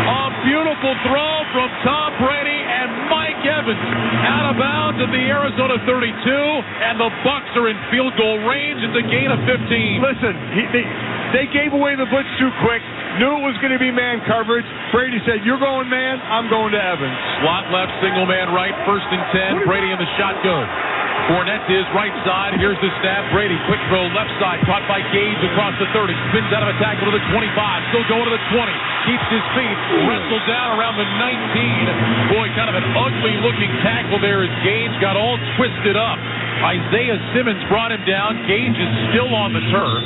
A beautiful throw from Tom Brady and Mike Evans. Out of bounds at the Arizona 32. And the Bucs are in field goal range. It's a gain of 15. Listen, they gave away the blitz too quick. Knew it was going to be man coverage. Brady said, "You're going man, I'm going to Evans." Slot left, single man right, 1st and 10. Brady in the shotgun. Fournette to his right side. Here's the snap. Brady, quick throw left side, caught by Gage across the 30. Spins out of a tackle to the 25. Still going to the 20. Keeps his feet. Wrestles down around the 19. Boy, kind of an ugly looking tackle there as Gage got all twisted up. Isaiah Simmons brought him down. Gage is still on the turf.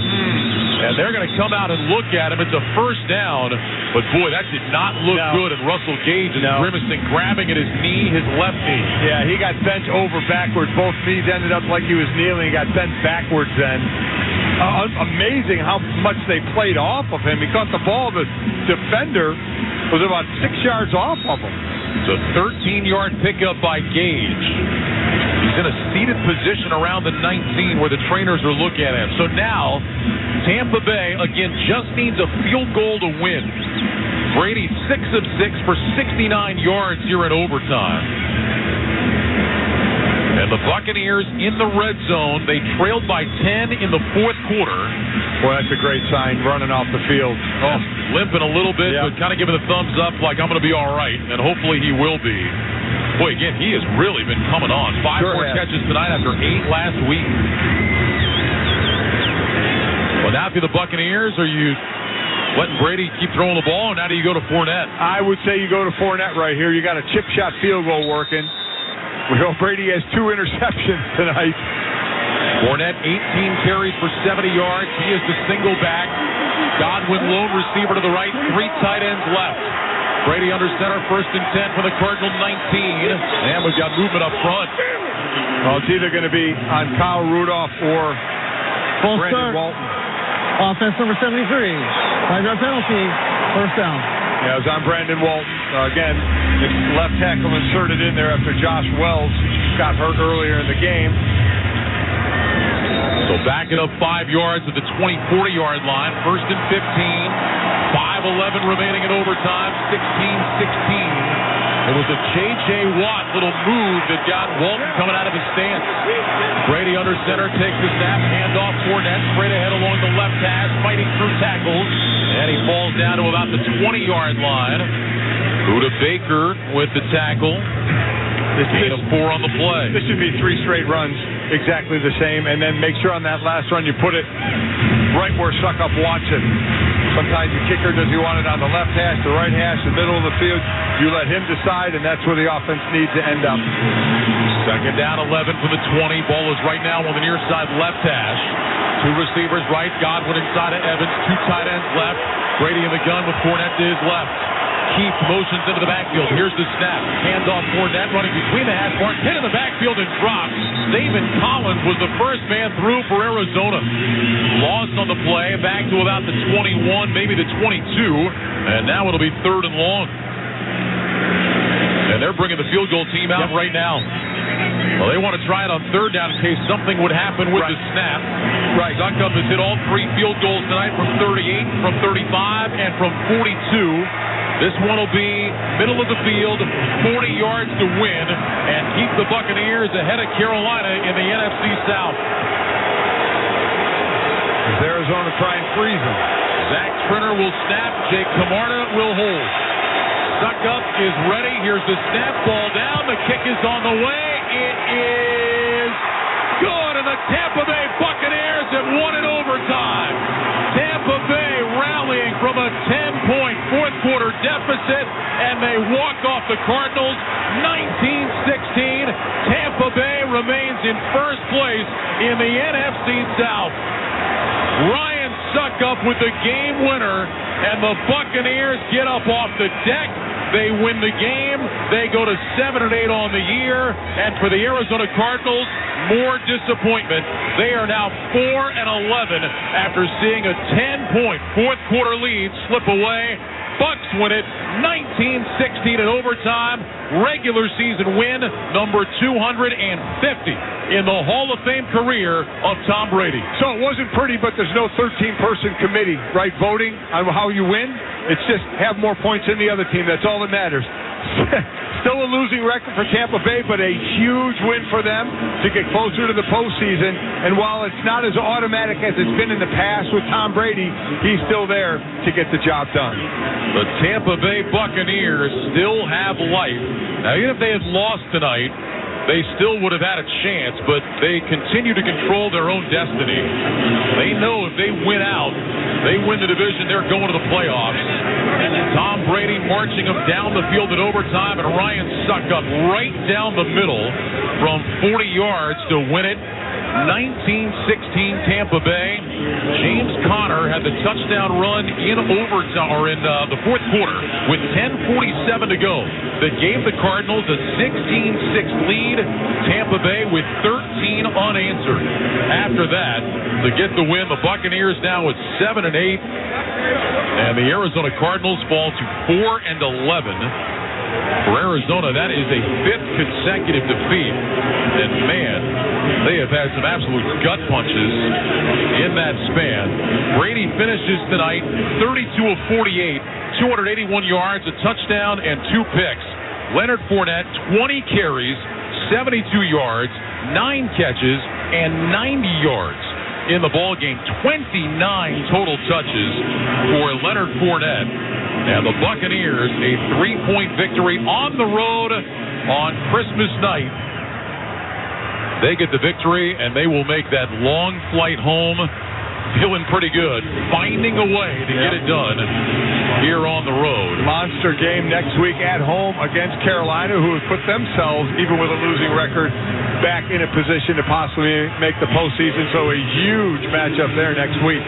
And they're going to come out and look at him. It's a 1st down. But, boy, that did not look good. And Russell Gage is grimacing, grabbing at his knee, his left knee. Yeah, he got bent over backwards. Both knees ended up like he was kneeling. He got bent backwards then. Amazing how much they played off of him. He caught the ball. The defender was about 6 yards off of him. It's a 13-yard pickup by Gage. He's in a seated position around the 19 where the trainers are looking at him. So now, Tampa Bay, again, just needs a field goal to win. Brady 6 of 6 for 69 yards here in overtime. And the Buccaneers in the red zone. They trailed by 10 in the 4th quarter. Boy, that's a great sign, running off the field. Oh, limping a little bit, but kind of giving a thumbs up like, I'm going to be all right. And hopefully he will be. Boy, again, he has really been coming on. 5 more catches tonight after 8 last week. Well, now if you're the Buccaneers, are you letting Brady keep throwing the ball, or now do you go to Fournette? I would say you go to Fournette right here. You got a chip shot field goal working. We hope Brady has 2 interceptions tonight. Fournette, 18 carries for 70 yards. He is the single back. Godwin, lone receiver to the right. 3 tight ends left. Brady under center, 1st and 10 for the Cardinal 19. And we've got movement up front. Well, it's either going to be on Kyle Rudolph or Brandon Walton. Offense number 73. 5-yard penalty. 1st down. Yeah, it was on Brandon Walton. Again, it's left tackle inserted in there after Josh Wells got hurt earlier in the game. So back it up 5 yards at the 20-40-yard line. 1st and 15. 5:11 remaining in overtime. 16-16. It was a J.J. Watt little move that got Walton coming out of his stance. Brady under center takes the snap. Handoff Fournette straight ahead along the left hash, fighting through tackles. And he falls down to about the 20-yard line. Buda Baker with the tackle. Gain of 4 on the play. This should be 3 straight runs, exactly the same. And then make sure on that last run you put it right where Suckup wants it. Sometimes the kicker, does he want it on the left hash, the right hash, the middle of the field? You let him decide, and that's where the offense needs to end up. 2nd down, 11 from the 20. Ball is right now on the near side left hash. 2 receivers right. Godwin inside of Evans. 2 tight ends left. Brady in the gun with Fournette to his left. Keith motions into the backfield. Here's the snap. Handoff Fournette running between the hash marks. Hit in the backfield and drops. David Collins was the first man through for Arizona. Lost on the play. Back to about the 21, maybe the 22. And now it'll be 3rd and long. And they're bringing the field goal team out right now. Well, they want to try it on 3rd down in case something would happen with the snap. Right. Suckup has hit all 3 field goals tonight from 38, from 35, and from 42. This one will be middle of the field, 40 yards to win, and keep the Buccaneers ahead of Carolina in the NFC South. Is Arizona trying to freeze them? Zach Trinner will snap. Jake Camarda will hold. Suckup is ready. Here's the snap. Ball down. The kick is on the way. It is good, and the Tampa Bay Buccaneers have won in overtime. Tampa Bay rallying from a 10-point 4th quarter deficit, and they walk off the Cardinals 19-16. Tampa Bay remains in 1st place in the NFC South. Ryan Suckup with the game winner, and the Buccaneers get up off the deck. They win the game. They go to 7-8 on the year. And for the Arizona Cardinals, more disappointment. They are now 4-11 after seeing a 10-point 4th quarter lead slip away Bucks win it 19-16 in overtime. Regular season win number 250 in the Hall of Fame career of Tom Brady. So it wasn't pretty, but there's no 13-person committee, right, voting on how you win. It's just have more points than the other team. That's all that matters. Still a losing record for Tampa Bay, but a huge win for them to get closer to the postseason. And while it's not as automatic as it's been in the past with Tom Brady, he's still there to get the job done. The Tampa Bay Buccaneers still have life. Now, even if they had lost tonight, they still would have had a chance, but they continue to control their own destiny. They know if they win out, they win the division, they're going to the playoffs. Tom Brady marching them down the field at overtime, and Ryan Suckup right down the middle from 40 yards to win it. 19-16 Tampa Bay. James Conner had the touchdown run in overtime, or in the fourth quarter with 10:47 to go that gave the Cardinals a 16-6 lead. Tampa Bay with 13 unanswered. After that, to get the win, the Buccaneers now at 7-8, and the Arizona Cardinals fall to 4-11. For Arizona, that is a fifth consecutive defeat. And man, they have had some absolute gut punches in that span. Brady finishes tonight 32 of 48, 281 yards, a touchdown, and 2 picks. Leonard Fournette, 20 carries, 72 yards, 9 catches, and 90 yards in the ballgame. 29 total touches for Leonard Fournette. And the Buccaneers, a 3-point victory on the road on Christmas night. They get the victory, and they will make that long flight home feeling pretty good, finding a way to get it done here on the road. Monster game next week at home against Carolina, who have put themselves, even with a losing record, back in a position to possibly make the postseason. So a huge matchup there next week.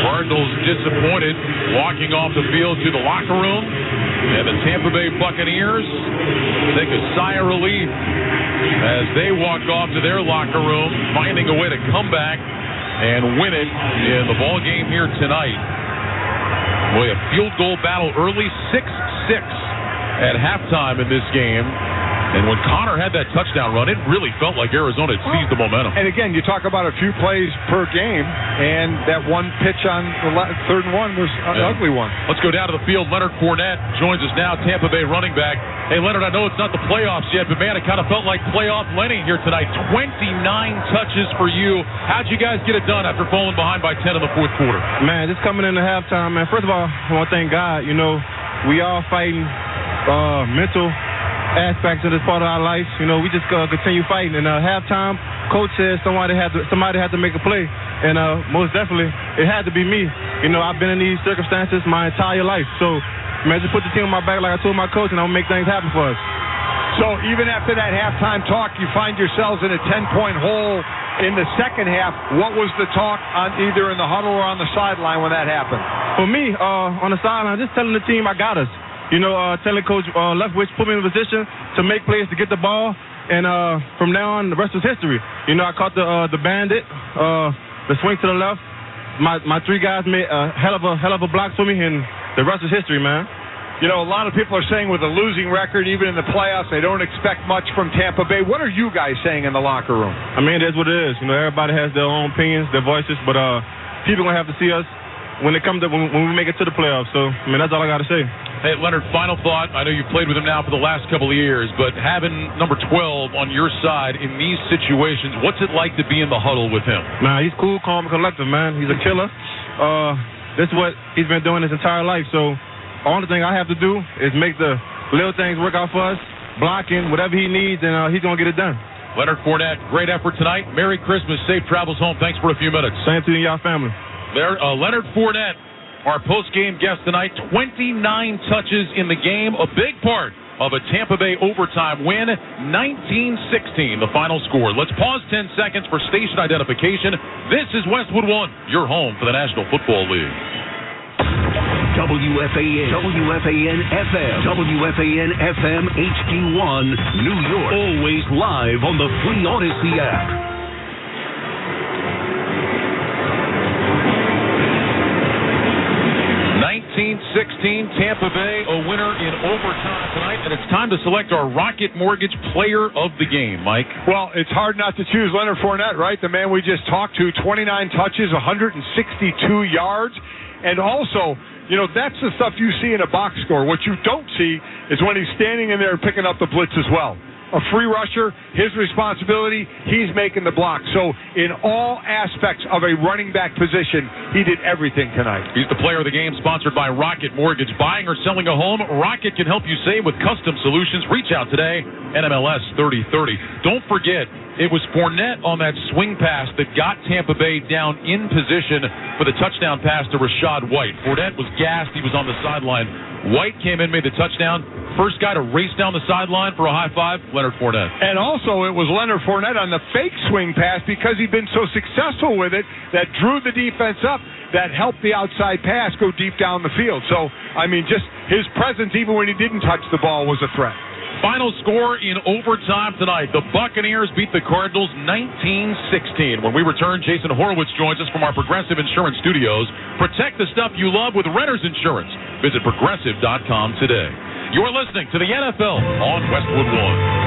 Cardinals disappointed, walking off the field to the locker room, and the Tampa Bay Buccaneers take a sigh of relief as they walk off to their locker room, finding a way to come back and win it in the ball game here tonight. Boy, a field goal battle early, 6-6 at halftime in this game. And when Conner had that touchdown run, it really felt like Arizona had seized the momentum. And again, you talk about a few plays per game, and that one pitch on the 3rd and 1 was an ugly one. Let's go down to the field. Leonard Fournette joins us now, Tampa Bay running back. Hey, Leonard, I know it's not the playoffs yet, but man, it kind of felt like playoff Lenny here tonight. 29 touches for you. How'd you guys get it done after falling behind by 10 in the fourth quarter? Man, just coming into halftime, man. First of all, I want to thank God. You know, we all fighting mental aspects of this part of our life. You know, we just continue fighting. And halftime, coach said somebody had to make a play, and most definitely it had to be me. You know, I've been in these circumstances my entire life, so man, just put the team on my back like I told my coach, and I'll make things happen for us. So even after that halftime talk, you find yourselves in a 10-point hole in the second half. What was the talk on either in the huddle or on the sideline when that happened? For me, on the sideline, just telling the team I got us. You know, telling Coach Leftwich put me in a position to make plays to get the ball, and from now on, the rest was history. You know, I caught the bandit, the swing to the left. My 3 guys made a hell of a block for me, and the rest is history, man. You know, a lot of people are saying with a losing record, even in the playoffs, they don't expect much from Tampa Bay. What are you guys saying in the locker room? I mean, it is what it is. You know, everybody has their own opinions, their voices, but people gonna have to see us when we make it to the playoffs. So, I mean, that's all I got to say. Hey, Leonard, final thought. I know you've played with him now for the last couple of years, but having number 12 on your side in these situations, what's it like to be in the huddle with him? Nah, he's cool, calm, and collective, man. He's a killer. This is what he's been doing his entire life. So, the only thing I have to do is make the little things work out for us, blocking, whatever he needs, and he's going to get it done. Leonard Fournette, great effort tonight. Merry Christmas. Safe travels home. Thanks for a few minutes. Same to you and y'all family. There, Leonard Fournette, our post-game guest tonight. 29 touches in the game, a big part of a Tampa Bay overtime win. 19-16, the final score. Let's pause 10 seconds for station identification. This is Westwood One, your home for the National Football League. WFAN, WFAN FM, WFAN FM HD1, New York. Always live on the Free Odyssey app. 19-16, Tampa Bay, a winner in overtime tonight, and it's time to select our Rocket Mortgage Player of the Game, Mike. Well, it's hard not to choose Leonard Fournette, right? The man we just talked to, 29 touches, 162 yards, and also, you know, that's the stuff you see in a box score. What you don't see is when he's standing in there and picking up the blitz as well. A free rusher, his responsibility, he's making the block. So in all aspects of a running back position, he did everything tonight. He's the player of the game, sponsored by Rocket Mortgage. Buying or selling a home, Rocket can help you save with custom solutions. Reach out today, NMLS 3030. Don't forget, it was Fournette on that swing pass that got Tampa Bay down in position for the touchdown pass to Rachaad White. Fournette was gassed. He was on the sideline. White came in, made the touchdown. First guy to race down the sideline for a high five, Leonard Fournette. And also it was Leonard Fournette on the fake swing pass because he'd been so successful with it that drew the defense up, that helped the outside pass go deep down the field. So, I mean, just his presence, even when he didn't touch the ball, was a threat. Final score in overtime tonight. The Buccaneers beat the Cardinals 19-16. When we return, Jason Horowitz joins us from our Progressive Insurance Studios. Protect the stuff you love with Renter's Insurance. Visit Progressive.com today. You're listening to the NFL on Westwood One.